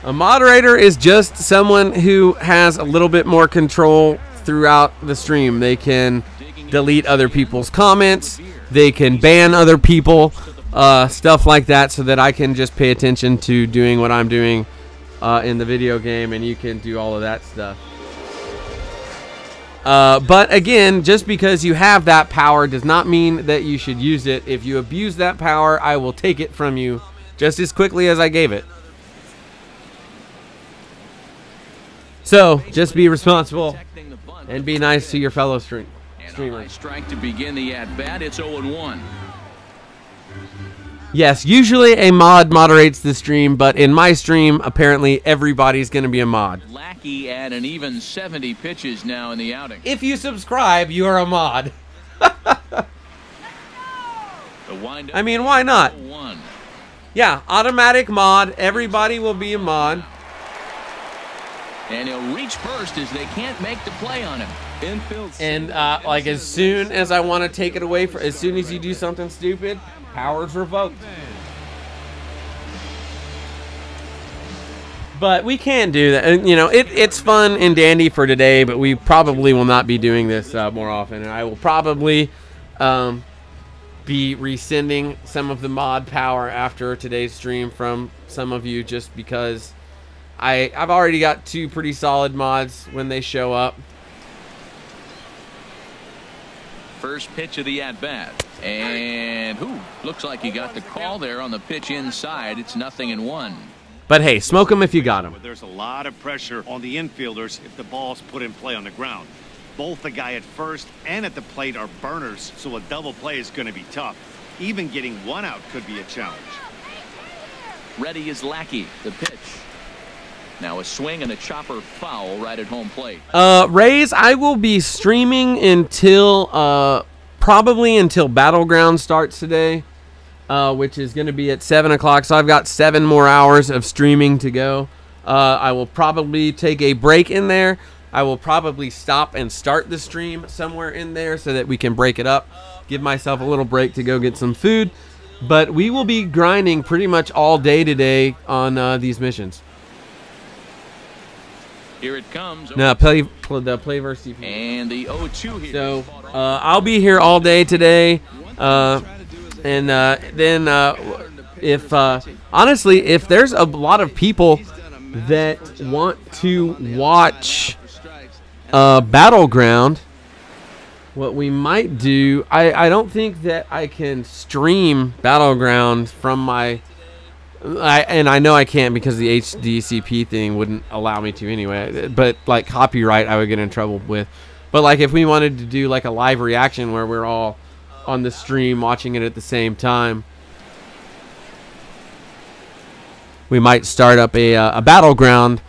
A moderator is just someone who has a little bit more control throughout the stream. They can delete other people's comments. They can ban other people, stuff like that, so that I can just pay attention to doing what I'm doing in the video game, and you can do all of that stuff. But again, just because you have that power does not mean that you should use it. If you abuse that power, I will take it from you just as quickly as I gave it. So, just be responsible and be nice to your fellow streamers. Strike to begin the at-bat. It's 0-1. Yes, usually a mod moderates the stream, but in my stream, apparently everybody's going to be a mod. Lackey at an even 70 pitches now in the outing. If you subscribe, you are a mod. I mean, why not? Yeah, automatic mod. Everybody will be a mod. And he'll reach first as they can't make the play on him. Infield. And like as soon as I want to take it away, as soon as you do something stupid, power's revoked. But we can do that. And, you know, it's fun and dandy for today, but we probably will not be doing this more often. And I will probably be rescinding some of the mod power after today's stream from some of you, just because I've already got 2 pretty solid mods when they show up. First pitch of the at-bat. And looks like he got the call there on the pitch inside. It's 0-1. But hey, smoke them if you got them. There's a lot of pressure on the infielders if the ball's put in play on the ground. Both the guy at first and at the plate are burners, so a double play is going to be tough. Even getting 1 out could be a challenge. Ready is Lackey. The pitch. Now a swing and a chopper foul right at home plate. Rays, I will be streaming until probably until Battleground starts today, which is going to be at 7 o'clock. So I've got 7 more hours of streaming to go. I will probably take a break in there. I will probably stop and start the stream somewhere in there so that we can break it up. Give myself a little break to go get some food. But we will be grinding pretty much all day today on these missions. Here it comes. No, play versus CP. And the 0-2 here. So I'll be here all day today, and then if honestly, if there's a lot of people that want to watch Battleground, what we might do, I don't think that I can stream Battleground from my. And I know I can't because the HDCP thing wouldn't allow me to anyway. But like copyright, I would get in trouble with. But like if we wanted to do like a live reaction where we're all on the stream watching it at the same time, we might start up a Battleground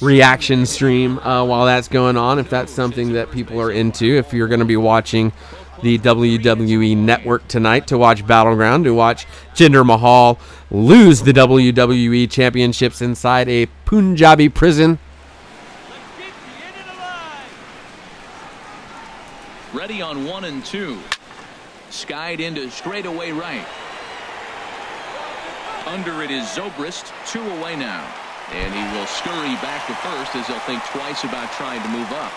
reaction stream while that's going on, if that's something that people are into. If you're going to be watching the WWE Network tonight to watch Battleground, to watch Jinder Mahal lose the WWE Championships inside a Punjabi prison. Ready on 1 and 2. Skied into straightaway right. Under it is Zobrist, 2 away now. And he will scurry back to first as he'll think twice about trying to move up.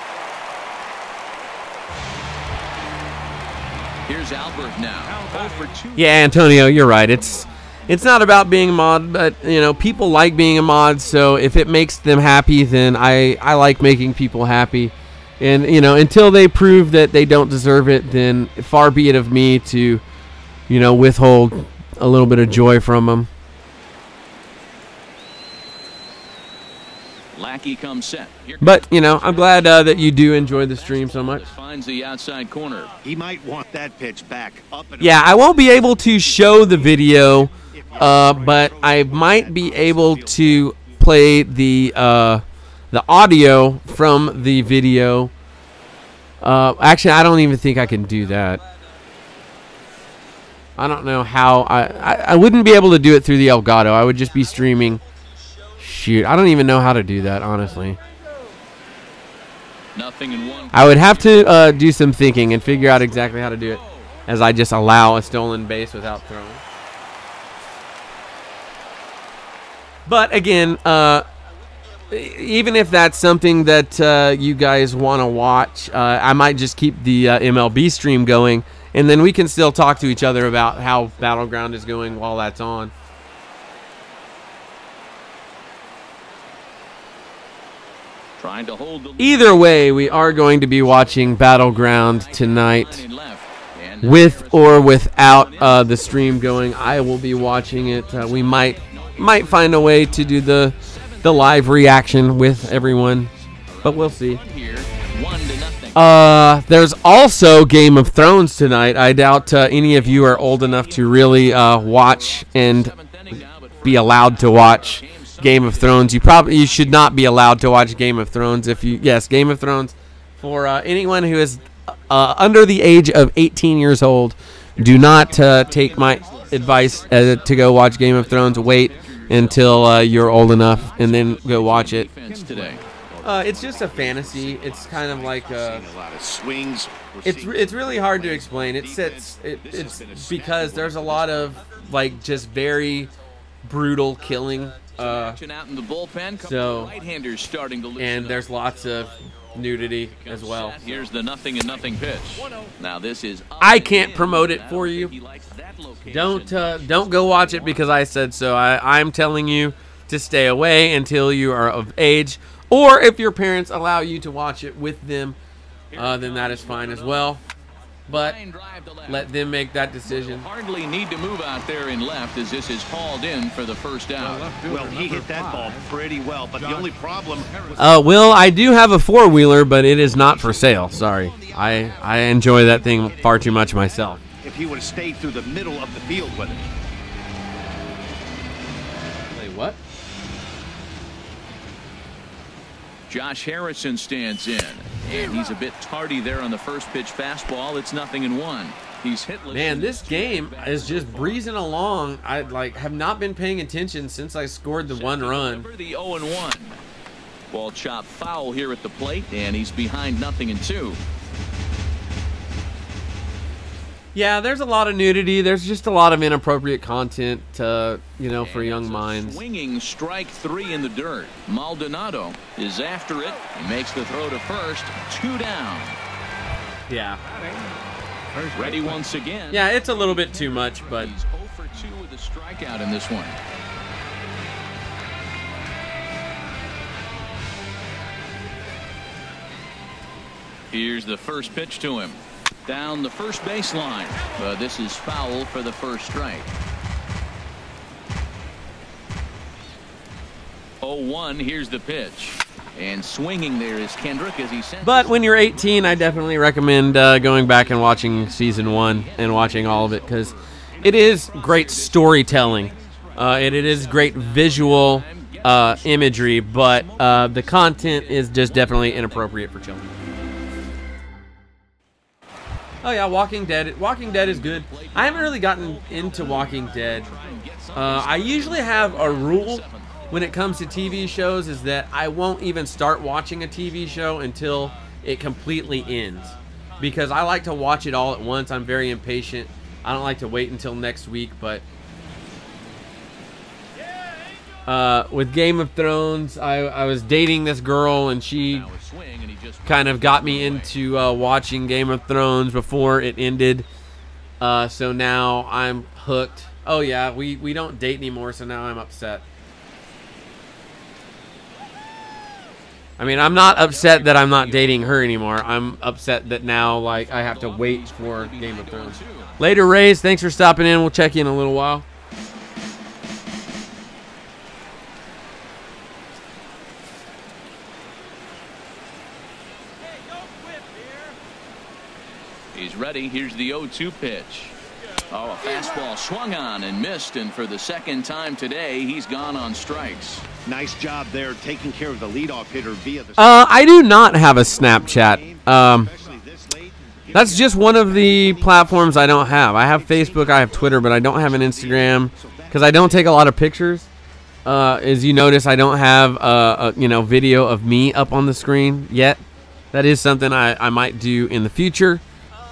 Here's Albert now. 0 for 2. Yeah, Antonio, you're right. It's not about being a mod, but people like being a mod, so if it makes them happy, then I like making people happy. And until they prove that they don't deserve it, then far be it of me to withhold a little bit of joy from them. Lackey comes set. But I'm glad that you do enjoy the stream so much. Finds the outside corner. He might want that pitch back up and yeah, I won't be able to show the video, but I might be able to play the audio from the video. Actually, I don't even think I can do that. I don't know how. I wouldn't be able to do it through the Elgato. I would just be streaming. Shoot, I don't even know how to do that, honestly. Nothing in 1. I would have to do some thinking and figure out exactly how to do it, as I just allow a stolen base without throwing. But again, even if that's something that you guys want to watch, I might just keep the MLB stream going, and then we can still talk to each other about how Battleground is going while that's on. Trying to hold the Either way, we are going to be watching Battleground tonight, with or without the stream going. I will be watching it. We might find a way to do the live reaction with everyone, but we'll see. There's also Game of Thrones tonight. I doubt any of you are old enough to really watch and be allowed to watch Game of Thrones. You should not be allowed to watch Game of Thrones. Yes, Game of Thrones for anyone who is under the age of 18 years old. Do not take my advice to go watch Game of Thrones. Wait until you're old enough and then go watch it. It's just a fantasy. It's kind of like a lot of swings. It's really hard to explain. It's because there's a lot of just very brutal killing. Out in the bullpen. So right-handers starting to and there's lots of nudity as well. Here's the 0-0 pitch. Now this is. I can't promote it for you. Don't go watch it because I said so. I'm telling you to stay away until you are of age, or if your parents allow you to watch it with them, then that is fine as well. But let them make that decision. Hardly need to move out there in left as this is hauled in for the first out. Well, he hit that ball pretty well, but the only problem. Well, I do have a four-wheeler, but it is not for sale. Sorry, I enjoy that thing far too much myself. If he would have stayed through the middle of the field with it. Wait, what? Josh Harrison stands in, and he's a bit tardy there on the first pitch fastball. It's 0-1. He's hitless. Man, this game is just breezing along. I have not been paying attention since I scored the 1 run. The 0-1. Ball chopped foul here at the plate, and he's behind 0-2. Yeah, there's a lot of nudity. There's just a lot of inappropriate content, for young minds. Swinging strike 3 in the dirt. Maldonado is after it. He makes the throw to first. 2 down. Yeah. Ready once again. Yeah, it's a little bit too much, but he's 0 for 2 with a strikeout in this one. Here's the first pitch to him. Down the first baseline, but this is foul for the first strike. 0-1, here's the pitch. And swinging there is Kendrick as he sends. But when you're 18, I definitely recommend going back and watching season 1 and watching all of it, because it is great storytelling. It is great visual imagery, but the content is just definitely inappropriate for children. Oh yeah, Walking Dead. Walking Dead is good. I haven't really gotten into Walking Dead. I usually have a rule when it comes to TV shows, is that I won't even start watching a TV show until it completely ends. Because I like to watch it all at once. I'm very impatient. I don't like to wait until next week, but with Game of Thrones, I was dating this girl, and she kind of got me into watching Game of Thrones before it ended. So now I'm hooked. Oh yeah, we don't date anymore, so now I'm upset. I mean, I'm not upset that I'm not dating her anymore. I'm upset that now, like, I have to wait for Game of Thrones. Later, Rays. Thanks for stopping in. We'll check you in a little while. He's ready. Here's the 0-2 pitch. Oh, a fastball swung on and missed, and for the second time today, he's gone on strikes. Nice job there taking care of the leadoff hitter via the... I do not have a Snapchat. That's just one of the platforms I don't have. I have Facebook, I have Twitter, but I don't have an Instagram because I don't take a lot of pictures. As you notice, I don't have a video of me up on the screen yet. That is something I might do in the future.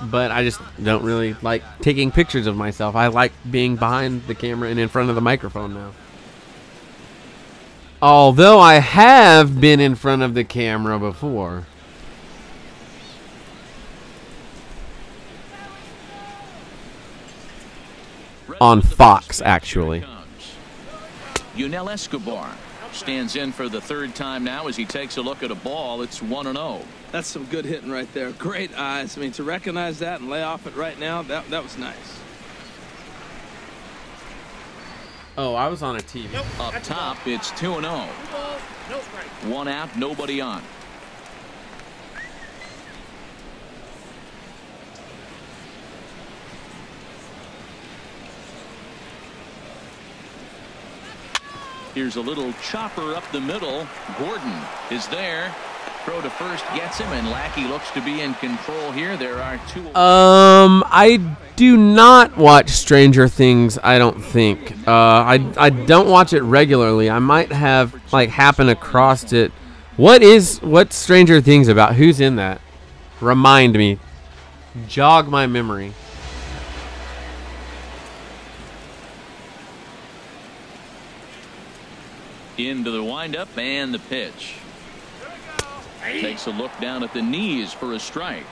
But I just don't really like taking pictures of myself. I like being behind the camera and in front of the microphone now. Although I have been in front of the camera before. On Fox, actually. Yunel Escobar stands in for the third time now as he takes a look at a ball. It's 1-0. That's some good hitting right there. Great eyes. I mean, to recognize that and lay off it right now, that was nice. Oh, I was on a TV. Nope, up top, it's 2-0. One out, nobody on. Here's a little chopper up the middle. Gordon is there. Throw to first gets him, and Lackey looks to be in control here. There are two. I do not watch Stranger Things, I don't think. I don't watch it regularly. I might have, like, happen across it. What's Stranger Things about? Who's in that? Remind me. Jog my memory. Into the windup and the pitch. Takes a look down at the knees for a strike.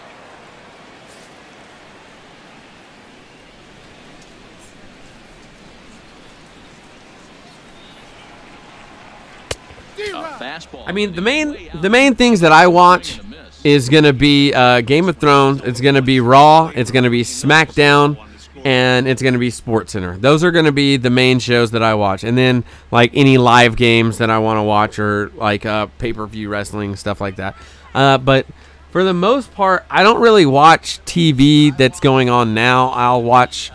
A fastball. I mean, the main things that I watch is gonna be Game of Thrones. It's gonna be Raw. It's gonna be SmackDown. And it's going to be SportsCenter. Those are going to be the main shows that I watch. And then, like, any live games that I want to watch, or, like, pay-per-view wrestling, stuff like that. But for the most part, I don't really watch TV that's going on now. I'll watch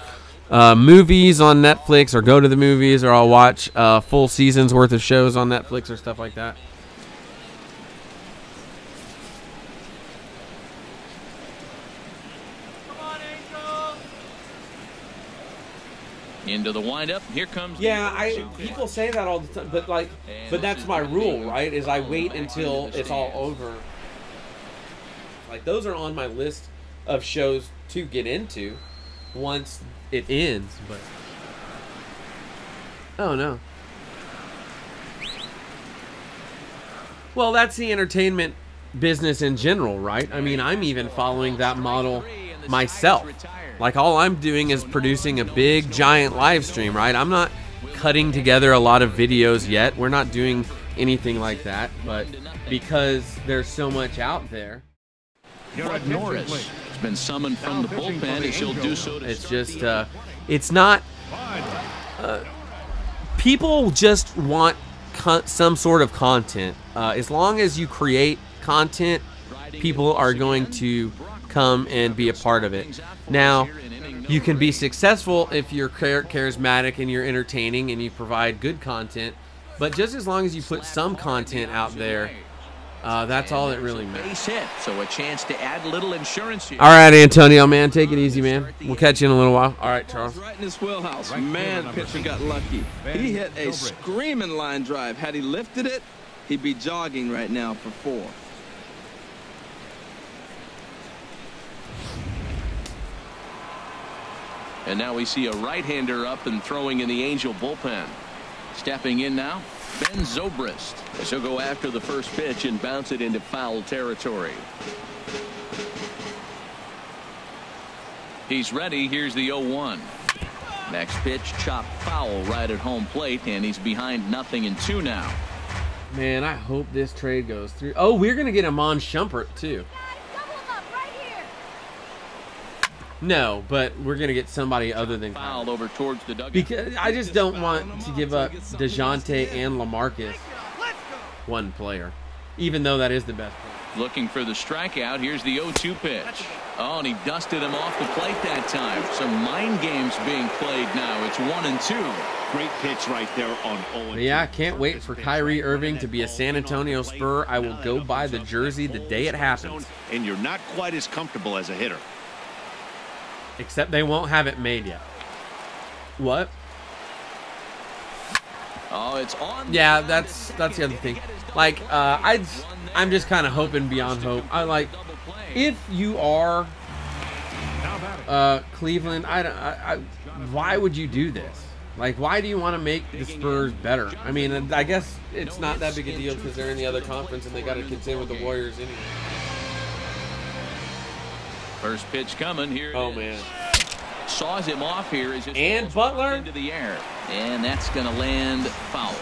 movies on Netflix, or go to the movies, or I'll watch full seasons worth of shows on Netflix or stuff like that. Into the windup. Here comes. Yeah, people say that all the time, but that's my rule, right? Is I wait until it's all over. Like, those are on my list of shows to get into once it ends. But oh no. Well, that's the entertainment business in general, right? I mean, I'm even following that model myself. Like, all I'm doing is producing a big, giant live stream, right? I'm not cutting together a lot of videos yet. We're not doing anything like that, but because there's so much out there. Garrett Norris has been summoned from the bullpen, as he'll do so. It's just, it's not, people just want some sort of content. As long as you create content, people are going to come and be a part of it. Now, you can be successful if you're charismatic and you're entertaining and you provide good content, But just as long as you put some content out there, that's all that really matters. Base hit, so a chance to add a little insurance here. All right, Antonio, man, take it easy, man. We'll catch you in a little while. All right, Charles. Right in his wheelhouse. Man, pitcher got lucky. He hit a screaming line drive. Had he lifted it, he'd be jogging right now for 4. And now we see a right-hander up and throwing in the Angel bullpen. Stepping in now, Ben Zobrist. As he'll go after the first pitch and bounce it into foul territory. He's ready. Here's the 0-1. Next pitch, chopped foul right at home plate, and he's behind 0-2 now. Man, I hope this trade goes through. Oh, we're going to get Amon Shumpert, too. No, but we're going to get somebody other than fouled over towards the dugout. Because I just don't want to give up DeJounte and LaMarcus one player, even though that is the best player. Looking for the strikeout. Here's the 0-2 pitch. Oh, and he dusted him off the plate that time. Some mind games being played now. It's 1-2. Great pitch right there on 0-2. Yeah, I can't wait for Kyrie Irving to be a San Antonio Spur. I will go buy the jersey the day it happens. And you're not quite as comfortable as a hitter. Except they won't have it made yet. What? Oh, it's on. Yeah, that's the other thing. Like, I'm just kind of hoping beyond hope. I like, if you are Cleveland, why would you do this? Like, why do you want to make the Spurs better? I mean, I guess it's not that big a deal because they're in the other conference and they got to contend with the Warriors anyway. First pitch coming here. Oh man! Saws him off here as and Butler into the air, and that's going to land foul.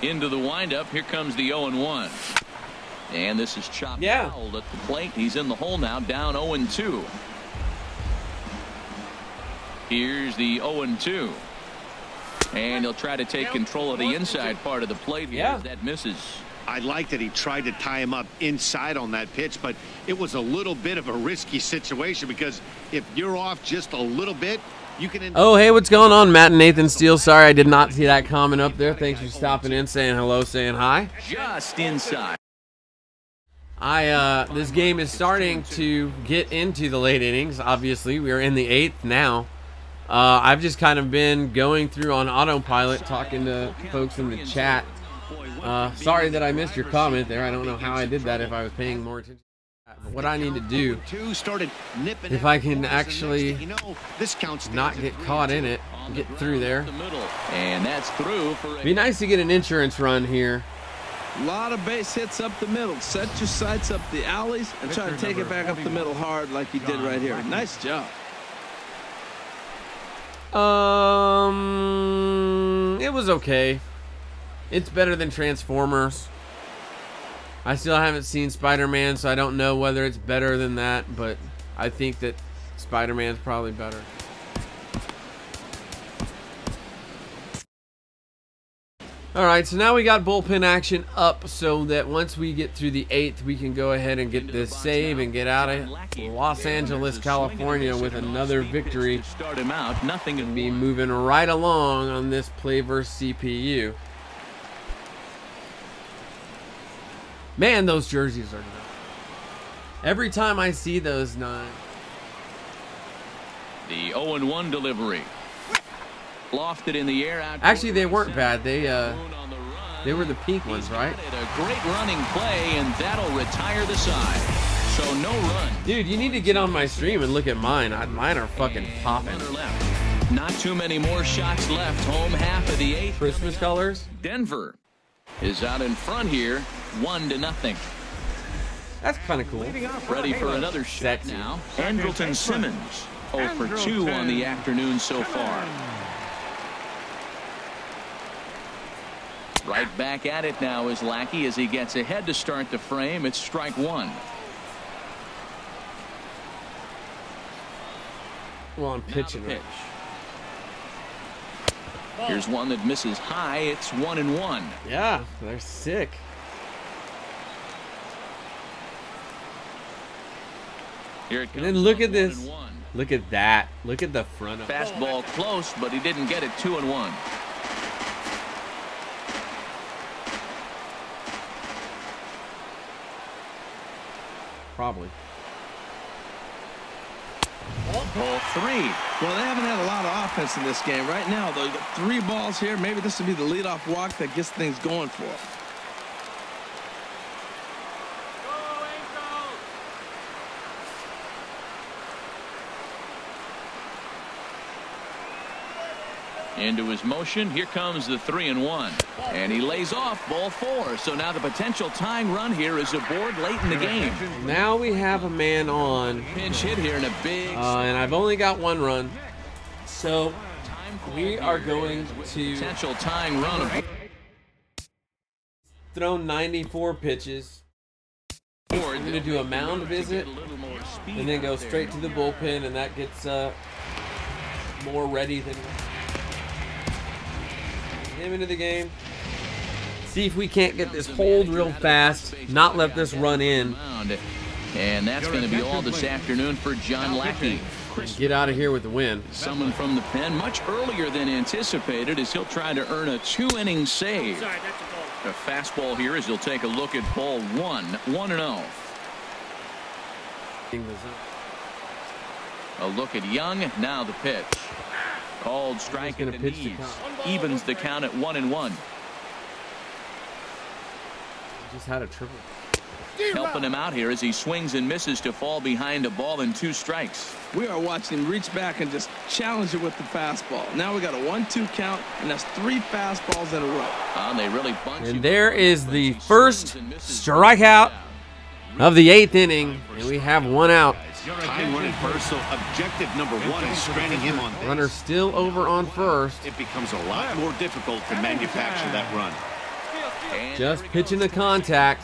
Into the windup. Here comes the 0-1, and this is chopped foul at the plate. He's in the hole now, down 0-2. Here's the 0-2, and he'll try to take control of the inside part of the plate here. As that misses. I like that he tried to tie him up inside on that pitch, but it was a little bit of a risky situation because if you're off just a little bit, you can. Oh, hey, what's going on, Matt and Nathan Steele? Sorry I did not see that comment up there. Thanks for stopping in, saying hello, saying hi. Just inside. This game is starting to get into the late innings. Obviously, we are in the 8th now. I've just kind of been going through on autopilot, talking to folks in the chat. Sorry that I missed your comment there. I don't know how I did that if I was paying more attention. What I need to do, if I can actually not get caught in it, get through there. And that's through. Be nice to get an insurance run here. A lot of base hits up the middle. Set your sights up the alleys and try to take it back up the middle hard like you did right here. Nice job. It was okay. It's better than Transformers. I still haven't seen Spider-Man, so I don't know whether it's better than that, but I think that Spider-Man's probably better. Alright, so now we got bullpen action up so that once we get through the 8th, we can go ahead and get this save and get out of Los Angeles, California with another victory. Start him out, nothing and be moving right along on this play versus CPU. Man, those jerseys are nice. Every time I see those, nice. The 0-1 delivery. Lofted in the air. Actually, they weren't bad. They were the pink ones, right? A great running play, and that'll retire the side. So no run. Dude, you need to get on my stream and look at mine. Mine are fucking popping. Not too many more shots left. Home half of the 8th. Christmas colors. Denver is out in front here, 1-0. That's kind of cool. Ready for another shot now. Andrelton Simmons, 0 for 2 on the afternoon so far. Right back at it now is Lackey as he gets ahead to start the frame. It's strike 1. Well, I'm pitching it. Here's one that misses high. It's 1-1. Yeah, they're sick. Here it comes. And then look at this. Look at that. Look at the front of it. Fastball close, but he didn't get it. 2-1. Probably. Ball 3. Well, they haven't had a lot of offense in this game. Right now, though, you got 3 balls here. Maybe this will be the leadoff walk that gets things going for them. Into his motion. Here comes the 3-1. And he lays off ball 4. So now the potential tying run here is aboard late in the game. Now we have a man on. Pinch hit here in a big. And I've only got 1 run. So we are going to potential tying run. Throw 94 pitches. We're going to do a mound visit and then go straight to the bullpen, and that gets more ready than him into the game. See if we can't get this hold real fast, not let this run in. And that's going to be all this afternoon for John Lackey. Get out of here with the win. Someone from the pen much earlier than anticipated as he'll try to earn a 2-inning save. A fastball here as he'll take a look at ball 1, 1-0. A look at Young. Now the pitch. Called strike at the knees. Evens the count at 1-1. Just had a triple. Helping him out here as he swings and misses to fall behind a ball and 2 strikes. We are watching him reach back and just challenge it with the fastball. Now we got a 1-2 count, and that's 3 fastballs in a row. They really bunch. And there is the first strikeout of the 8th inning, and we have 1 out. Time running first, so objective number 1 is stranding him on base. Runner still over on first. It becomes a lot more difficult to manufacture that run. Just pitching the contact.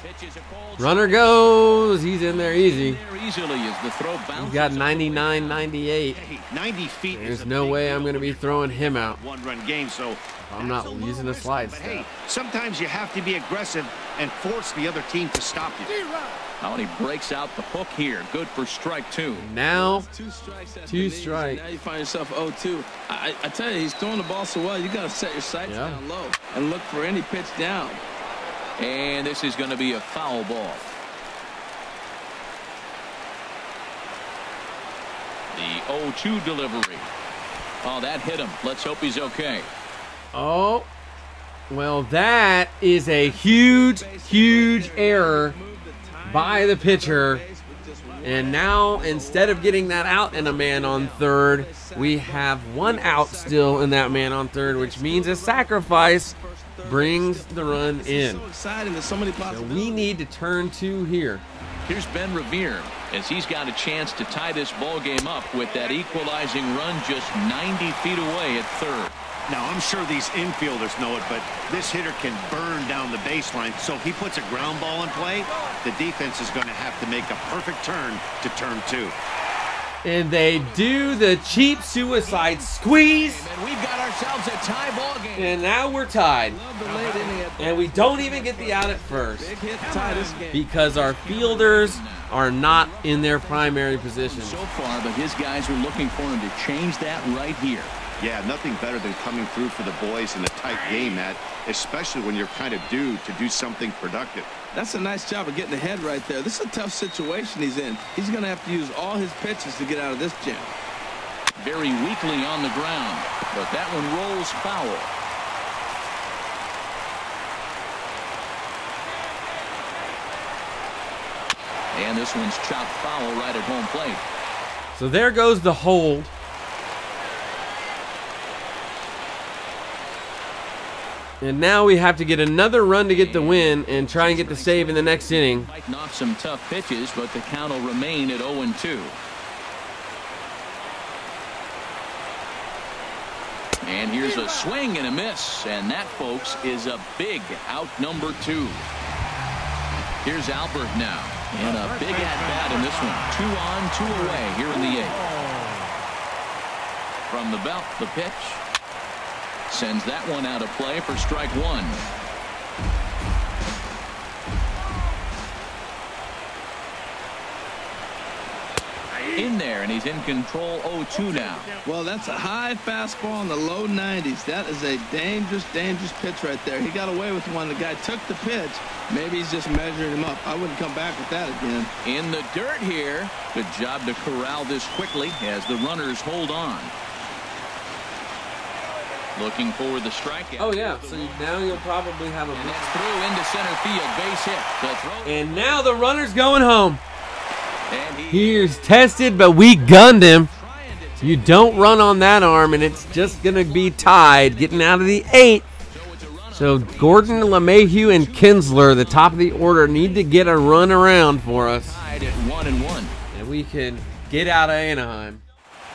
Runner goes. He's in there easy. He's got 99, 98. 90 feet. There's no way I'm going to be throwing him out. 1-run game, so I'm not using the slide step. Hey, sometimes you have to be aggressive and force the other team to stop you. How he breaks out the hook here. Good for strike 2. Now, 2 strikes. Now you find yourself 0-2. I tell you, he's throwing the ball so well, you got to set your sights down low and look for any pitch down. And this is going to be a foul ball. The 0-2 delivery. Oh, that hit him. Let's hope he's okay. Oh, well, that is a huge, huge error by the pitcher. And now, instead of getting that out and a man on third, we have 1 out still in that man on third, which means a sacrifice brings the run in. So we need to turn 2 here. Here's Ben Revere as he's got a chance to tie this ball game up with that equalizing run just 90 feet away at third. Now, I'm sure these infielders know it, but this hitter can burn down the baseline. So if he puts a ground ball in play, the defense is going to have to make a perfect turn to turn 2. And they do the cheap suicide squeeze. And we've got ourselves a tie ball game. And now we're tied. And we don't even get the out at first. Because our fielders are not in their primary position. So far, but his guys are looking for him to change that right here. Yeah, nothing better than coming through for the boys in a tight game, Matt, especially when you're kind of due to do something productive. That's a nice job of getting ahead right there. This is a tough situation he's in. He's going to have to use all his pitches to get out of this jam. Very weakly on the ground, but that one rolls foul. And this one's chopped foul right at home plate. So there goes the hold. And now we have to get another run to get the win and try and get the save in the next inning. Fighting off some tough pitches, but the count will remain at 0-2. And here's a swing and a miss. And that, folks, is a big out number 2. Here's Albert now. And a big at-bat in this one. 2 on, 2 away here in the 8th. From the belt, the pitch. Sends that one out of play for strike 1. in there, and he's in control 0-2 now. Well, that's a high fastball in the low 90s. That is a dangerous, dangerous pitch right there. He got away with one. The guy took the pitch. Maybe he's just measuring him up. I wouldn't come back with that again. In the dirt here. Good job to corral this quickly as the runners hold on. Looking for the strikeout. Oh, yeah. So now you'll probably have a... And it's through into center field. Base hit. The throw. And now the runner's going home. Here's tested, but we gunned him. You don't run on that arm, and it's just going to be tied, getting out of the 8th. So Gordon, LeMahieu, and Kinsler, the top of the order, need to get a run around for us. Tied at 1-1. And we can get out of Anaheim.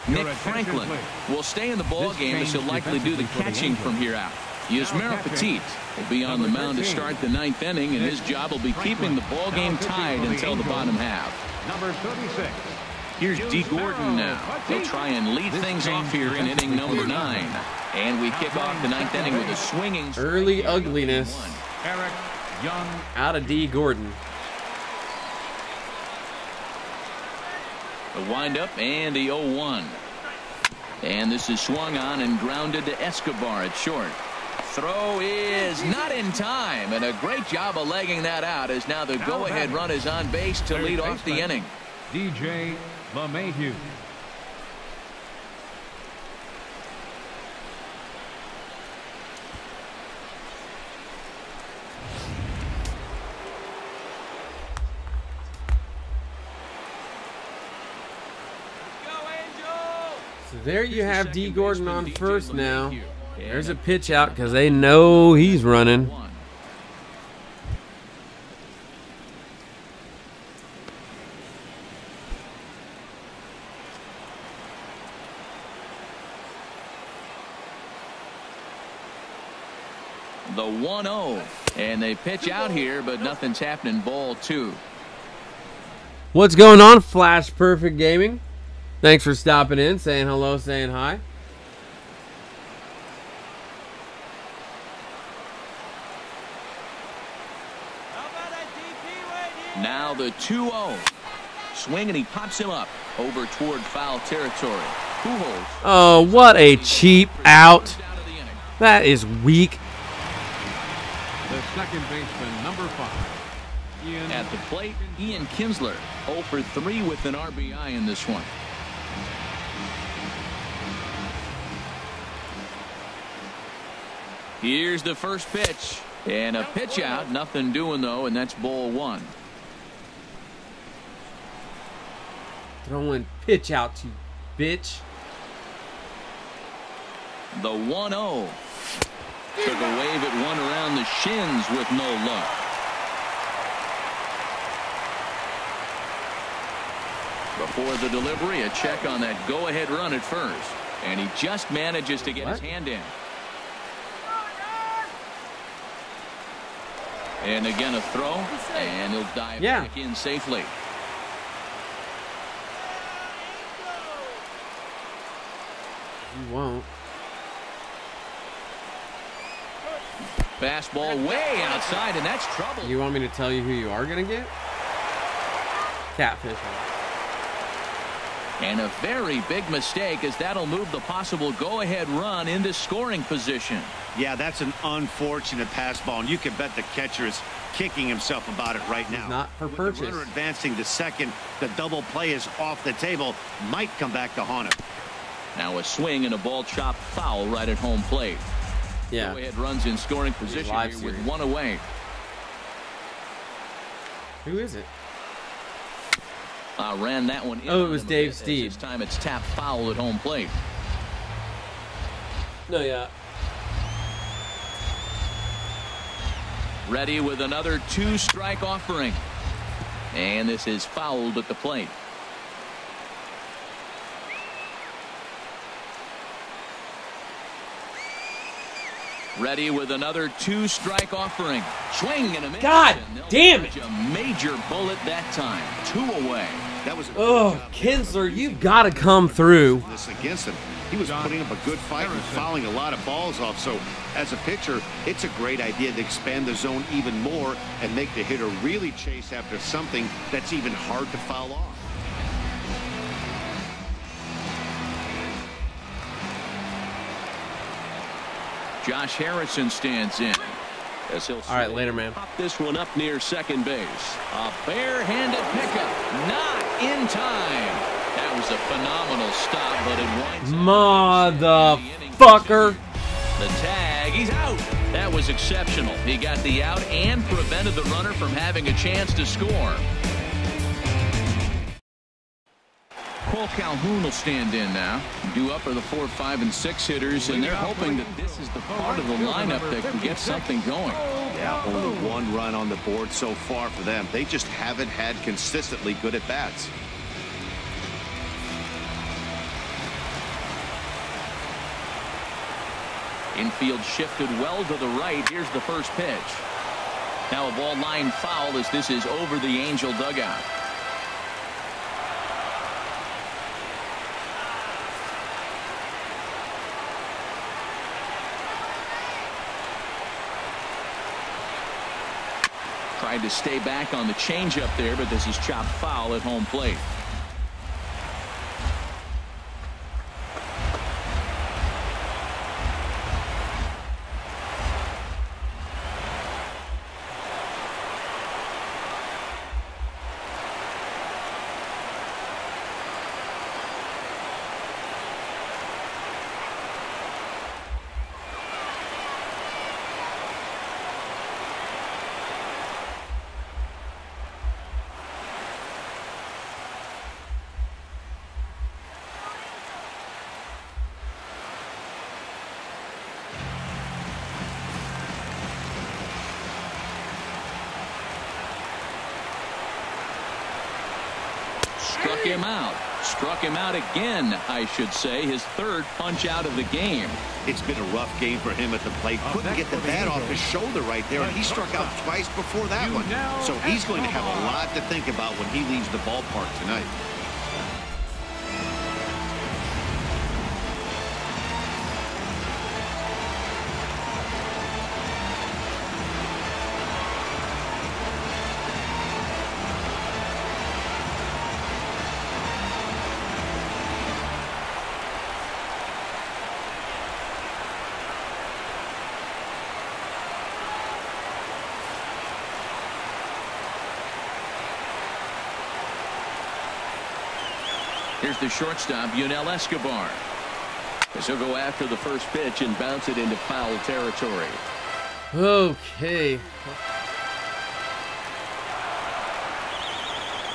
Nick Franklin will stay in the ball game, as he'll likely do the catching from here out. Yusmeiro Petit will be on the mound to start the 9th inning, and his job will be keeping the ball game tied until the bottom half. Number 36. Here's D. Gordon now. He'll try and lead things off here in inning number 9. And we kick off the 9th inning with a swinging... Early ugliness Eric Young out of D. Gordon. The windup and the 0-1. And this is swung on and grounded to Escobar at short. Throw is not in time, and a great job of legging that out as now the go-ahead run is on base to lead off the inning. DJ LeMahieu. So there you have D. Gordon on first now. There's a pitch out because they know he's running. The 1-0. And they pitch out here, but nothing's happening. Ball 2. What's going on, Flash Perfect Gaming? Thanks for stopping in, saying hello, saying hi. Now the 2-0. Swing, and he pops him up over toward foul territory. Pujols. Oh, what a cheap out. That is weak. The second baseman, number 5. At the plate, Ian Kinsler, 0 for 3 with an RBI in this one. Here's the first pitch. And a pitch out. Nothing doing, though, and that's ball 1. Throwing pitch out, you bitch. The 1-0. Took a wave at one around the shins with no luck. Before the delivery, a check on that go-ahead run at first. And he just manages to get his hand in. And again a throw, and he'll dive back in safely. You won't. Fastball way outside, and that's trouble. You want me to tell you who you are going to get? Catfish. And a very big mistake, as that'll move the possible go-ahead run into scoring position. Yeah, that's an unfortunate pass ball, and you can bet the catcher is kicking himself about it right now. Not for purchase. With the runner advancing to second, the double play is off the table. Might come back to haunt him. Now a swing and a ball chopped foul right at home plate. Yeah. Go-ahead runs in scoring position here with one away. Who is it? Ran that one in. Oh, it was Dave Steed. This time it's tapped foul at home plate. No, yeah. Ready with another 2-strike offering. And this is fouled at the plate. Ready with another 2-strike offering. Swing and a miss. God damn it. A major bullet that time. 2 away. That was Kinsler, you've got to come through. This against him. He was putting up a good fight and fouling a lot of balls off. So as a pitcher, it's a great idea to expand the zone even more and make the hitter really chase after something that's even hard to foul off. Josh Harrison stands in. All right, later, man. Pop this one up near second base. A barehanded pickup, not in time. That was a phenomenal stop, but it winds up. Motherfucker. The tag, he's out. That was exceptional. He got the out and prevented the runner from having a chance to score. Cole Calhoun will stand in now. Due up are the 4, 5, and 6 hitters, and they're hoping that this is the part of the lineup that can get something going. Yeah, only 1 run on the board so far for them. They just haven't had consistently good at-bats. Infield shifted well to the right. Here's the first pitch. Now a ball line foul as this is over the Angel dugout. Tried to stay back on the changeup there, but this is chopped foul at home plate. Struck him out again, I should say. His 3rd punch out of the game. It's been a rough game for him at the plate. Couldn't get the bat off his shoulder right there, and he struck out twice before that one. So he's going to have a lot to think about when he leaves the ballpark tonight. Here's the shortstop, Yunel Escobar. As he'll go after the first pitch and bounce it into foul territory. Okay.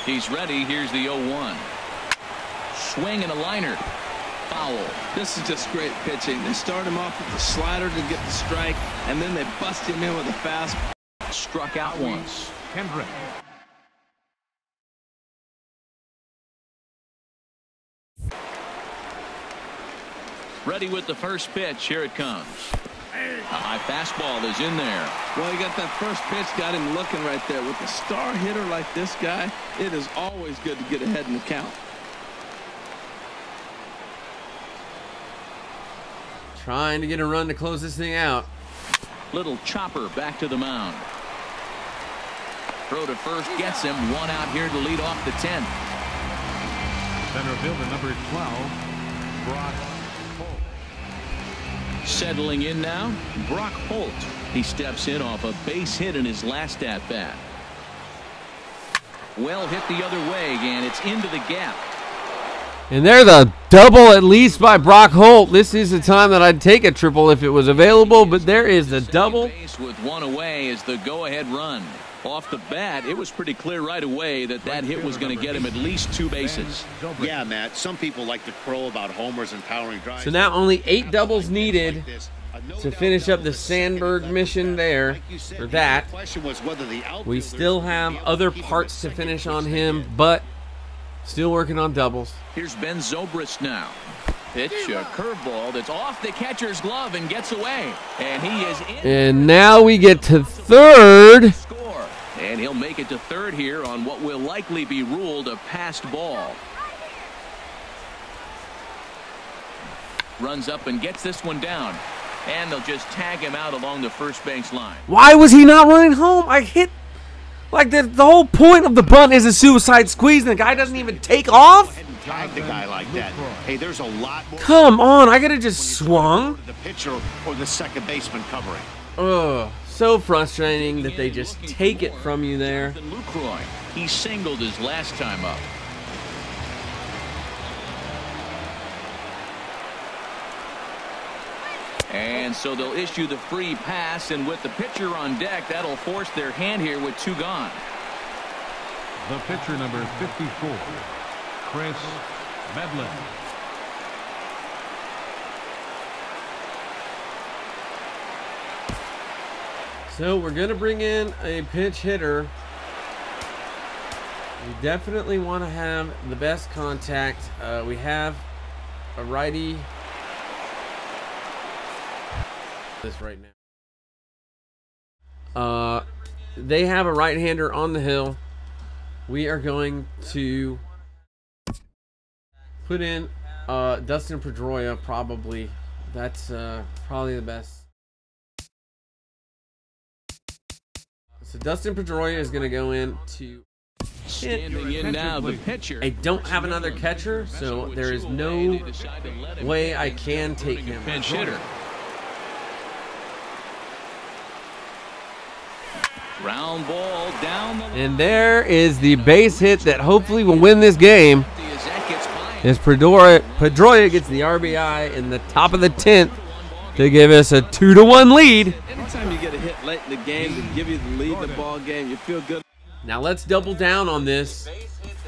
He's ready. Here's the 0-1. Swing and a liner. Foul. This is just great pitching. They start him off with the slider to get the strike, and then they bust him in with a fastball. Struck out once. Kendrick. Ready with the first pitch. Here it comes. A high fastball is in there. Well, he got that first pitch, got him looking right there. With a star hitter like this guy, it is always good to get ahead in the count. Trying to get a run to close this thing out. Little chopper back to the mound. Throw to first gets him. 1 out here to lead off the 10th. Center fielder number 12, Brock. Settling in now, Brock Holt. He steps in off a base hit in his last at-bat. Well hit the other way, and it's into the gap. And there's a double at least by Brock Holt. This is the time that I'd take a triple if it was available, but there is the double. Base with 1 away is the go-ahead run. Off the bat, it was pretty clear right away that that hit was going to get him at least 2 bases. Yeah, Matt, some people like to crow about homers and powering drives. So now only 8 doubles needed to finish up the Sandberg mission there. For that, we still have other parts to finish on him, but still working on doubles. Here's Ben Zobrist now. Pitch, a curveball that's off the catcher's glove and gets away. And he is in. And now we get to third. And he'll make it to third here on what will likely be ruled a passed ball. Runs up and gets this one down. And they'll just tag him out along the first base line. Why was he not running home? I hit. Like the whole point of the bunt is a suicide squeeze, and the guy doesn't even take off? tag the guy like that. Hey, there's a lot more. Come on, I could have just swung. The pitcher or the second baseman covering. Oh, so frustrating that they just take it from you there. He singled his last time up. And so they'll issue the free pass, and with the pitcher on deck, that'll force their hand here with 2 gone. The pitcher, number 54, Chris Medlin. So we're going to bring in a pinch hitter. We definitely want to have the best contact. We have a righty. This right now. They have a right-hander on the hill. We are going to put in Dustin Pedroia, probably. That's probably the best. So Dustin Pedroia is going to go in to standing in now, the pitcher. I don't have another catcher, so there is no way I can take him. Pinch hitter. Round ball down the line. And there is the base hit that hopefully will win this game. As Pedroia gets the RBI in the top of the 10th to give us a 2-1 lead. Anytime you get a hit late in the game to give you the lead in the ball game, you feel good. Now let's double down on this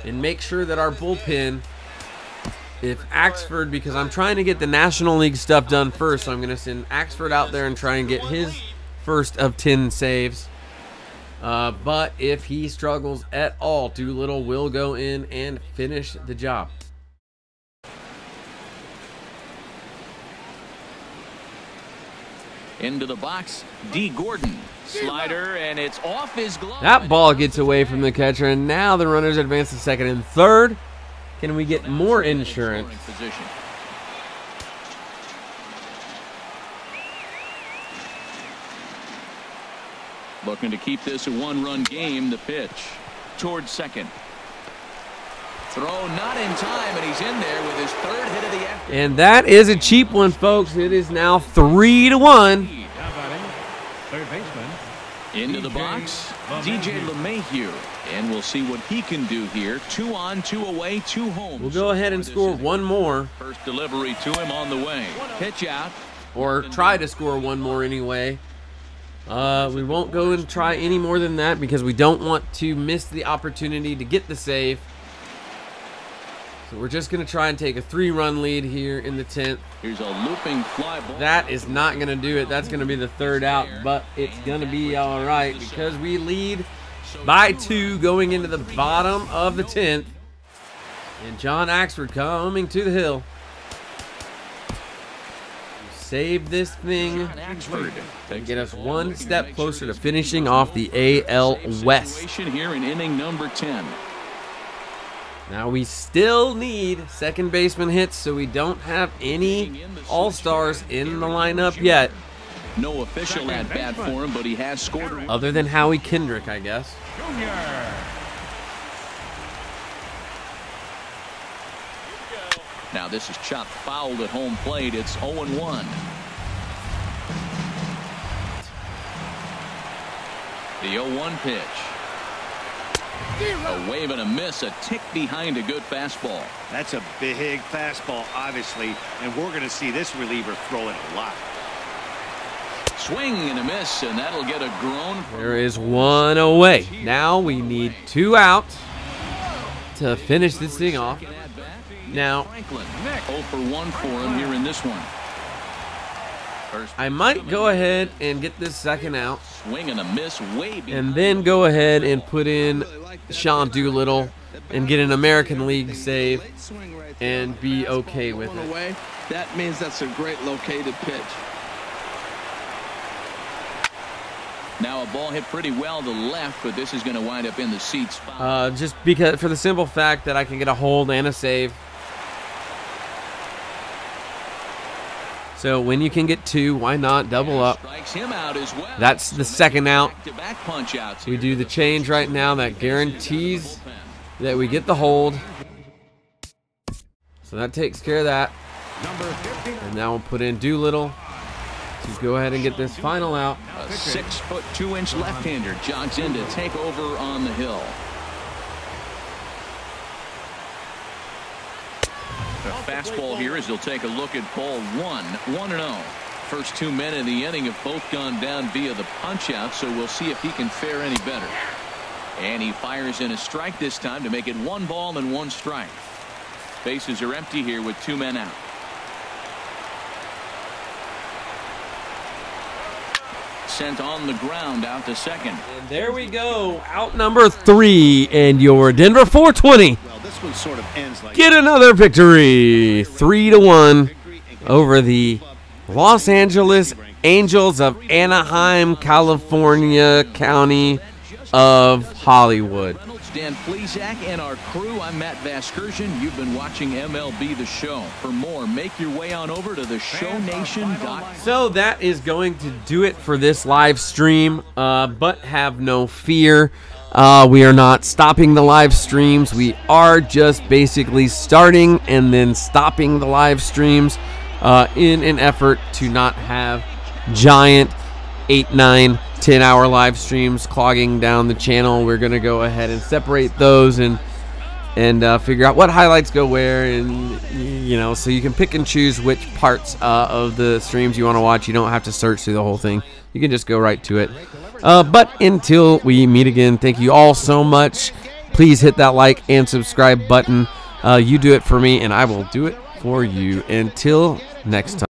and make sure that our bullpen, if Axford, because I'm trying to get the National League stuff done first, so I'm going to send Axford out there and try and get his first of 10 saves. But if he struggles at all, Doolittle will go in and finish the job. Into the box, D. Gordon. Slider, and it's off his glove. That ball gets away from the catcher, and now the runners advance to second and third. Can we get more insurance? Looking to keep this a 1-run game. The pitch towards second. Throw not in time, and he's in there with his 3rd hit of the afternoon. And that is a cheap one, folks. It is now 3-1. Third baseman. Into the box, DJ LeMahieu. And we'll see what he can do here. 2 on, 2 away, 2 home. We'll go ahead and score one more. First delivery to him on the way. Pitch out. Or try to score one more anyway. We won't go and try any more than that because we don't want to miss the opportunity to get the save. So we're just going to try and take a 3-run lead here in the 10th. Here's a looping fly ball. That is not going to do it. That's going to be the 3rd out, but it's going to be all right because we lead by 2 going into the bottom of the 10th. And John Axford coming to the hill. Save this thing and get us one step closer to finishing off the AL West. Here in inning number 10. Now we still need second baseman hits, so we don't have any all-stars in the lineup yet. No official at bat for him, but he has scored. Other than Howie Kendrick, I guess. Now this is chopped fouled at home plate. It's 0-1. The 0-1 pitch. A wave and a miss, a tick behind a good fastball. That's a big fastball, obviously, and we're going to see this reliever throw it a lot. Swing and a miss, and that'll get a groan. There is one away. Now we need 2 out to finish this thing off. Now, 0 for 1 for him here in this one. I might go ahead and get this second out. Swing and a miss, way and then go ahead and put in Sean Doolittle and get an American League save and be okay with it. That means that's a great located pitch. Now a ball hit pretty well to left, but this is going to wind up in the seats. Just because, for the simple fact that I can get a hold and a save. So when you can get 2, why not double up? That's the second out. We do the change right now that guarantees that we get the hold. So that takes care of that. And now we'll put in Doolittle to go ahead and get this final out. A 6'2" left-hander jogs in to take over on the hill. The fastball here as he'll take a look at ball 1-0. First 2 men in the inning have both gone down via the punch-out, so we'll see if he can fare any better. And he fires in a strike this time to make it 1 ball and 1 strike. Bases are empty here with 2 men out. Sent on the ground out to second. And there we go. Out number 3, and your Denver 420 Well, this one sort of ends like get another victory. 3-1 over the Los Angeles Angels of Anaheim, California, County of Hollywood. Dan Plesac and our crew. I'm Matt Vasgersian. You've been watching MLB The Show. For more, make your way on over to theshownation.com. So that is going to do it for this live stream, but have no fear. We are not stopping the live streams. We are just basically starting and then stopping the live streams in an effort to not have giant 8, 9, 10-hour live streams clogging down the channel. We're going to go ahead and separate those and figure out what highlights go where, and so you can pick and choose which parts of the streams you want to watch. You don't have to search through the whole thing. You can just go right to it. But until we meet again, thank you all so much. Please hit that like and subscribe button. You do it for me, and I will do it for you. Until next time.